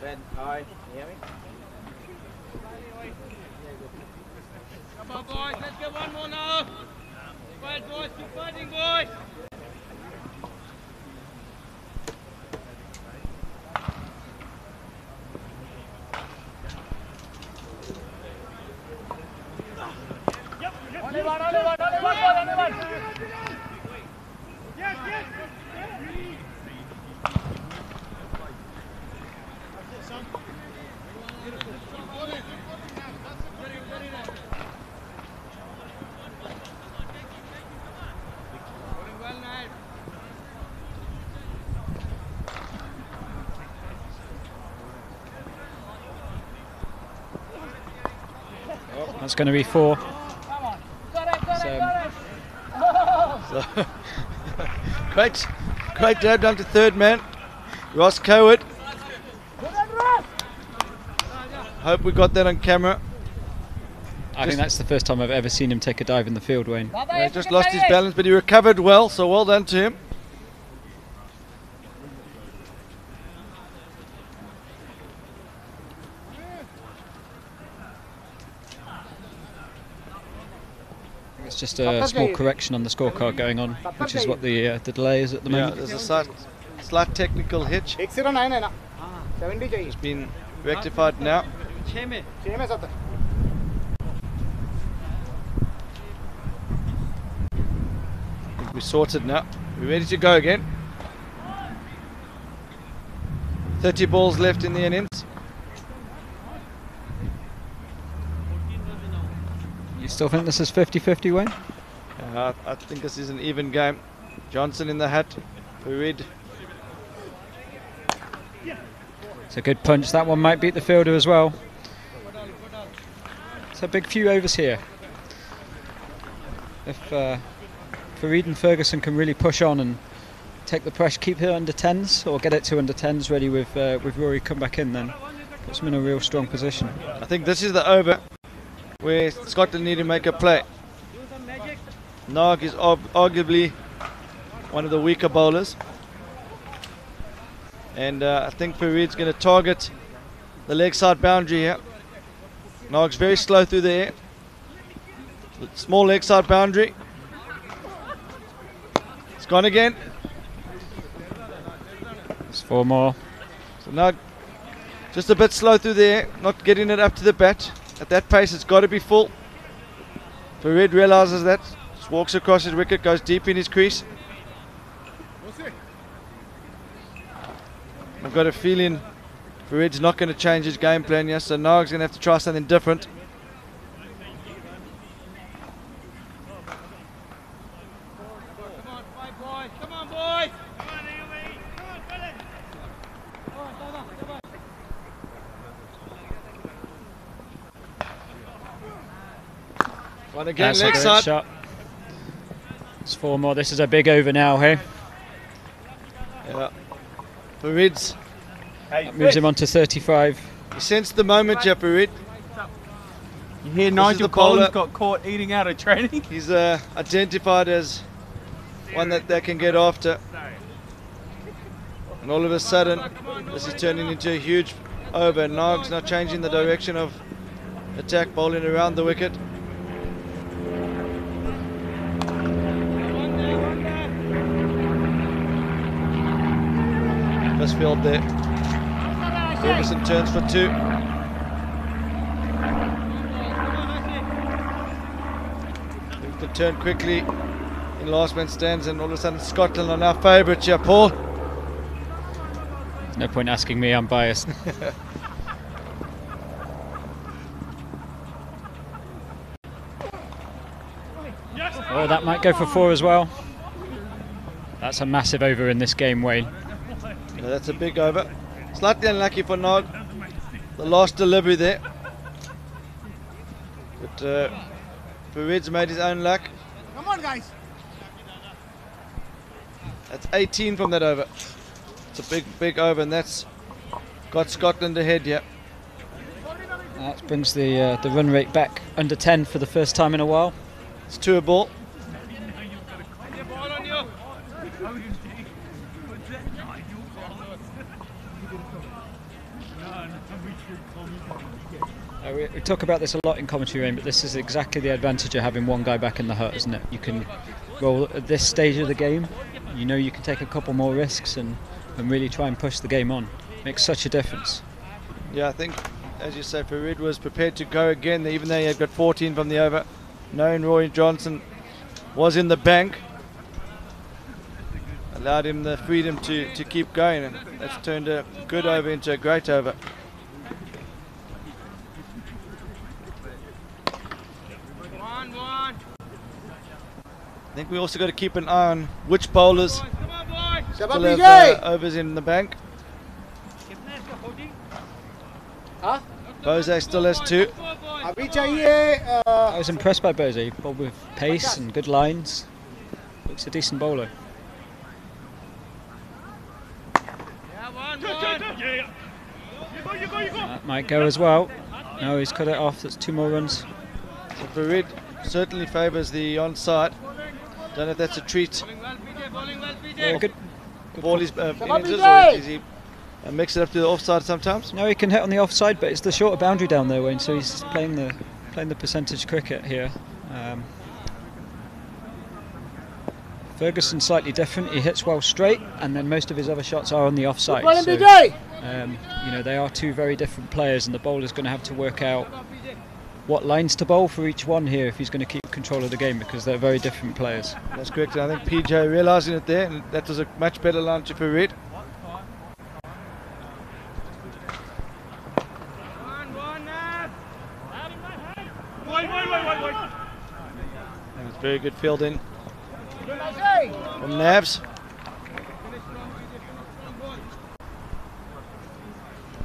Ben, hi, can you hear me? Come on, boys, let's get one more now. Fight, boys, keep fighting, boys. Only one. Yes, yes. That's going to be 4. So, great jab down to third man, Ross Coward. Hope we got that on camera. I think that's the first time I've ever seen him take a dive in the field, Wayne. He just lost his balance, but he recovered well, so well done to him. It's just a small correction on the scorecard going on, which is what the delay is at the moment. Yeah, there's a slight technical hitch. 109 है ना 70 चाहिए It's been rectified now. 6 में 70 We're sorted now. We're ready to go again. 30 balls left in the innings. You still think this is 50-50, Wayne? I think this is an even game. Johnson in the hat. Farid. It's a good punch. That one might beat the fielder as well. It's a big few overs here. If Farid and Ferguson can really push on and take the pressure, keep it under 10s, or get it to under 10s ready with Rory come back in, then puts them in a real strong position. I think this is the over. where Scotland need to make a play. Nog is arguably one of the weaker bowlers. And I think Farid's going to target the leg side boundary here. Nog's very slow through the air. Small leg side boundary. It's gone again. It's 4 more. So Nog just a bit slow through the air, not getting it up to the bat. At that pace, it's got to be full. Farid realizes that. Just walks across his wicket, goes deep in his crease. I've got a feeling Farid's not going to change his game plan here, so Nog's going to have to try something different. Come on, boys! Come on, UAE! Come on, fellas! One again, That's leg a great side. shot. It's 4 more. This is a big over now, hey? Yeah. Farid's. That moves him on to 35. You sense the moment here, Farid. You hear This Nigel is the bowler. Collins got caught eating out of training? He's identified as one that they can get after. And all of a sudden, this is turning into a huge over. Nog's now changing the direction of attack, bowling around the wicket. Misfield there. Ferguson turns for 2. Things can turn quickly in last man stands, and all of a sudden Scotland are now favourites here, Paul. There's no point asking me, I'm biased. Oh, that might go for 4 as well. That's a massive over in this game, Wayne. Yeah, that's a big over. Slightly unlucky for Nog. The last delivery there. But Farid's made his own luck. Come on, guys. That's 18 from that over. It's a big over, and that's got Scotland ahead here. That brings the run rate back under 10 for the first time in a while. It's 2 a ball. We talk about this a lot in commentary, Rain, but this is exactly the advantage of having one guy back in the hut, isn't it? You can roll at this stage of the game. You know you can take a couple more risks and really try and push the game on. Makes such a difference. Yeah, I think, as you say, Farid was prepared to go again, even though he had got 14 from the over. Knowing Roy Johnson was in the bank, allowed him the freedom to keep going, and that's turned a good over into a great over. I think we also got to keep an eye on which bowlers still have overs in the bank. Bose still has 2. I was impressed by Bose. He bowled with pace and good lines. Looks a decent bowler. That might go as well. No, he's cut it off. That's 2 more runs. So Farid certainly favours the onside. Don't know if that's a treat. Yeah, good. Ball is innings, or is he mix it up to the offside sometimes? No, he can hit on the offside, but it's the shorter boundary down there, Wayne. So he's playing the percentage cricket here. Ferguson slightly different. He hits well straight, and then most of his other shots are on the offside. So, you know, they are 2 very different players, and the bowler's going to have to work out what lines to bowl for each one here if he's going to keep control of the game, because they're very different players. That's correct. I think PJ realising it there, and that was a much better line to Farid. And it's very good fielding from Navs.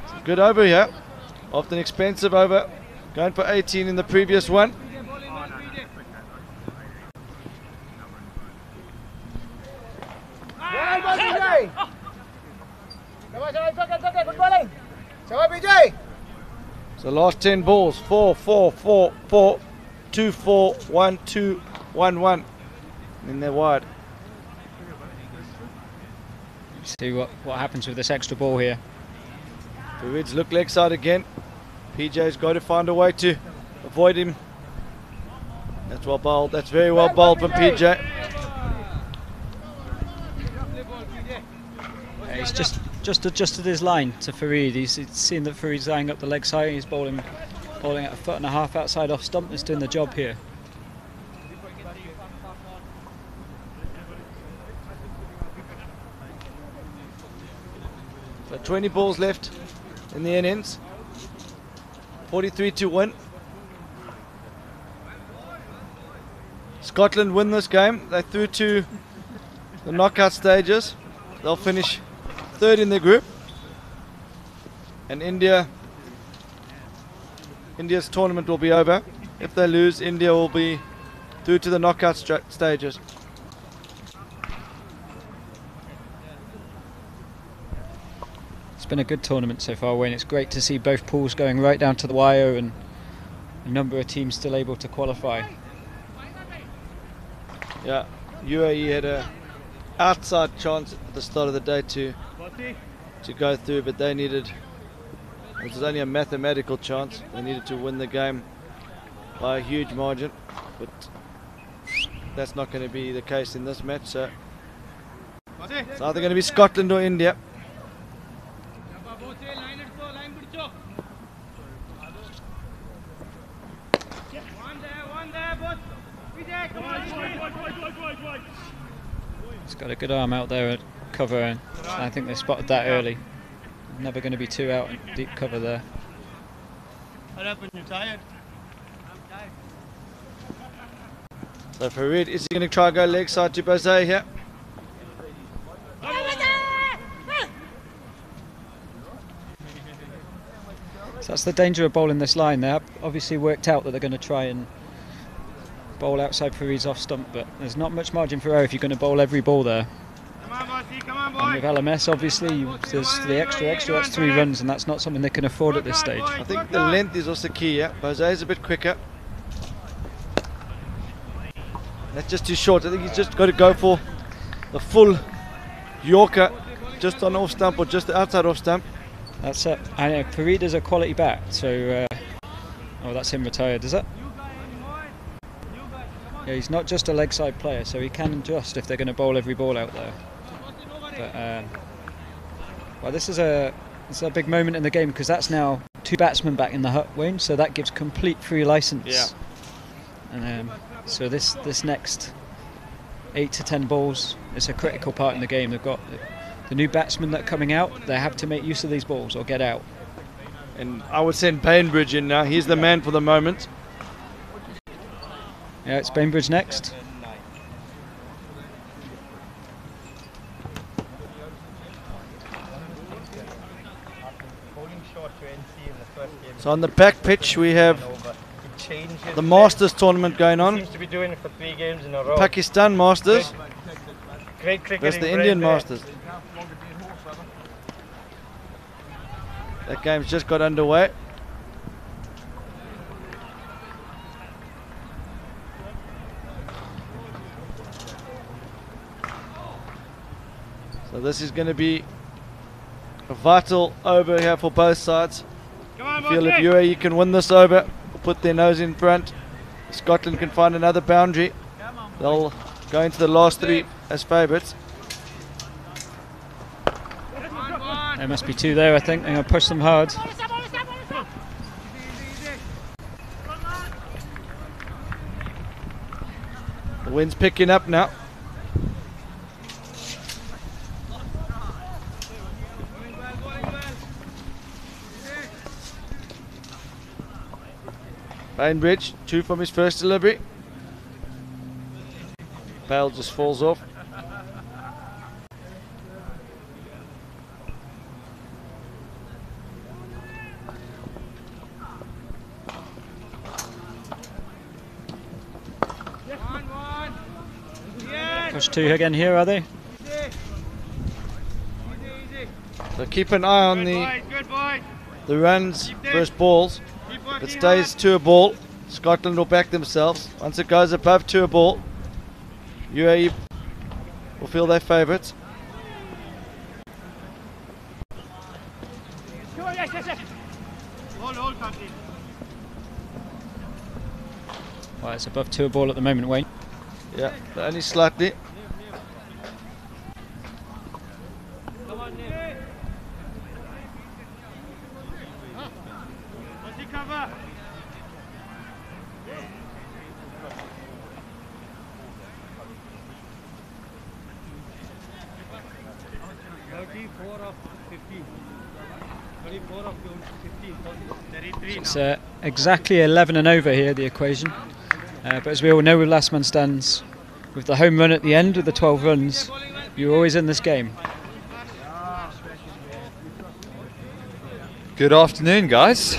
It's a good over here, often expensive over. Going for 18 in the previous one. So last 10 balls, 4, 4, 4, 4, 2, 4, 1, 2, 1, 1. And they're wide. See what happens with this extra ball here. Farid's look leg side again. PJ's got to find a way to avoid him. That's well bowled. That's very well bowled from PJ. He's just adjusted his line to Farid. He's seen that Farid's laying up the leg side. He's bowling at a foot and a half outside off stump. He's doing the job here. So 20 balls left in the innings. 43 to win. Scotland win this game. They're through to the knockout stages. They'll finish third in their group. And India's tournament will be over. If they lose, India will be through to the knockout stages. It's been a good tournament so far, Wayne. It's great to see both pools going right down to the wire and a number of teams still able to qualify. Yeah, UAE had a outside chance at the start of the day to go through, but they needed, it was only a mathematical chance, they needed to win the game by a huge margin, but that's not going to be the case in this match, so it's either going to be Scotland or India. He's got a good arm out there at cover, and I think they spotted that early. Never going to be two out in deep cover there. So Farid, is he going to try and go leg side to Bose here? So that's the danger of bowling this line. They have obviously worked out that they're going to try and bowl outside Farid's off stump, but there's not much margin for error if you're going to bowl every ball there. And with LMS, obviously, there's the extra, that's 3 runs, and that's not something they can afford at this stage. I think the length is also key, yeah. Bose is a bit quicker. That's just too short. I think he's just got to go for the full Yorker, just on off stump or just outside off stump. That's it. I know Farid is a quality bat, so oh, that's him retired, is it? Yeah, he's not just a leg side player, so he can adjust if they're going to bowl every ball out there. But well, this is a big moment in the game, because that's now 2 batsmen back in the hut, Wayne. So that gives complete free license. Yeah. And so this next 8 to 10 balls is a critical part in the game. They've got the new batsmen that are coming out. They have to make use of these balls or get out. And I would send Bainbridge in now. He's the man for the moment. Yeah, it's Bainbridge next. So on the back pitch we have the Masters tournament going on. Seems to be doing it for 3 games in a row. Pakistan Masters. Great cricketing. That's the Indian Masters. That game's just got underway. So this is going to be a vital over here for both sides. I feel if UAE can win this over, put their nose in front, Scotland can find another boundary, they'll go into the last 3 as favourites. There must be 2 there, I think. They're going to push them hard. The wind's picking up now. Bainbridge, 2 from his first delivery. Bale just falls off. Push 2 again here, are they? So keep an eye on the runs, first balls. If it stays 2-ball, Scotland will back themselves. Once it goes above 2-ball, UAE will feel their favourites. Well, it's above 2-ball at the moment, Wayne. Yeah, but only slightly. It's exactly 11 and over here, the equation. But as we all know with last man stands, with the home run at the end with the 12 runs, you're always in this game. Good afternoon, guys.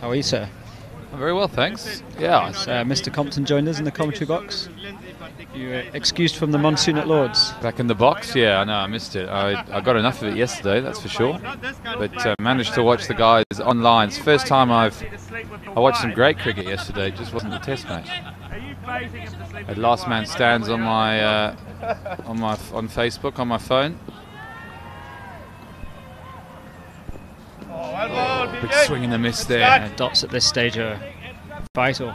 How are you, sir? I'm very well, thanks. Yeah. Mr. Compton joined us in the commentary box. You were excused from the monsoon at Lord's. Back in the box? Yeah, I know, I missed it. I got enough of it yesterday, that's for sure. But managed to watch the guys online. It's the first time I watched some great cricket yesterday. It just wasn't a test match. Had Last Man Stands on my on Facebook on my phone. Big swing and a miss there. Dots at this stage are vital.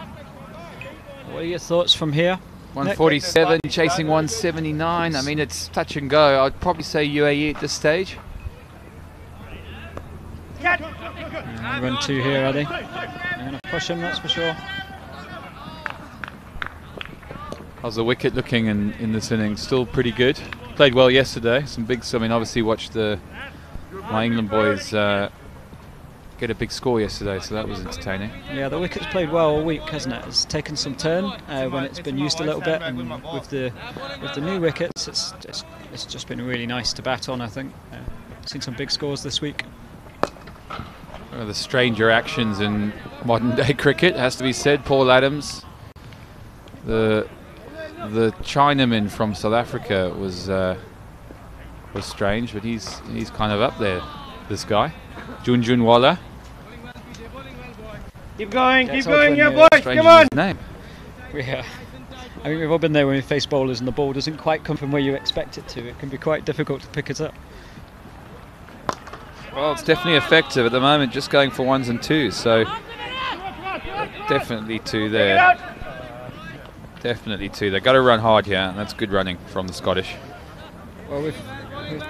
What are your thoughts from here? 147, chasing 179. I mean, it's touch and go. I'd probably say UAE at this stage. Run 2 here, are they? They're going to push him, that's for sure. How's the wicket looking in this inning? Still pretty good. Played well yesterday. Some big. I mean, obviously watched my England boys get a big score yesterday, so that was entertaining. Yeah, the wicket's played well all week, hasn't it? It's taken some turn when it's been used a little bit, and with the new wickets, it's just been really nice to bat on. I think seen some big scores this week. One of the stranger actions in modern day cricket, has to be said. Paul Adams, the Chinaman from South Africa, was strange, but he's kind of up there. This guy, Junjunwala. Keep going, yeah, boys, come on! Name. Yeah, I think we've all been there when we face bowlers and the ball doesn't quite come from where you expect it to. It can be quite difficult to pick it up. Well, it's definitely effective at the moment, just going for 1s and 2s, so definitely 2 there. Definitely 2. They've got to run hard here, and that's good running from the Scottish. Well, we're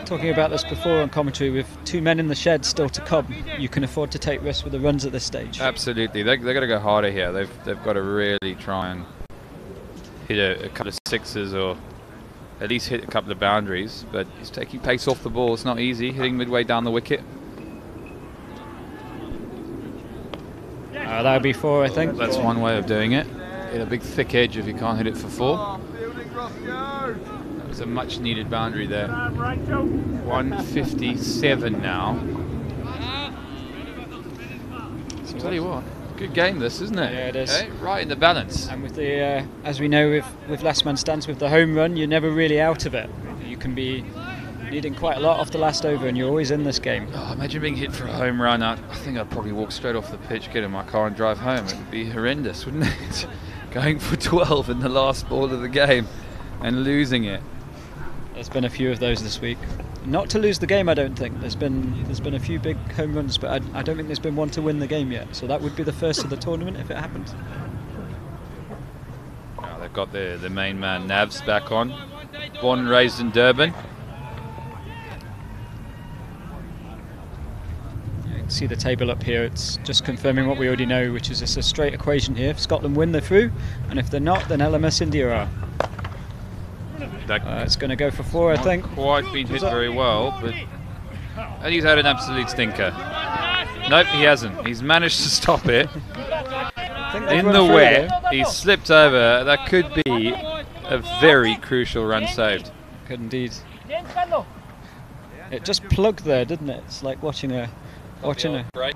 talking about this before on commentary. With 2 men in the shed still to come, you can afford to take risks with the runs at this stage. Absolutely, they've got to go harder here. They've got to really try and hit a couple of 6s, or at least hit a couple of boundaries. But he's taking pace off the ball. It's not easy hitting midway down the wicket. That'll be 4, I think. That's one way of doing it. Hit a big thick edge if you can't hit it for 4. That was a much needed boundary there. 157 now. So tell you what, good game this, isn't it? Yeah, it is. Okay, right in the balance. And with the, as we know with last man stands, with the home run, you're never really out of it. You can be needing quite a lot off the last over, and you're always in this game. Oh, imagine being hit for a home run. I think I'd probably walk straight off the pitch, get in my car and drive home. It would be horrendous, wouldn't it? Going for 12 in the last ball of the game and losing it. There's been a few of those this week. Not to lose the game, I don't think. There's been a few big home runs, but I don't think there's been one to win the game yet. So that would be the first of the tournament if it happened. Now they've got the main man Navs back on. Born and raised in Durban. You can see the table up here. It's just confirming what we already know, which is it's a straight equation here. If Scotland win, they're through, and if they're not, then LMS India are. It's going to go for 4, I think. Quite been hit very well, but and he's had an absolute stinker. Nope, he hasn't. He's managed to stop it in the wet. He's slipped over. That could be a very crucial run saved. Could indeed. It just plugged there, didn't it? It's like watching a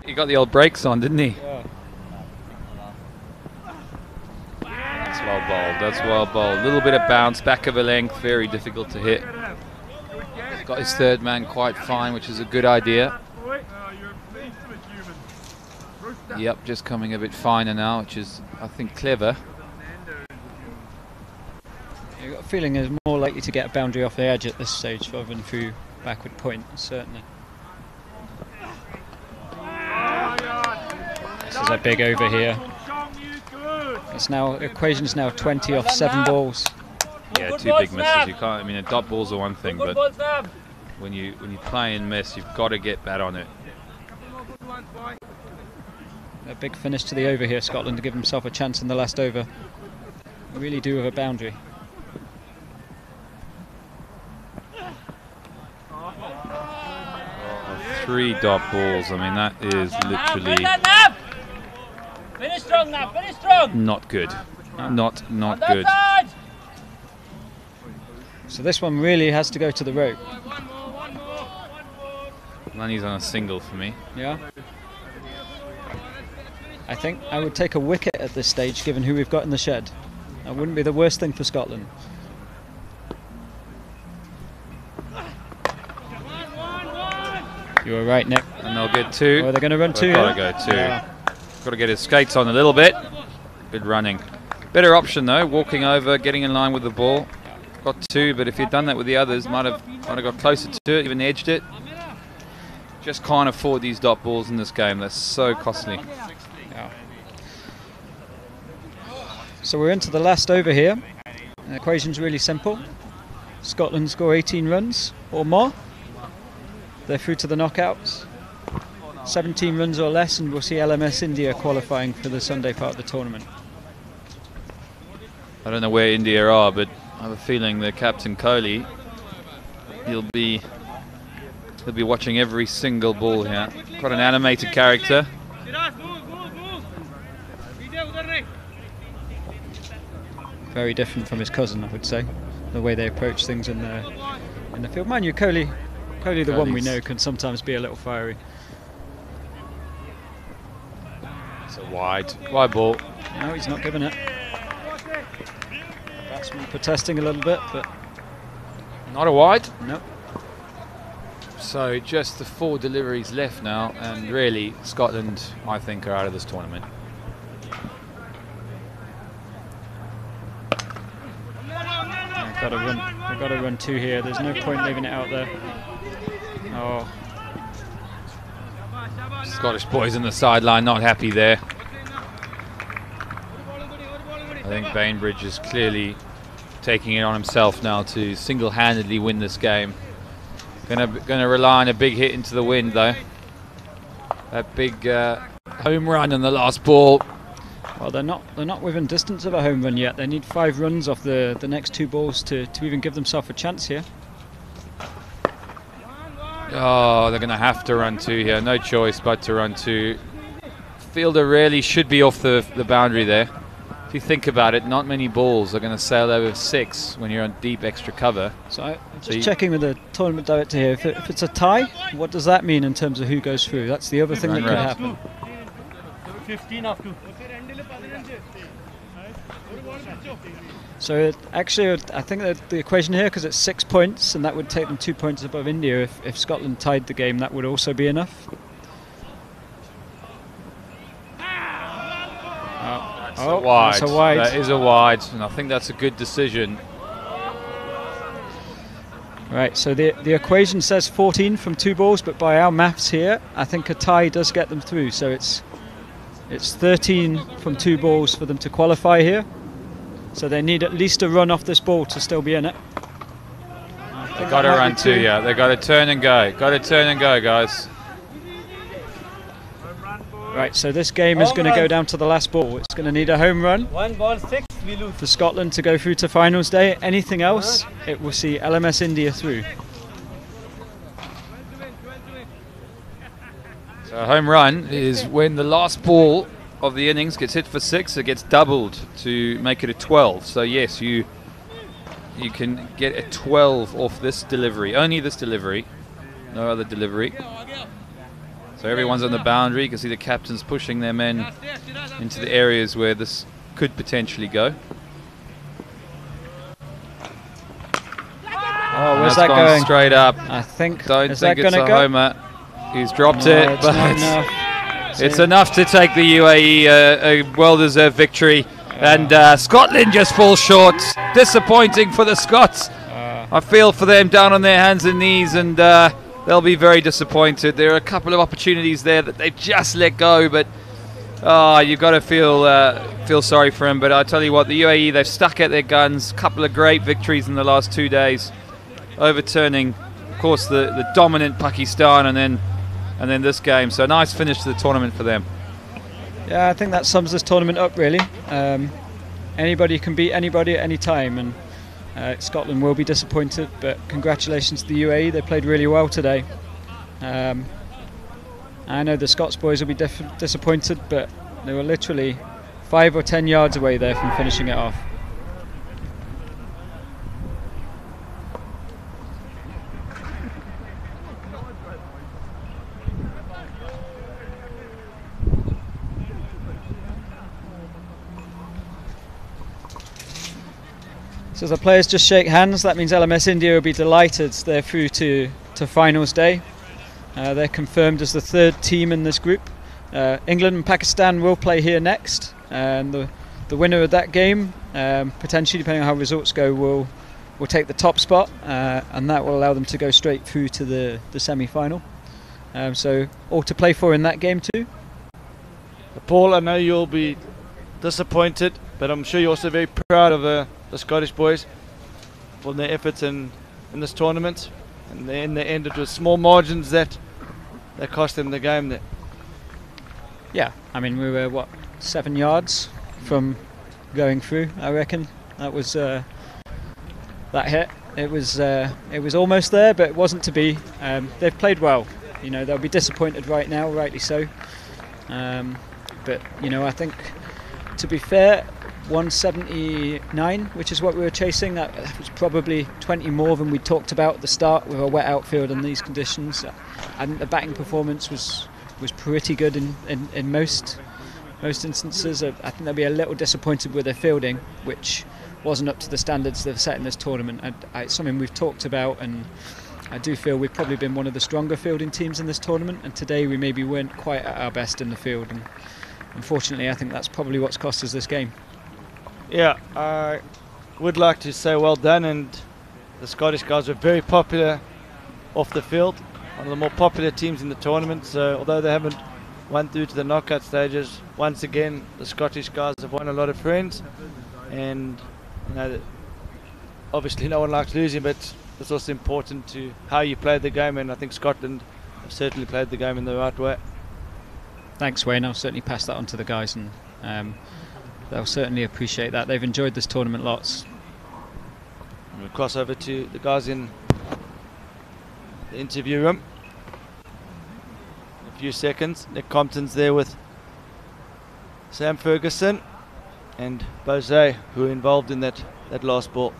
He got the old brakes on, didn't he? Yeah. That's well bowled. That's well bowled. A little bit of bounce, back of a length, very difficult to hit. He's got his third man quite fine, which is a good idea. Yep, just coming a bit finer now, which is, I think, clever. You've got a feeling is more likely to get a boundary off the edge at this stage rather than through backward point, certainly. This is a big over here. It's now, equation's now 20 off 7 balls. Yeah, 2 big misses. You can't. I mean, a dot ball's are one thing, but when you play and miss, you've got to get bat on it. A big finish to the over here, Scotland, to give himself a chance in the last over. They really do have a boundary. Oh, 3 dot balls. I mean, that is literally finish strong now. Finish strong. not good. Not good. So this one really has to go to the rope. Lanny's on a single for me. Yeah. I think I would take a wicket at this stage, given who we've got in the shed. That wouldn't be the worst thing for Scotland. You were right, Nick. And they'll get 2. Oh, they're going to run 2. Got to go 2. Yeah. Got to get his skates on a little bit. Good running. Better option though, walking over, getting in line with the ball. Got 2, but if he'd done that with the others, might have got closer to it, even edged it. Just can't afford these dot balls in this game. They're so costly. Yeah. So we're into the last over here. The equation's really simple. Scotland score 18 runs or more. They're through to the knockouts. 17 runs or less, and we'll see LMS India qualifying for the Sunday part of the tournament. I don't know where India are, but I have a feeling that Captain Kohli, he'll be watching every single ball here. Quite an animated character. Very different from his cousin, I would say, the way they approach things in the field. Mind you, Kohli, the one we know, can sometimes be a little fiery. It's a wide ball. No, he's not giving it. Batsman protesting a little bit, but not a wide. No. So just the 4 deliveries left now, and really Scotland, I think, are out of this tournament. They've got to run 2 here. There's no point leaving it out there. Oh. Scottish boys on the sideline, not happy there. I think Bainbridge is clearly taking it on himself now to single-handedly win this game. Gonna rely on a big hit into the wind though. That big home run on the last ball. Well, they're not within distance of a home run yet. They need 5 runs off the next 2 balls to even give themselves a chance here. Oh, they're gonna have to run 2 here. No choice but to run 2. Fielder really should be off the boundary there. If you think about it, not many balls are going to sail over 6 when you're on deep extra cover. So I'm just checking with the tournament director here. If it's a tie, what does that mean in terms of who goes through? That's the other thing that could happen. 15 up to. So actually, I think that the equation here, because it's 6 points, and that would take them 2 points above India. If Scotland tied the game, that would also be enough. That's a wide. That is a wide, and I think that's a good decision. Right, so the equation says 14 from 2 balls, but by our maths here, I think a tie does get them through. So it's 13 from 2 balls for them to qualify here. So they need at least a run off this ball to still be in it. They got to run 2, yeah. They got to turn and go. Got to turn and go, guys. Right, so this game is going to go down to the last ball. It's going to need a home run. 1 ball 6, we lose. For Scotland to go through to finals day. Anything else, it will see LMS India through. So a home run is when the last ball of the innings gets hit for 6, it gets doubled to make it a 12. So yes, you can get a 12 off this delivery. Only this delivery, no other delivery. So everyone's on the boundary. You can see the captains pushing their men into the areas where this could potentially go. Oh, where's that going? Straight up. I think. Don't think it's a homer. He's dropped it, but It's enough to take the UAE a well-deserved victory. And Scotland just falls short. Disappointing for the Scots. I feel for them down on their hands and knees, and they'll be very disappointed. There are a couple of opportunities there that they've just let go, but you've got to feel sorry for them. But I tell you what, the UAE, they've stuck at their guns. A couple of great victories in the last 2 days, overturning, of course, the dominant Pakistan, and then this game. So nice finish to the tournament for them. Yeah, I think that sums this tournament up really. Anybody can beat anybody at any time, and Scotland will be disappointed, but congratulations to the UAE. They played really well today. I know the Scots boys will be disappointed, but they were literally 5 or 10 yards away there from finishing it off. So the players just shake hands. That means LMS India will be delighted they're through to finals day. They're confirmed as the 3rd team in this group. England and Pakistan will play here next, and the winner of that game, potentially depending on how results go, will take the top spot, and that will allow them to go straight through to the semi-final. So all to play for in that game too. Paul, I know you'll be disappointed, but I'm sure you're also very proud of the Scottish boys for their efforts in this tournament, and in the end it was small margins that cost them the game there. Yeah, I mean we were 7 yards from going through. I reckon that was that hit. It was almost there, but it wasn't to be. They've played well. They'll be disappointed right now, rightly so. But I think, to be fair, 179, which is what we were chasing, that was probably 20 more than we talked about at the start with a wet outfield in these conditions. And the batting performance was pretty good in most instances. I think they'll be a little disappointed with their fielding, which wasn't up to the standards they've set in this tournament. It's something we've talked about, and I do feel we've probably been one of the stronger fielding teams in this tournament, and today we maybe weren't quite at our best in the field, and unfortunately I think that's probably what's cost us this game. Yeah, I would like to say well done, and the Scottish guys were very popular off the field, one of the more popular teams in the tournament. So although they haven't won through to the knockout stages, once again the Scottish guys have won a lot of friends, and obviously no one likes losing, but it's also important to how you play the game, and I think Scotland have certainly played the game in the right way. Thanks, Wayne. I'll certainly pass that on to the guys, and they'll certainly appreciate that. They've enjoyed this tournament lots. We'll cross over to the guys in the interview room in a few seconds. Nick Compton's there with Sam Ferguson and Bose, who are involved in that last ball.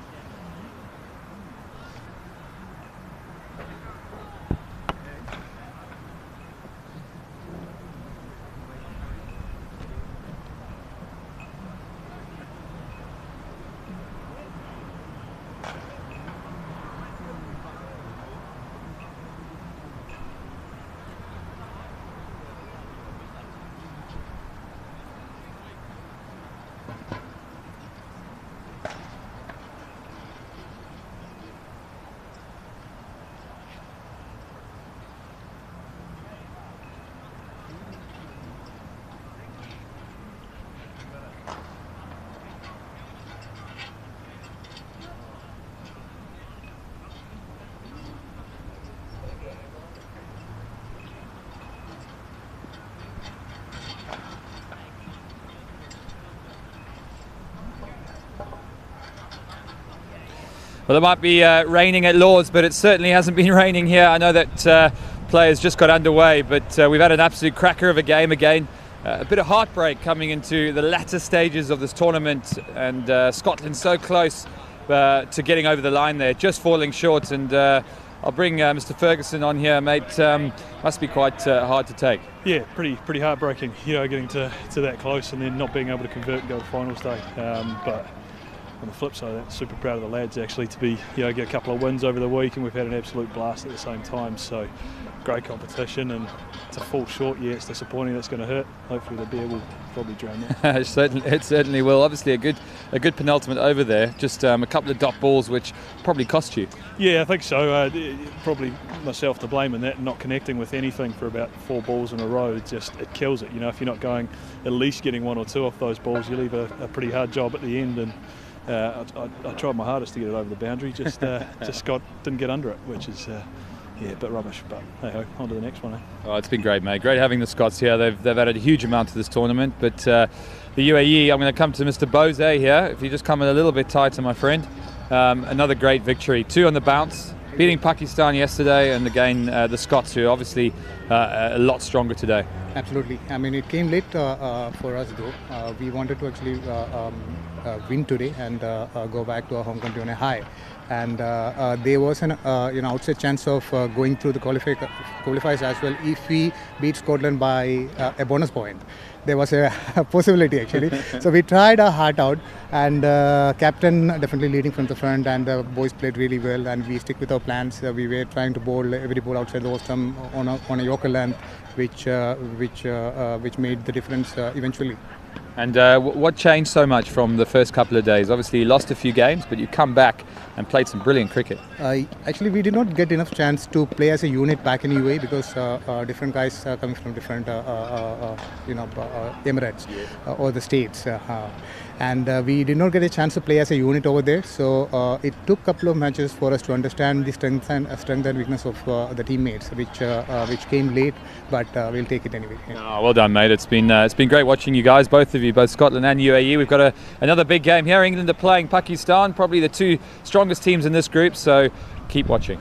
Well, it might be raining at Lord's, but it certainly hasn't been raining here. I know that players just got underway, but we've had an absolute cracker of a game again. A bit of heartbreak coming into the latter stages of this tournament, and Scotland so close to getting over the line there, just falling short. And I'll bring Mr. Ferguson on here, mate. Must be quite hard to take. Yeah, pretty heartbreaking, getting to that close and then not being able to convert and go to finals day. But on the flip side of that, super proud of the lads actually to be, get a couple of wins over the week, and we've had an absolute blast at the same time. So great competition, and it's a fall short. Yeah, it's disappointing. That's going to hurt. Hopefully the beer will probably drown that. It certainly will. Obviously a good penultimate over there. Just a couple of dot balls which probably cost you. Yeah, I think so. Probably myself to blame in that, and not connecting with anything for about 4 balls in a row. It kills it. If you're not going at least getting 1 or 2 off those balls, you leave a pretty hard job at the end. And I tried my hardest to get it over the boundary. Didn't get under it, which is. Yeah, a bit rubbish, but hey ho, on to the next one. Oh, it's been great, mate. Great having the Scots here. They've added a huge amount to this tournament. But the UAE, I'm going to come to Mr. Bose here. If you just come in a little bit tighter, my friend. Another great victory. 2 on the bounce, beating Pakistan yesterday, and again the Scots, who are obviously a lot stronger today. Absolutely. I mean, it came late for us though. We wanted to actually win today and go back to our home country on a high. And there was an outside chance of going through the qualifiers as well if we beat Scotland by a bonus point. There was a possibility actually. So we tried our heart out, and captain definitely leading from the front, and the boys played really well, and we stick with our plans. We were trying to bowl every ball outside the Ostrom on a Yorker length, which made the difference eventually. And what changed so much from the first couple of days? Obviously you lost a few games, but you come back and played some brilliant cricket. Actually, we did not get enough chance to play as a unit back in UAE because different guys are coming from different Emirates or the states. And we did not get a chance to play as a unit over there. So it took a couple of matches for us to understand the strength and weakness of the teammates, which came late, but we'll take it anyway. Yeah. Oh, well done, mate. It's been great watching you guys, both of you, both Scotland and UAE. We've got another big game here. England are playing Pakistan, probably the 2 strongest teams in this group. So keep watching.